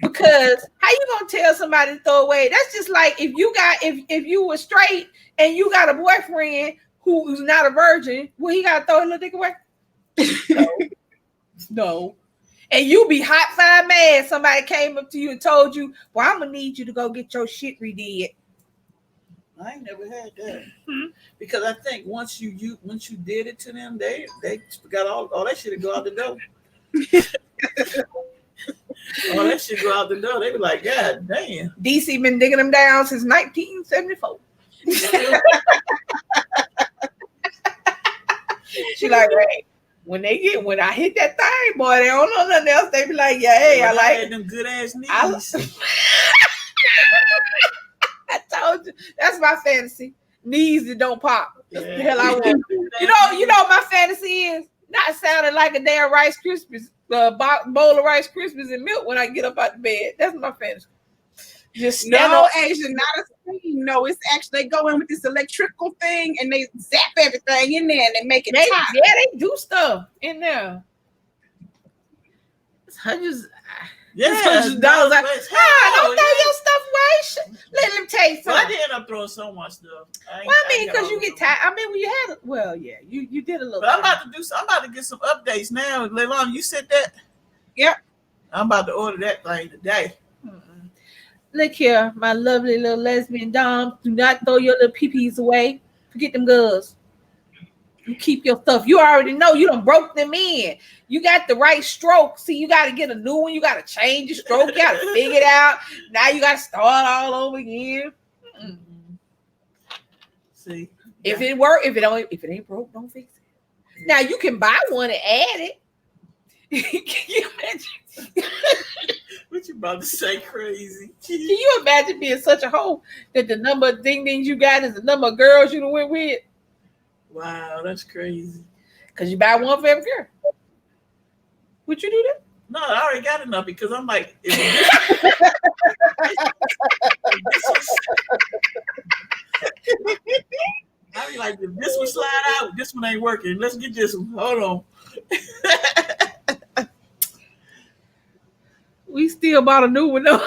Speaker 7: Because how you gonna tell somebody to throw away? That's just like if you were straight and you got a boyfriend who's not a virgin, well, he gotta throw his little dick away. No. And you be hot fire mad. Somebody came up to you and told you, "Well, I'm gonna need you to go get your shit redid."
Speaker 1: I ain't never had that because I think once you did it to them, they got all that shit to go out the door. All that shit go out the door. They be like, God damn.
Speaker 7: DC been digging them down since 1974. She like, right. When I hit that thing, boy, they don't know nothing else. They be like, yeah, hey, I like
Speaker 1: them good ass knees.
Speaker 7: I told you, that's my fantasy. Knees that don't pop. That's the hell I want. You know what my fantasy is? Not sounding like a damn Rice Krispies, bowl of Rice Krispies and milk when I get up out the bed. That's my fantasy. Just
Speaker 8: no, Asian, not a steam. No, it's actually they go in with this electrical thing and they zap everything in there and they make it hot.
Speaker 7: Yeah, they do stuff in there. It's hundreds.
Speaker 1: Yeah,
Speaker 7: $100. Don't throw your stuff away. Let them taste something.
Speaker 1: I did end up throwing so much stuff.
Speaker 7: Because you get tired. I mean, when you had it, well, yeah, you did a little.
Speaker 1: But I'm about to get some updates now. Leilani, you said that?
Speaker 8: Yep.
Speaker 1: I'm about to order that thing today.
Speaker 7: Look here, my lovely little lesbian dom. Do not throw your little pee-pees away. Forget them girls. You keep your stuff. You already know you done broke them in. You got the right stroke. See, you got to get a new one. You got to change your stroke. You got to figure it out. Now you got to start all over again.
Speaker 1: See,
Speaker 7: if it ain't broke, don't fix it. Now you can buy one and add it. Can you imagine?
Speaker 1: What you about to say crazy?
Speaker 7: Can you imagine being such a hoe that the number of ding-dings you got is the number of girls you done went with?
Speaker 1: Wow, that's crazy.
Speaker 7: Because you buy one for every girl. Would you do that?
Speaker 1: No, I already got enough because I'm like, I be like, if this one slide out, this one ain't working. Let's get this one. Hold on.
Speaker 7: We still bought a new one though.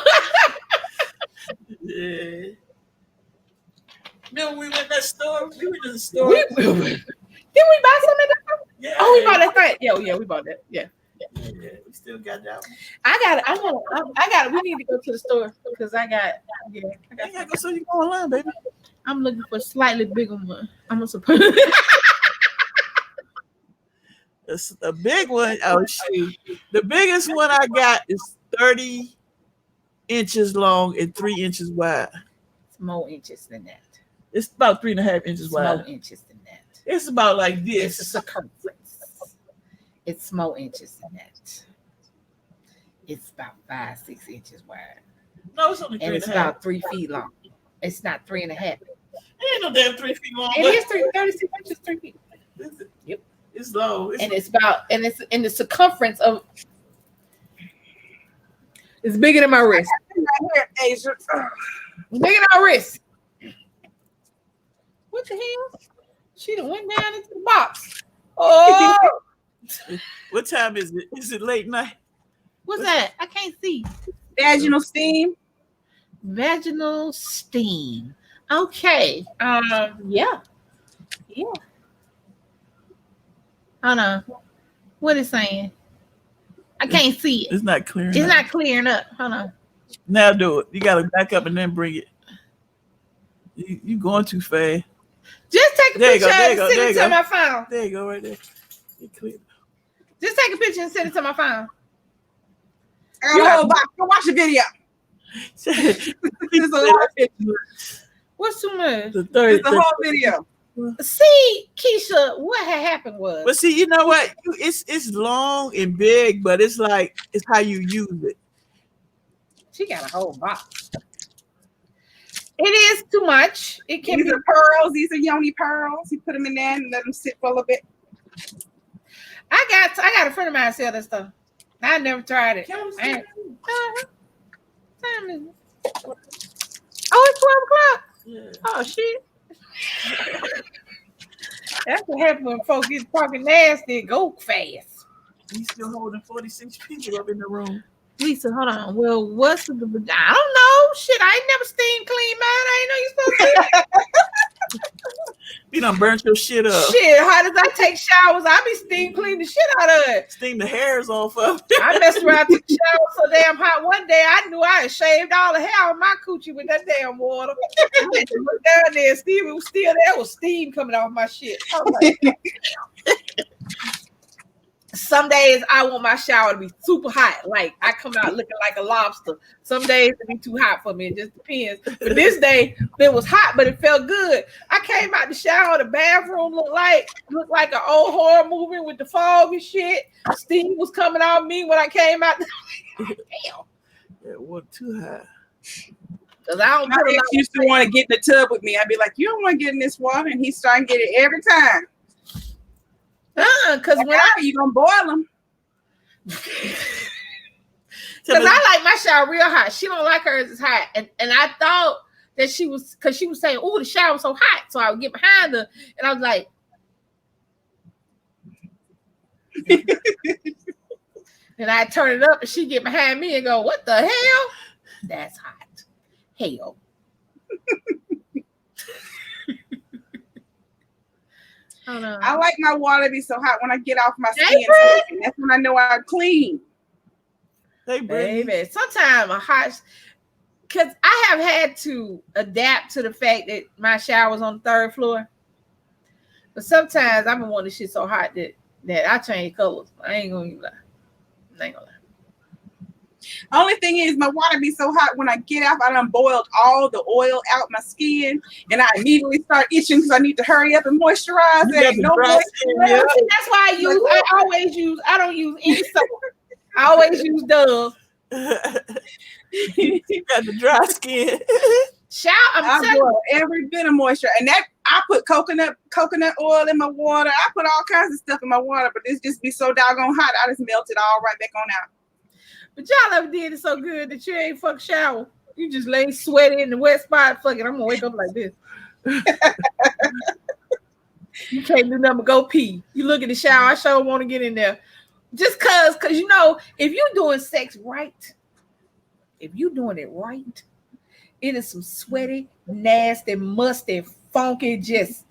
Speaker 1: Yeah. Remember we went to that store? We went to the store.
Speaker 7: Did we buy some in that?
Speaker 1: Yeah.
Speaker 7: Oh, we bought that thing. Yeah, we bought that. Yeah.
Speaker 1: Yeah, we still got that one.
Speaker 7: I got it. We need to go to the store because I gotta
Speaker 1: go so you go online, baby.
Speaker 7: I'm looking for a slightly bigger one. I'm supposed
Speaker 1: It's a big one. Oh shoot. The biggest one I got is 30 inches long and 3 inches wide.
Speaker 7: It's more inches than that.
Speaker 1: It's about 3.5 inches wide.
Speaker 7: More inches than that.
Speaker 1: It's about like this.
Speaker 7: It's a circumference. It's more inches than that. It's about 5-6 inches wide.
Speaker 1: No, it's only 3
Speaker 7: and it's about 3 feet long. It's not 3.5.
Speaker 1: It ain't no damn 3 feet long.
Speaker 7: It is 36 inches, 3 feet. Yep.
Speaker 1: It's low.
Speaker 7: It's in the circumference of. It's bigger than my wrist. It's bigger than my wrist. What the hell? She done went down into the box. Oh.
Speaker 1: What time is it? Is it late night?
Speaker 7: What's that? I can't see.
Speaker 8: Vaginal steam.
Speaker 7: Vaginal steam. Okay. Yeah. Hold on. What is saying? I can't see it.
Speaker 1: It's not clearing.
Speaker 7: It's not clearing up. Hold on.
Speaker 1: Now do it. You gotta back up and then bring it. You going too fast.
Speaker 7: Just take a picture and send it to my phone.
Speaker 1: There you go, right there. It clear.
Speaker 7: Just take a picture and send it to my phone.
Speaker 8: Go watch the video. It's a lot of pictures.
Speaker 7: What's too much?
Speaker 8: It's the whole video.
Speaker 7: See, Keisha, what had happened was.
Speaker 1: But see, you know what? It's long and big, but it's like it's how you use it.
Speaker 7: She got a whole box. It is too much. It can
Speaker 8: These are pearls. These are yoni pearls. You put them in there and let them sit for a little bit.
Speaker 7: I got a friend of mine sell that stuff. I never tried it. Time is it? Oh, it's 12 o'clock. Yeah. Oh shit. That's what happens when folks get talking nasty and go fast.
Speaker 1: He's still holding 46 people up in the room.
Speaker 7: Lisa, hold on. Well, what's the? I don't know. Shit, I ain't never steam clean mine. I ain't know you supposed to.
Speaker 1: You done burnt your shit up.
Speaker 7: Shit, how does I take showers? I be steam clean the shit out of it.
Speaker 1: Steam the hairs off of it.
Speaker 7: I messed around, took a shower so damn hot. One day I knew I had shaved all the hair on my coochie with that damn water. I had to look down there, Steve was still there with steam coming off my shit. I was like, some days I want my shower to be super hot. Like I come out looking like a lobster. Some days it be too hot for me. It just depends. But this day it was hot, but it felt good. I came out the shower. The bathroom looked like an old horror movie with the fog and shit. Steam was coming off me when I came out. Damn.
Speaker 1: It wasn't too hot.
Speaker 8: Cause I don't. My ex used to want to get in the tub with me. I'd be like, "You don't want to get in this water," and he's starting to get it every time.
Speaker 7: Because when
Speaker 8: you gonna boil them?
Speaker 7: Because I like my shower real hot. She don't like hers as hot, and I thought that she was because she was saying, "Oh, the shower was so hot," so I would get behind her, and I was like, and I turn it up, and she get behind me and go, "What the hell? That's hot, hell."
Speaker 8: I like my water to be so hot when I get off my skin. That's when I know I'm clean.
Speaker 1: Hey,
Speaker 7: baby. Sometimes a hot, because I have had to adapt to the fact that my shower's on the 3rd floor. But sometimes I've been wanting shit so hot that I change colors. I ain't gonna lie.
Speaker 8: Only thing is, my water be so hot when I get off, I done boiled all the oil out my skin, and I immediately start itching because I need to hurry up and moisturize. That's
Speaker 7: why I don't use any soap. I always use Dove.
Speaker 1: You got the dry skin.
Speaker 8: I boil every bit of moisture, and that I put coconut oil in my water. I put all kinds of stuff in my water, but this just be so doggone hot. I just melt it all right back on out.
Speaker 7: But y'all ever did it so good that you ain't fuck shower? You just lay sweaty in the wet spot. Fuck it, I'm gonna wake up like this. You can't do nothing but go pee. You look at the shower. I sure want to get in there, just cause you know if you're doing sex right, if you're doing it right, it is some sweaty, nasty, musty, funky, just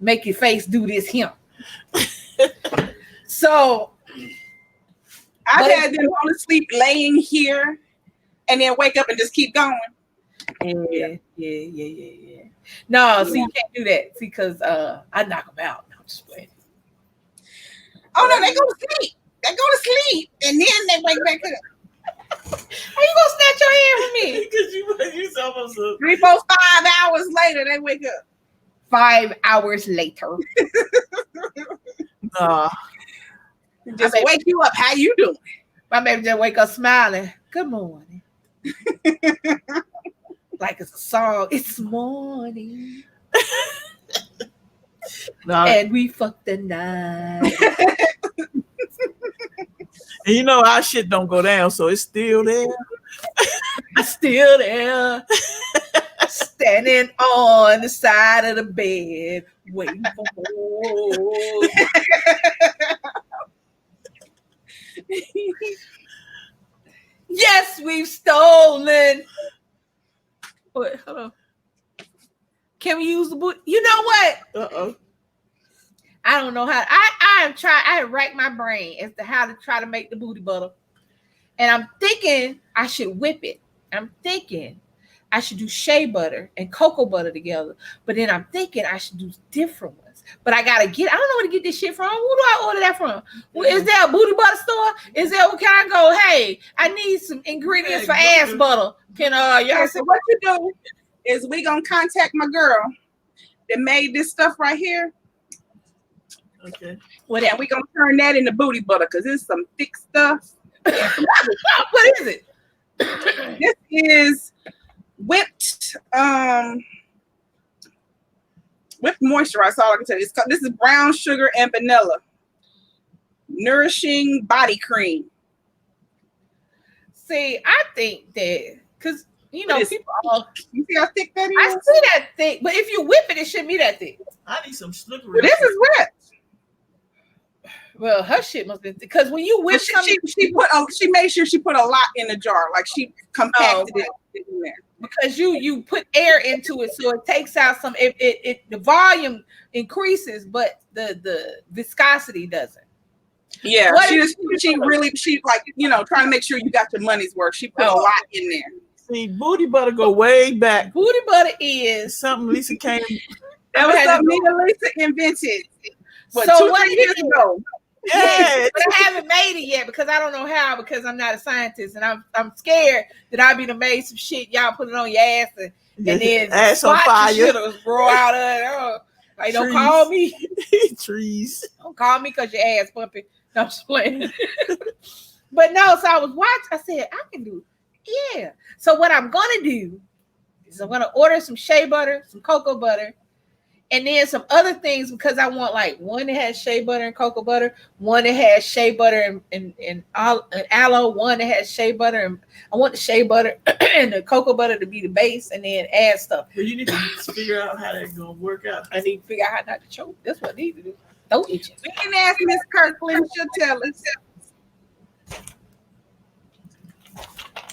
Speaker 7: make your face do this here. So.
Speaker 8: I've had them fall asleep laying here and then wake up and just keep going.
Speaker 7: Yeah. No, see, you can't do that. See, because I knock them out. I'm just playing.
Speaker 8: Oh, no, they go to sleep. They go to sleep and then they wake back up.
Speaker 7: How you gonna snatch your hair from me?
Speaker 1: Because you almost
Speaker 8: 3, 4, 5 hours later, they wake up.
Speaker 7: 5 hours later.
Speaker 8: Just wake you up. How you doing?
Speaker 7: My baby just wake up smiling. Good morning. Like it's a song. It's morning. And we fucked the night.
Speaker 1: And you know our shit don't go down, so it's still there.
Speaker 7: It's still there. Standing on the side of the bed, waiting for more. Yes, we've stolen. Wait, hold on. Can we use the boot? You know what? I don't know how. I have racked my brain as to how to try to make the booty butter. And I'm thinking I should whip it. I'm thinking I should do shea butter and cocoa butter together. But then I'm thinking I should do different ones. But I don't know where to get this shit from. Who do I order that from? Well, is there a booty butter store? Is there, can I go, hey, I need some ingredients for ass butter. Can y'all
Speaker 8: so what you do is we gonna contact my girl that made this stuff right here.
Speaker 1: Okay.
Speaker 8: Well, then we gonna turn that into booty butter because it's some thick stuff.
Speaker 7: What is it?
Speaker 8: This is whipped moisturizer. That's all I can tell you. This is brown sugar and vanilla. Nourishing body cream.
Speaker 7: See, I think that because you know people
Speaker 8: you see how thick that is?
Speaker 7: I see that thick, but if you whip it, it shouldn't be that thick.
Speaker 1: I need some slippery.
Speaker 8: Well, this is wet.
Speaker 7: Well, her shit must be because when you whip something,
Speaker 8: she made sure she put a lot in the jar, like she compacted it in there.
Speaker 7: Because you put air into it, so it takes out some. The volume increases, but the viscosity doesn't.
Speaker 8: Yeah, she like trying to make sure you got your money's worth. She put a lot in there.
Speaker 1: See, booty butter go way back.
Speaker 7: Booty butter is
Speaker 1: something Lisa came.
Speaker 8: That was something me and Lisa invented.
Speaker 7: So
Speaker 8: 2-3 years ago.
Speaker 7: Yeah, but I haven't made it yet because I don't know how, because I'm not a scientist and I'm scared that I'll be the made some shit. Y'all put it on your ass and then
Speaker 1: ass on fire.
Speaker 7: Roll out of it. Like, don't call me.
Speaker 1: Trees.
Speaker 7: Don't call me because your ass pumping. I'm just playing. But no, so I was watching. I said, I can do it. Yeah. So what I'm gonna do is I'm gonna order some shea butter, some cocoa butter, and then some other things because I want like one that has shea butter and cocoa butter, one that has shea butter and aloe, one that has shea butter, and I want the shea butter and the cocoa butter to be the base, and then add stuff.
Speaker 1: But you need to figure out how that's gonna work out.
Speaker 7: I need to figure out how not to choke. That's what I need to do. Don't eat you.
Speaker 8: We can ask Miss Kirkland. She'll tell us.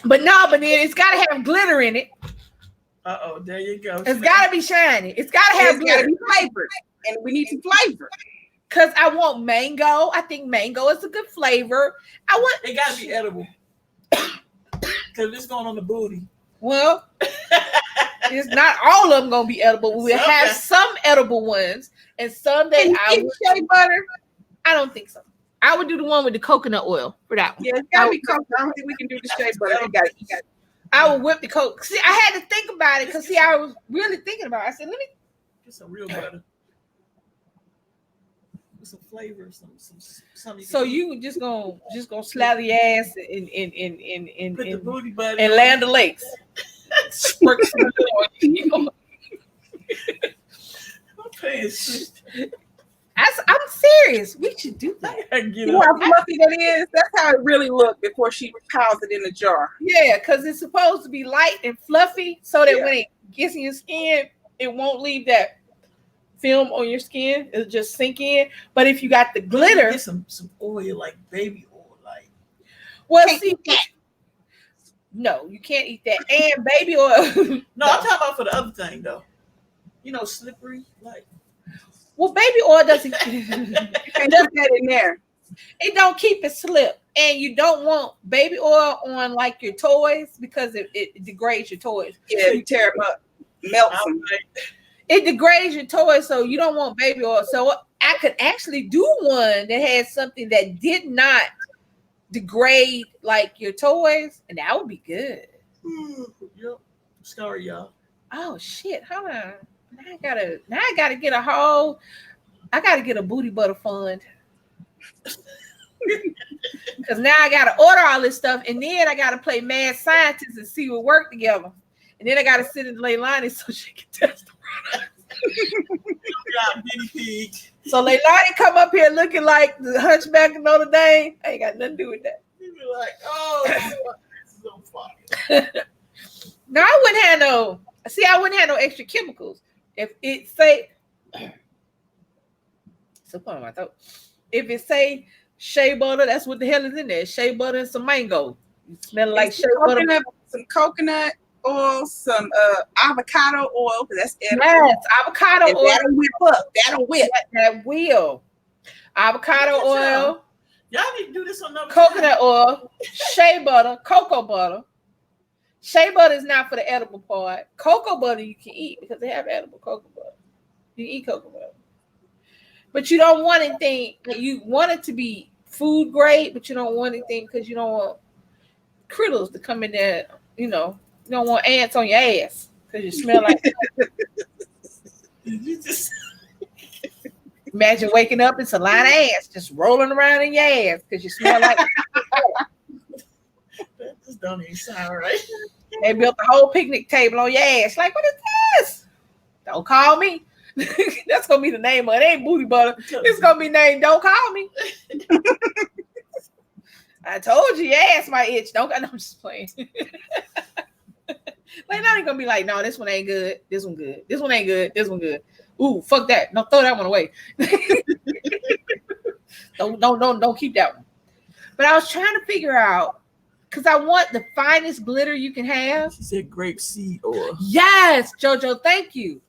Speaker 7: But then it's gotta have glitter in it.
Speaker 1: There you go.
Speaker 7: It's gotta be shiny. It's gotta have glitter.
Speaker 8: Gotta be flavored, and we need some flavor.
Speaker 7: Cause I want mango. I think mango is a good flavor.
Speaker 1: It gotta be edible. Cause it's going on the booty.
Speaker 7: Well, it's not all of them gonna be edible. We'll have some edible ones and some that
Speaker 8: shea butter.
Speaker 7: I don't think so. I would do the one with the coconut oil for that one.
Speaker 8: Yeah, it's gotta be coconut. I don't think we can do the shea butter.
Speaker 7: I would whip the coke. See, I had to think about it because I was really thinking about it. I said, let me
Speaker 1: get some real butter. With some flavor, some.
Speaker 7: So you just gonna slather your ass in
Speaker 1: put the booty butter
Speaker 7: and Land O'Lakes. I'm serious. We should do that.
Speaker 8: You know how fluffy that is? That's how it really looked before she piles it in the jar.
Speaker 7: Yeah, because it's supposed to be light and fluffy so that when it gets in your skin, it won't leave that film on your skin. It'll just sink in. But if you got the glitter,
Speaker 1: get some oil, like baby oil, like.
Speaker 7: Well, see, no, you can't eat that. And baby oil.
Speaker 1: No, I'm talking about for the other thing though. Slippery, like.
Speaker 7: Well, baby oil doesn't.
Speaker 8: You can't put that in there.
Speaker 7: It don't keep it slip, and you don't want baby oil on like your toys because it degrades your toys.
Speaker 8: Yeah, you tear them up, melts them.
Speaker 7: It degrades your toys, so you don't want baby oil. So I could actually do one that had something that did not degrade like your toys, and that would be good.
Speaker 1: Yep. Sorry, y'all.
Speaker 7: Oh shit! Hold on. Now I gotta get a whole. I gotta get a booty butter fund. Because now I gotta order all this stuff, and then I gotta play mad scientist and see what work together. And then I gotta sit in Leilani so she can test the product. So Leilani come up here looking like the Hunchback of Notre Dame. I ain't got nothing to do with that.
Speaker 1: You be like, oh, this is so fire.
Speaker 7: No, I wouldn't have no. See, I wouldn't have no extra chemicals if it say. So put on my throat. If it say shea butter, that's what the hell is in there. Shea butter and some mango. You smell like shea butter.
Speaker 8: Some coconut oil, some avocado oil. That's edible.
Speaker 7: Yes, avocado oil.
Speaker 8: That'll whip up. That'll whip.
Speaker 7: That will. Avocado oil.
Speaker 1: Y'all need to do this on another
Speaker 7: coconut oil, shea butter, cocoa butter. Shea butter is not for the edible part. Cocoa butter you can eat because they have edible cocoa butter. You can eat cocoa butter. But you don't want anything. You want it to be food grade, but you don't want anything because you don't want critters to come in there. You know, you don't want ants on your ass because you smell like.
Speaker 1: You just
Speaker 7: imagine waking up, it's a line of ants just rolling around in your ass because you smell like.
Speaker 1: That just don't even sound right.
Speaker 7: They built the whole picnic table on your ass. Like, what is this? Don't call me. That's gonna be the name of it. It ain't booty butter. It's gonna be named Don't Call Me. I told you your ass might itch. Don't. I'm just playing. Like, now they're gonna be like, no, this one ain't good. This one good. This one ain't good. This one good. Ooh, fuck that. No, throw that one away. Don't keep that one. But I was trying to figure out because I want the finest glitter you can have.
Speaker 1: She said grape seed oil.
Speaker 7: Yes, JoJo, thank you.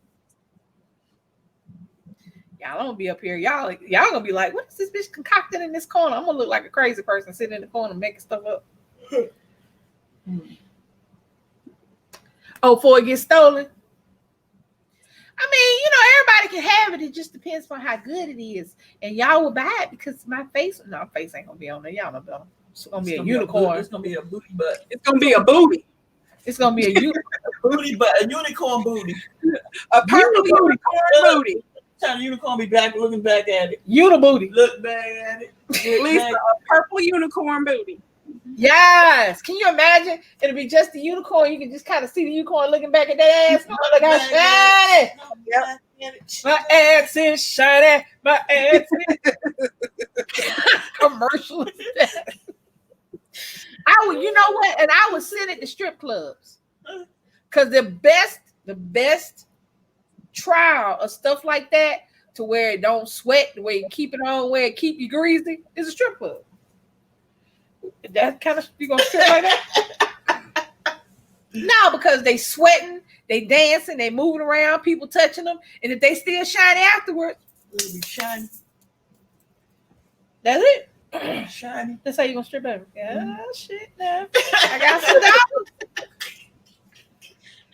Speaker 7: Y'all gonna be up here. Y'all gonna be like, what is this bitch concocted in this corner? I'm gonna look like a crazy person sitting in the corner making stuff up. Oh, before it gets stolen. I mean, you know, everybody can have it. It just depends on how good it is. And y'all will buy it because my face ain't gonna be on there. Y'all know better. It's gonna be a unicorn.
Speaker 1: It's gonna be a booty butt.
Speaker 8: It's gonna be a booty.
Speaker 7: It's gonna be a unicorn
Speaker 1: booty butt. A unicorn booty.
Speaker 8: A purple unicorn booty.
Speaker 1: Time the unicorn be back looking back at it.
Speaker 7: Unibooty.
Speaker 1: Look back at it.
Speaker 8: Lisa, a purple unicorn booty.
Speaker 7: Yes. Can you imagine? It'll be just the unicorn. You can just kind of see the unicorn looking back at that ass. Oh, look how shiny. Yep. My ass is shiny. My ass is commercial. You know what? And I would send it to strip clubs. Because the best trial of stuff like that to where it don't sweat, the way you keep it on, where it keep you greasy, is a strip club. That kind of, you gonna strip like that? No, because they sweating, they dancing, they moving around, people touching them, and if they still shiny afterwards,
Speaker 1: it'll be shiny.
Speaker 7: That's it.
Speaker 1: Shiny.
Speaker 7: That's how you gonna strip them. Yeah, shit. Nah. I got some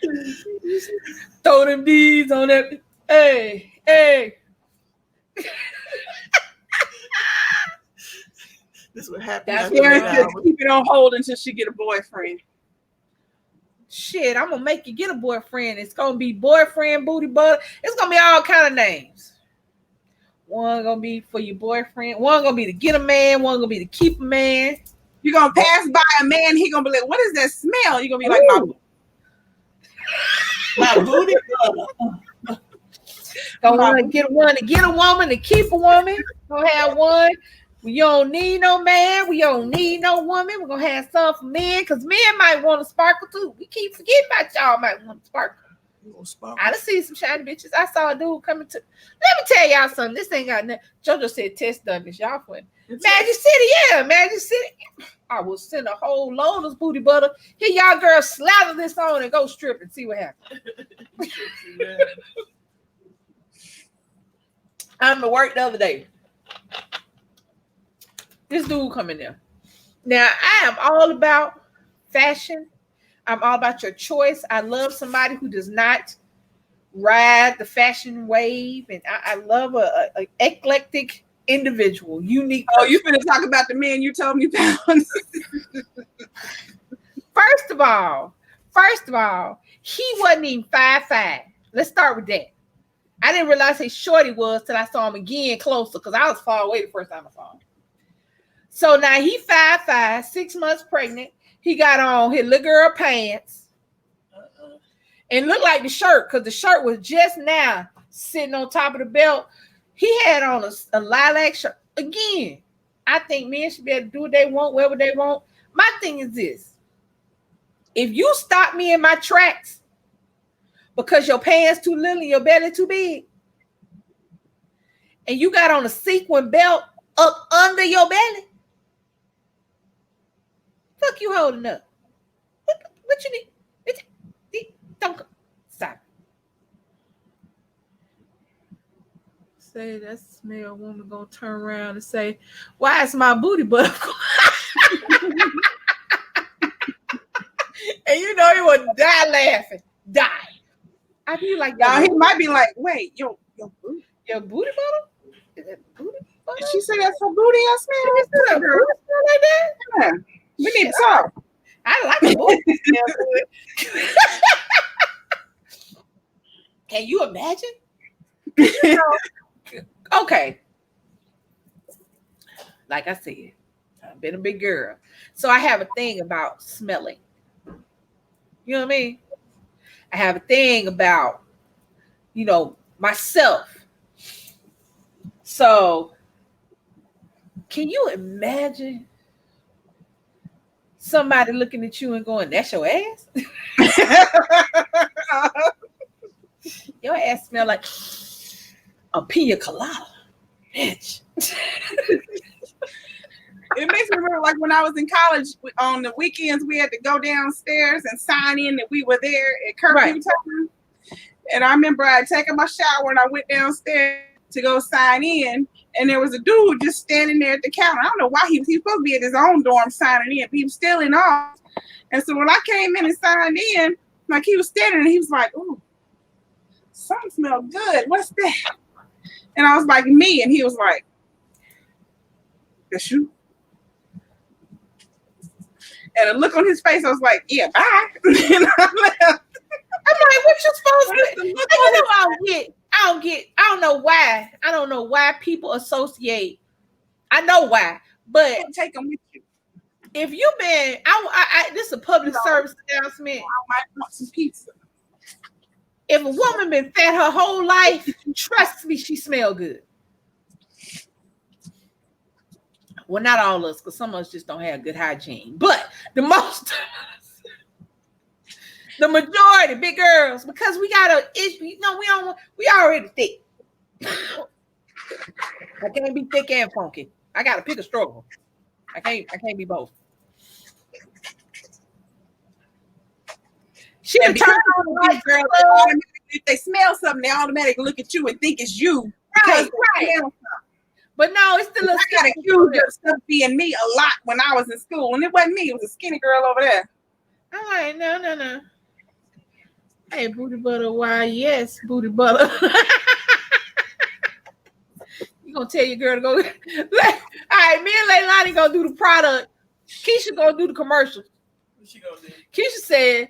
Speaker 7: dollars. Throw them D's on that. Hey.
Speaker 1: This would happen.
Speaker 8: That's just keep it on hold until she get a boyfriend.
Speaker 7: Shit, I'm gonna make you get a boyfriend. It's gonna be boyfriend, booty butter. It's gonna be all kind of names. One gonna be for your boyfriend. One gonna be to get a man. One gonna be to keep a man.
Speaker 8: You're gonna pass by a man. He gonna be like, "What is that smell?" You're gonna be like,
Speaker 1: "My booty butter."
Speaker 7: Don't want to get one to get a woman to keep a woman. Gonna have one. We don't need no man. We don't need no woman. We're gonna have some for men because men might want to sparkle too. We keep forgetting about y'all might want to sparkle. I done see some shiny bitches. I saw a dude coming to. Let me tell y'all something. This ain't got nothing. JoJo said test done this. Y'all fun. Magic City, yeah, Magic City. I will send a whole load of booty butter. Here y'all girls slather this on and go strip and see what happens. I'm at work the other day. This dude coming there. Now, I am all about fashion. I'm all about your choice. I love somebody who does not ride the fashion wave. And I love a eclectic individual, unique.
Speaker 8: Oh, you finna talk about the man you told me about.
Speaker 7: First of all, he wasn't even 5'5". Let's start with that. I didn't realize how short he was till I saw him again closer because I was far away the first time I saw him. So now he 5'5", 6 months pregnant. He got on his little girl pants. And looked like the shirt because the shirt was just now sitting on top of the belt. He had on a lilac shirt. Again, I think men should be able to do what they want, wherever they want. My thing is this. If you stop me in my tracks because your pants too little and your belly too big, and you got on a sequin belt up under your belly, fuck you holding up. What you need? Don't stop. Say that smell woman gonna turn around and say, why is my booty butt? And you know he would die laughing. Die. I feel like
Speaker 8: he might be like, wait, your booty.
Speaker 7: Your booty bottle? Is that booty bottle?
Speaker 8: Did she say that's her booty? I smell
Speaker 7: booty smell like that?
Speaker 8: Yeah. We need to talk.
Speaker 7: I like the booty smell good. Can you imagine? You know, okay. Like I said, I've been a big girl. So I have a thing about smelling. You know what I mean? I have a thing about, you know, myself. So can you imagine somebody looking at you and going, that's your ass? Your ass smell like a pina colada, bitch.
Speaker 8: It makes me remember like when I was in college on the weekends, we had to go downstairs and sign in that we were there at curfew time. And I remember I had taken my shower and I went downstairs to go sign in. And there was a dude just standing there at the counter. I don't know why he was supposed to be at his own dorm signing in, but he was still in off. And so when I came in and signed in, like he was standing and he was like, "Ooh, something smells good. What's that?" And I was like, "Me." And he was like, "That's you." And a look on his face, I was like, "Yeah, bye." And I left.
Speaker 7: I'm like, what you supposed to do? You know, I don't know why. I don't know why people associate. I know why, but
Speaker 8: take them with you.
Speaker 7: If you've been, this is a public service announcement.
Speaker 8: I might want some pizza.
Speaker 7: If a woman been fat her whole life, trust me, she smell good. Well, not all of us, because some of us just don't have good hygiene. But the majority, big girls, because we got a issue. You know, we already thick. I can't be thick and funky. I gotta pick a struggle. I can't be both. She turn on the lights, girl.
Speaker 8: If they smell something, they automatically look at you and think it's you.
Speaker 7: Right. But no, it's still.
Speaker 8: I got accused of stuff being me a lot when I was in school, and it wasn't me. It was a skinny girl over there.
Speaker 7: I'm like, no. Hey, booty butter, why? Yes, booty butter. You gonna tell your girl to go? All right, me and Leilani gonna do the product. Keisha gonna do the commercial.
Speaker 1: What she gonna do?
Speaker 7: Keisha said,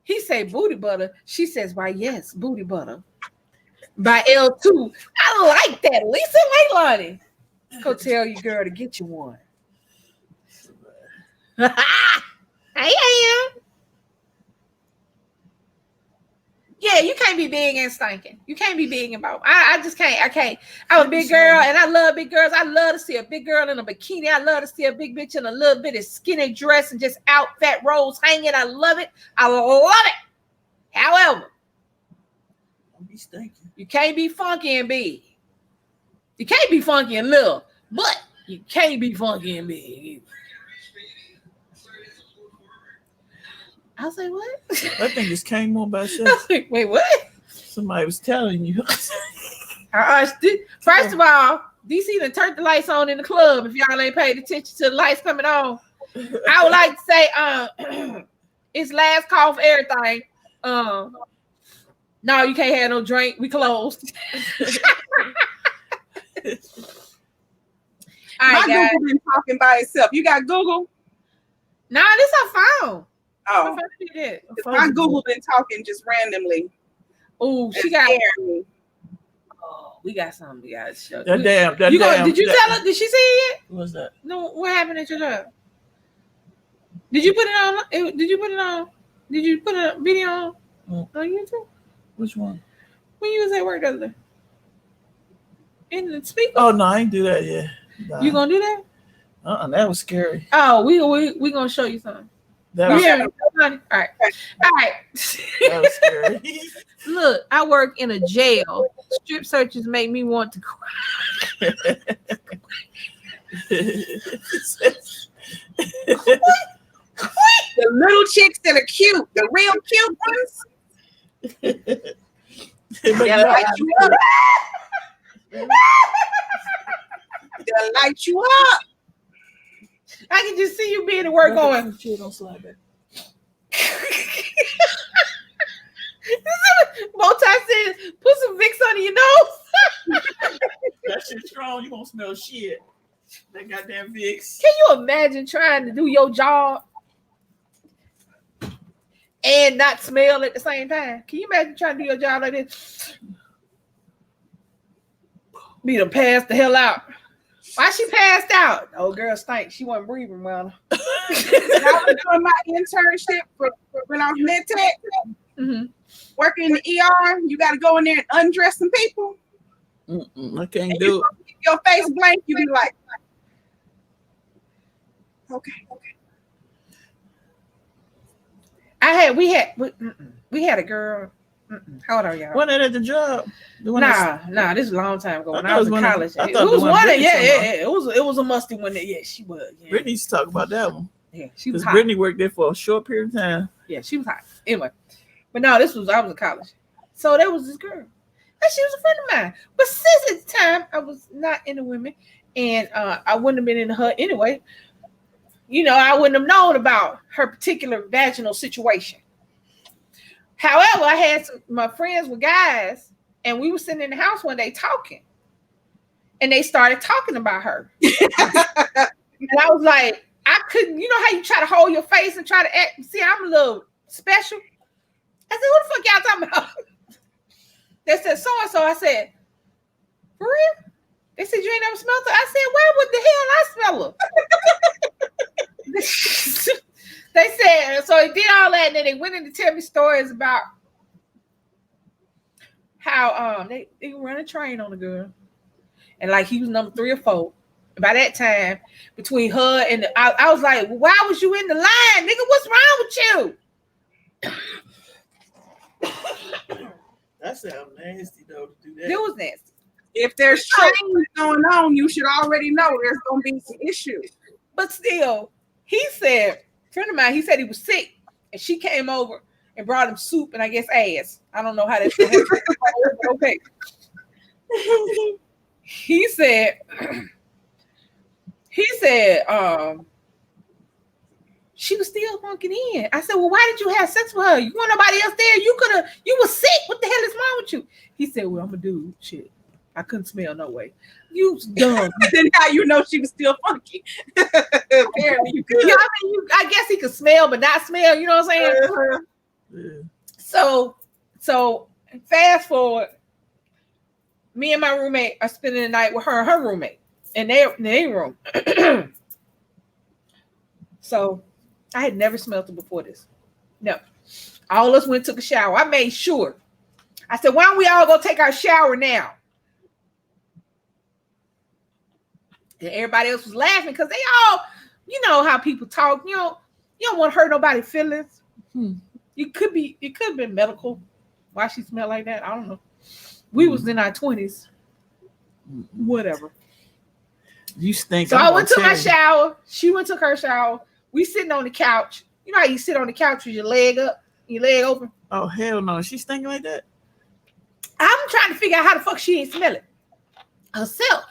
Speaker 7: he said booty butter. She says, why? Yes, booty butter. By L2. I like that. Lisa Leilani. Go tell your girl to get you one. Hey, I am. Yeah, you can't be big and stinking. You can't be big and both. I just can't. I can't. I'm a big girl and I love big girls. I love to see a big girl in a bikini. I love to see a big bitch in a little bit of skinny dress and just out fat rolls hanging. I love it. I love it. However,
Speaker 1: don't be stinking.
Speaker 7: You can't be funky and big. You can't be funky and little, but you can't be funky and big. I was like, what?
Speaker 1: I think just came on by itself.
Speaker 7: Like, wait, what?
Speaker 1: Somebody was telling you.
Speaker 7: First of all, DC done turned the lights on in the club. If y'all ain't paid attention to the lights coming on, I would like to say it's last call for everything. No, you can't have no drink. We closed. All right,
Speaker 8: my Google been talking by itself. You got Google?
Speaker 7: Nah, this her phone.
Speaker 8: Oh,
Speaker 7: my
Speaker 8: Google been talking just randomly.
Speaker 7: Oh, she got me. We got something we got to show.
Speaker 1: Did you
Speaker 7: tell her? Did she see it yet?
Speaker 1: What's that?
Speaker 7: No, what happened at your job? Did you put it on? Did you put it on? Did you put a video on YouTube?
Speaker 1: Which one?
Speaker 7: When you was at work the other day. In the speaker?
Speaker 1: Oh no, I ain't do that yet. Nah.
Speaker 7: You gonna do that?
Speaker 1: That was scary.
Speaker 7: Oh, we gonna show you something.
Speaker 1: That was
Speaker 7: scary. All right.
Speaker 1: That was scary.
Speaker 7: Look, I work in a jail. Strip searches make me want to cry.
Speaker 8: The little chicks that are cute, the real cute ones. They'll light you up. They'll light you up.
Speaker 7: I can just see you being at work going. Multi said, put some Vicks under your nose.
Speaker 1: That shit's strong. You won't smell shit. That goddamn Vicks.
Speaker 7: Can you imagine trying to do your job and not smell at the same time? Can you imagine trying to do your job like this? Be to pass the hell out. Why she passed out? Oh, girl stank. She wasn't breathing well.
Speaker 8: When I was doing my internship for when I was med tech, working in the ER, you got to go in there and undress some people.
Speaker 1: I can't do it.
Speaker 8: Keep your face blank. You be like, okay.
Speaker 7: We had a girl. How old are y'all?
Speaker 1: Wasn't it at the job?
Speaker 7: Nah. This is a long time ago when I was in college.
Speaker 1: It
Speaker 7: was one. It was a musty one. Yeah, she was. Yeah.
Speaker 1: Brittany used to talk about that one.
Speaker 7: Yeah, she was.
Speaker 1: Brittany worked there for a short period of time.
Speaker 7: Yeah, she was hot. Anyway, but no, I was in college, so there was this girl, and she was a friend of mine. But since at the time, I was not into women, and I wouldn't have been into her anyway. You know, I wouldn't have known about her particular vaginal situation. However, I had my friends were guys, and we were sitting in the house one day talking, and they started talking about her. And I was like, I couldn't, you know how you try to hold your face and try to act, see, I'm a little special. I said, who the fuck y'all talking about? They said, so-and-so. I said, for real? They said, you ain't never smelled her? I said, why would the hell I smell her? They said, so he did all that, and then they went in to tell me stories about how they ran a train on the girl, and like he was number 3 or 4. By that time, between her and I was like, well, why was you in the line, nigga? What's wrong with you?
Speaker 1: That sounds nasty though to do that.
Speaker 7: It was nasty.
Speaker 8: If there's training going on, you should already know there's gonna be some issues.
Speaker 7: But still, he said, friend of mine, he said he was sick, and she came over and brought him soup and I guess ass. I don't know how that's going to happen. Okay. He said, she was still funking in. I said, well, why did you have sex with her? You want nobody else there? You were sick. What the hell is wrong with you? He said, well, I'm a dude. Shit. I couldn't smell no way. You dumb.
Speaker 8: Then how you know she was still funky? Apparently you could.
Speaker 7: Yeah, I mean, I guess he could smell, but not smell. You know what I'm saying? So fast forward. Me and my roommate are spending the night with her and her roommate in their room. So I had never smelled it before this. No. All of us went and took a shower. I made sure. I said, why don't we all go take our shower now? And everybody else was laughing because they all, you know how people talk. You don't want to hurt nobody's feelings. It could have been medical. Why she smelled like that? I don't know. We was in our 20s. Whatever.
Speaker 1: You stink.
Speaker 7: So I went to my shower. She went to her shower. We sitting on the couch. You know how you sit on the couch with your leg up, your leg open?
Speaker 1: Oh, hell no. She stinking like that?
Speaker 7: I'm trying to figure out how the fuck she ain't smell it herself.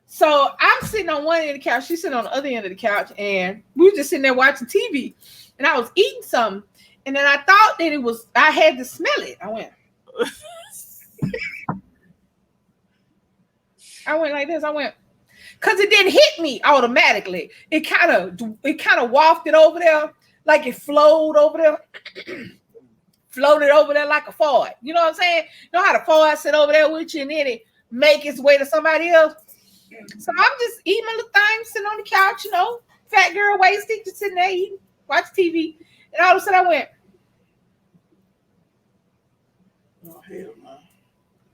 Speaker 7: So I'm sitting on one end of the couch. She's sitting on the other end of the couch. And we were just sitting there watching TV. And I was eating something. And then I thought that I had to smell it. I went like this. Because it didn't hit me automatically. It kind of wafted over there, like it flowed over there. Floated over there like a fart. You know what I'm saying? You know how the fart sit over there with you, and then it make its way to somebody else. So I'm just eating my little thing, sitting on the couch, you know, fat girl wasted, just sitting there eating, watch TV. And all of a sudden I went,
Speaker 1: oh, hell no.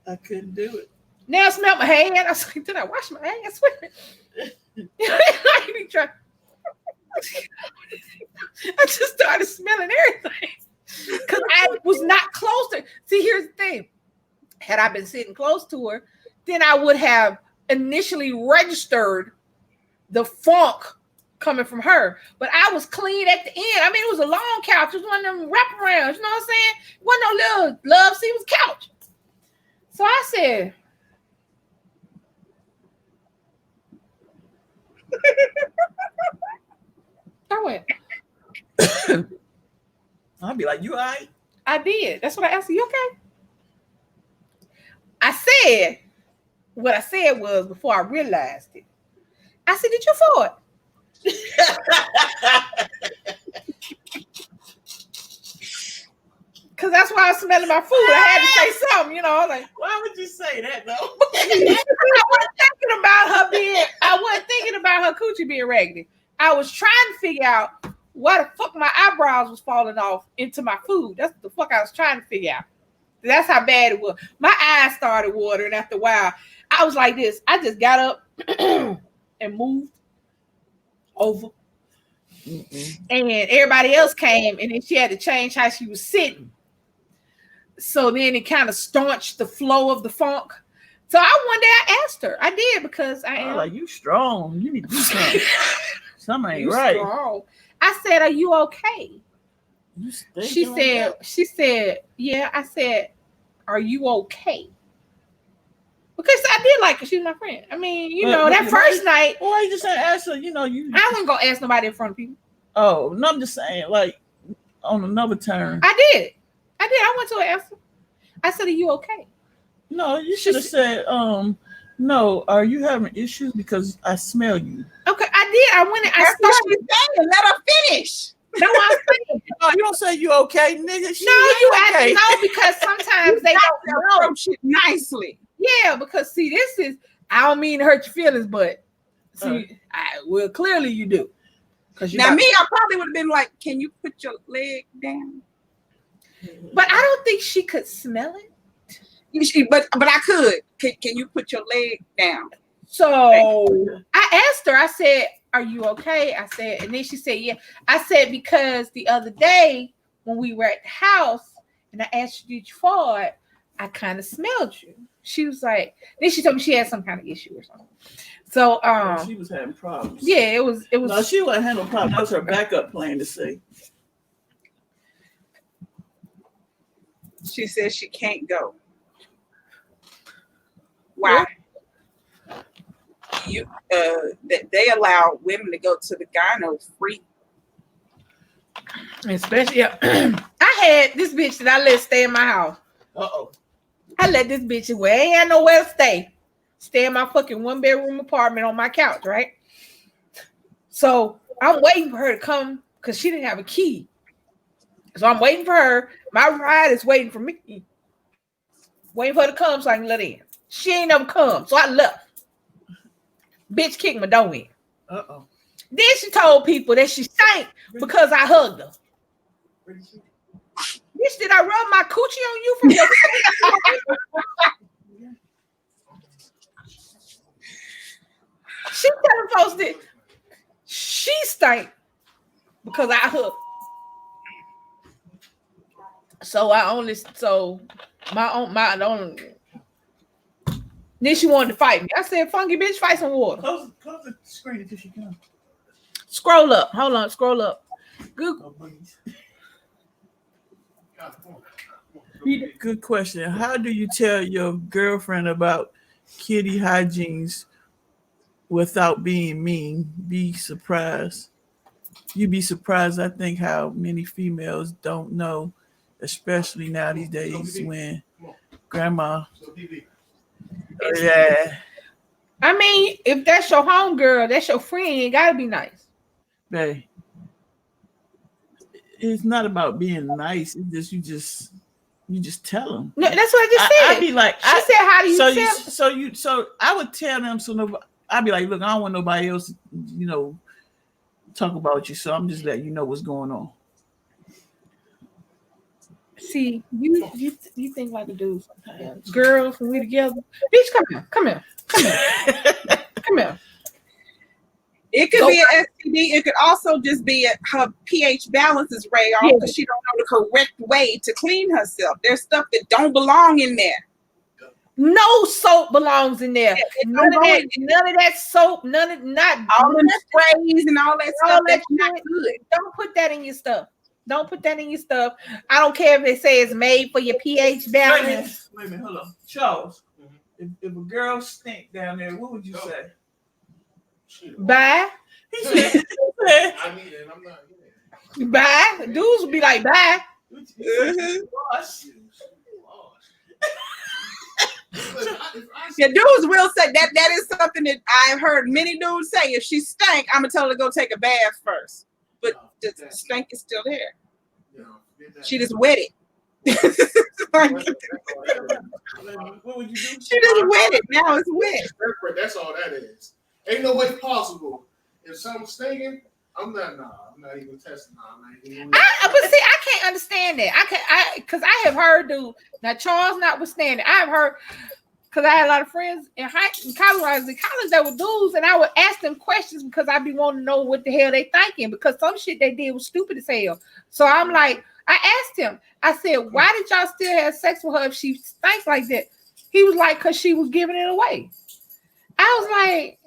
Speaker 1: I couldn't do it.
Speaker 7: Now I smelled my hand. I was like, did I wash my hands with it? I just started smelling everything. Because I was not close to her. See, here's the thing. Had I been sitting close to her, then I would have initially registered the funk coming from her. But I was clean at the end. I mean, it was a long couch. It was one of them wraparounds. You know what I'm saying? It wasn't no little love seat. It was couch. So I said, I went.
Speaker 1: I'll be like, you all right?
Speaker 7: I did. That's what I asked her. You okay? I said, what I said was before I realized it. I said, did you fart? Because that's why I was smelling my food. I had to say something, you know. Like,
Speaker 1: why would you say that though?
Speaker 7: I wasn't thinking about her coochie being raggedy. I was trying to figure out why the fuck my eyebrows was falling off into my food. That's the fuck I was trying to figure out. That's how bad it was. My eyes started watering after a while. I was like this. I just got up and moved over. And everybody else came, and then she had to change how she was sitting. So then it kind of staunched the flow of the funk. So one day I asked her. I did because I am
Speaker 1: like, you strong. You need to do something. Something ain't right.
Speaker 7: Strong. I said, are you okay? She said, yeah. I said, are you okay? Because I did like her. She was my friend. I mean, you know, that first night.
Speaker 1: Why you just ask her, you know,
Speaker 7: I wasn't going to ask nobody in front of people.
Speaker 1: Oh, no, I'm just saying, like, on another turn.
Speaker 7: I did. I went to her answer. I said, are you okay?
Speaker 1: No, you should have said, no, are you having issues because I smell you?
Speaker 7: Okay, I did. I went and I started
Speaker 8: saying, let her finish.
Speaker 7: No, I'm saying.
Speaker 1: No, you don't say you okay, nigga.
Speaker 7: No, you okay. No, because sometimes they don't
Speaker 8: approach it nicely.
Speaker 7: Yeah, because see, this is, I don't mean to hurt your feelings, but see, well, clearly you do.
Speaker 8: Now, I probably would have been like, can you put your leg down?
Speaker 7: But I don't think she could smell it.
Speaker 8: But I could. Can you put your leg down?
Speaker 7: So I asked her, I said, are you okay? I said, and then she said, yeah. I said, because the other day when we were at the house and I asked you, did you fart? I kind of smelled you. She was like, then she told me she had some kind of issue or something. So
Speaker 1: she was having problems.
Speaker 7: Yeah, it was.
Speaker 1: No, she wasn't having no problems. That was her backup plan to say.
Speaker 8: She says she can't go. Why? That they allow women to go to the gyno free.
Speaker 7: Especially, I had this bitch that I let stay in my house. I let this bitch where ain't had nowhere to stay in my fucking 1-bedroom apartment on my couch, right? So I'm waiting for her to come because she didn't have a key. So I'm waiting for her. My ride is waiting for me. Waiting for her to come so I can let her in. She ain't never come, so I left. Bitch kicked my door in. Then she told people that she stank because I hugged her. Bitch, did I rub my coochie on you from your She telling folks that she stank because I hugged. So my own. Then she wanted to fight me. I said, "Funky bitch, fight some water."
Speaker 1: Close the screen until she comes.
Speaker 7: Scroll up. Hold on. Scroll up.
Speaker 1: Good question. How do you tell your girlfriend about kitty hygienes without being mean? Be surprised. You'd be surprised, I think, how many females don't know, especially now these days when grandma. Yeah.
Speaker 7: I mean, if that's your homegirl, that's your friend, you gotta be nice.
Speaker 1: Hey, it's not about being nice. It's just You just tell them.
Speaker 7: No, that's what I just said.
Speaker 1: I'd be like,
Speaker 7: she said, "How do you tell?"
Speaker 1: So I would tell them. So I'd be like, look, I don't want nobody else, talk about you. So I'm just letting you know what's going on.
Speaker 7: See, you think like a dude sometimes. Girls, when we together, bitch, come here.
Speaker 8: It could be an STD. It could also just be her pH balance is way off because she don't know the correct way to clean herself. There's stuff that don't belong in there.
Speaker 7: No soap belongs in there. None of that soap. Not
Speaker 8: all the sprays and all that stuff. That's not good.
Speaker 7: Don't put that in your stuff. Don't put that in your stuff. I don't care if it says it's made for your pH balance.
Speaker 1: Wait a minute, hold on, Charles. If a girl stink down there, what would you say?
Speaker 7: Bye.
Speaker 1: He said,
Speaker 2: I need it. I'm not.
Speaker 7: Bye. Dudes would be like, bye.
Speaker 8: Yeah, dudes will say that is something that I've heard many dudes say. If she stank, I'm gonna tell her to go take a bath first. But the stank is still there. She just wet it.
Speaker 1: What would you do?
Speaker 8: She just wet it. Now it's wet.
Speaker 2: That's all that is. Ain't no way possible. If something's stinking, I'm not even testing.
Speaker 7: But see, I can't understand that. Because I have heard dudes. Now, Charles notwithstanding, I've heard, because I had a lot of friends in college. I was in college that were dudes, and I would ask them questions because I'd be wanting to know what the hell they thinking, because some shit they did was stupid as hell. So I'm like, I asked him, I said, why did y'all still have sex with her if she stank like that? He was like, because she was giving it away. I was like,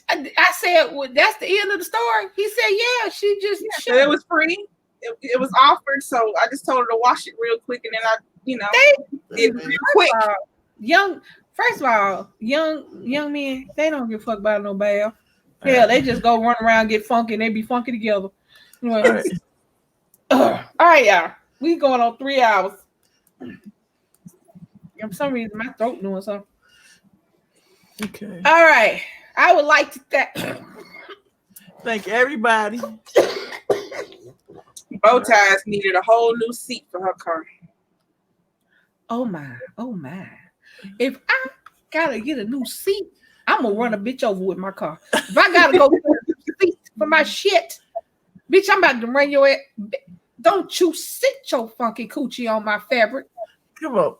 Speaker 7: I said, well, that's the end of the story. He said, yeah, she just
Speaker 8: so it was free. It was offered, so I just told her to wash it real quick, and then I, did real quick.
Speaker 7: First of all, young men, they don't give a fuck about no bath. Yeah, they just go run around, get funky, and they be funky together. Anyway, all right, y'all. We going on 3 hours. For some reason, my throat doing something.
Speaker 1: Okay.
Speaker 7: All right. I would like to
Speaker 1: thank everybody.
Speaker 8: Bow Ties needed a whole new seat for her car.
Speaker 7: Oh my. If I gotta get a new seat, I'm gonna run a bitch over with my car. If I gotta go get a new seat for my shit, bitch, I'm about to run your ass. Don't you sit your funky coochie on my fabric.
Speaker 1: Come on.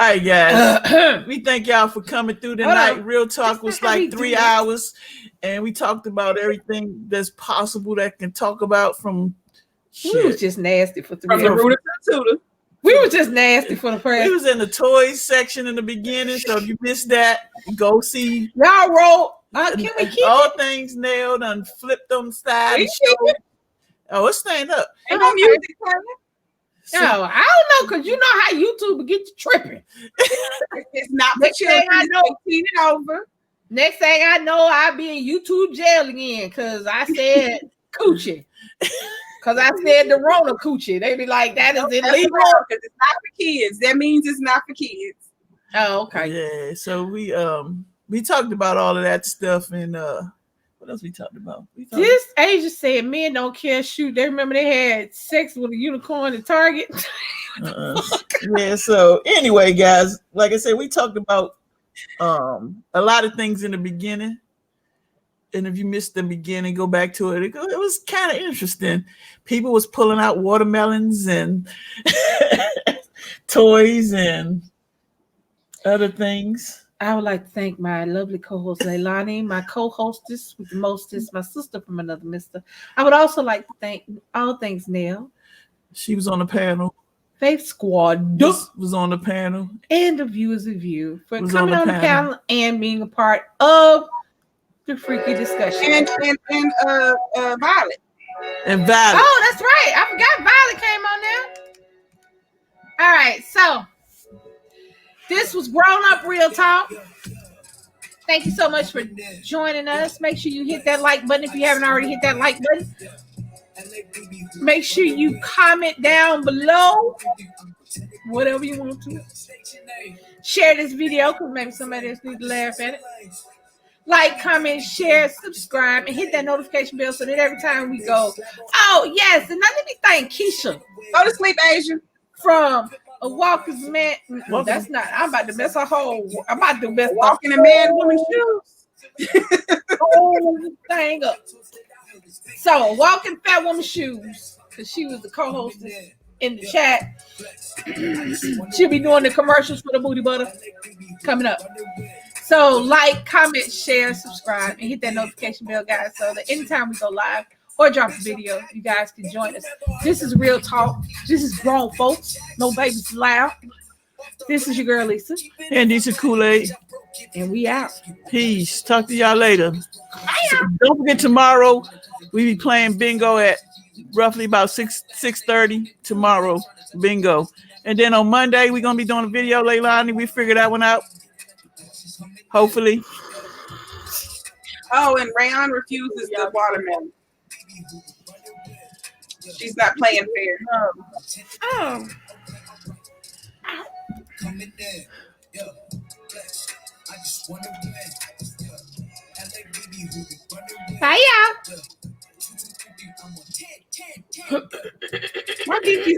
Speaker 1: All right, guys. We thank y'all for coming through tonight. Real Talk was like 3 hours, and we talked about everything that's possible that can talk about from shit.
Speaker 7: We was just nasty for 3 hours.
Speaker 8: From the rooter to the tutor.
Speaker 7: We were just nasty for the press.
Speaker 1: We was in the toys section in the beginning, so if you missed that, go see.
Speaker 7: Y'all wrote. Can we keep
Speaker 1: all things nailed and flipped on side. Oh, it's staying up.
Speaker 8: Ain't no music playing.
Speaker 7: No, I don't know, because you know how YouTube will get you tripping.
Speaker 8: It's not for children. I know. Clean it over.
Speaker 7: Next thing I know, I'll be in YouTube jail again because I said coochie. Because I said the Rona coochie. They be like, that is illegal.
Speaker 8: Because it's not for kids. That means it's not for kids.
Speaker 7: Oh, okay.
Speaker 1: Yeah, so we talked about all of that stuff, and what else we talked about?
Speaker 7: This agent said men don't care. Shoot, they remember they had sex with a unicorn at Target.
Speaker 1: Yeah. So anyway, guys, like I said, we talked about a lot of things in the beginning, and if you missed the beginning, go back to it. It was kind of interesting. People was pulling out watermelons and toys and other things.
Speaker 7: I would like to thank my lovely co-host Leilani, my co-hostess with the mostest, my sister from another mister. I would also like to thank All Things Nell.
Speaker 1: She was on the panel.
Speaker 7: Faith Squad
Speaker 1: was on the panel.
Speaker 7: And the Viewers Review for coming on the panel and being a part of the freaky discussion.
Speaker 8: And Violet.
Speaker 1: And Violet.
Speaker 7: Oh, that's right. I forgot Violet came on there. All right, so this was Grown Up Real Talk. Thank you so much for joining us. Make sure you hit that like button if you haven't already hit that like button. Make sure you comment down below. Whatever you want to. Share this video because maybe somebody else needs to laugh at it. like, comment, share, subscribe, and hit that notification bell so that every time we go. Oh, yes. And now let me thank Keisha.
Speaker 8: Go to sleep, Asia.
Speaker 7: From a Walker's Man. Well, that's not. I'm about to mess a whole. I'm about to mess
Speaker 8: walking a man woman shoes.
Speaker 7: Whole thing up. So, walking fat woman shoes. Because she was the co-host in the chat. She'll be doing the commercials for the booty butter coming up. So, like, comment, share, subscribe, and hit that notification bell, guys, so that anytime we go live or drop a video, you guys can join us. This is real talk. This is grown folks. No babies allowed. This is your girl, Lisa.
Speaker 1: And this is Kool-Aid.
Speaker 7: And we out.
Speaker 1: Peace. Talk to y'all later. So don't forget, tomorrow we be playing bingo at roughly about 6:30 tomorrow. Bingo. And then on Monday, we're going to be doing a video, Leilani. We figured that one out. Hopefully.
Speaker 8: Oh, and Rayon refuses the watermelon. She's not playing fair.
Speaker 7: Oh. Bye, y'all.
Speaker 8: My pinky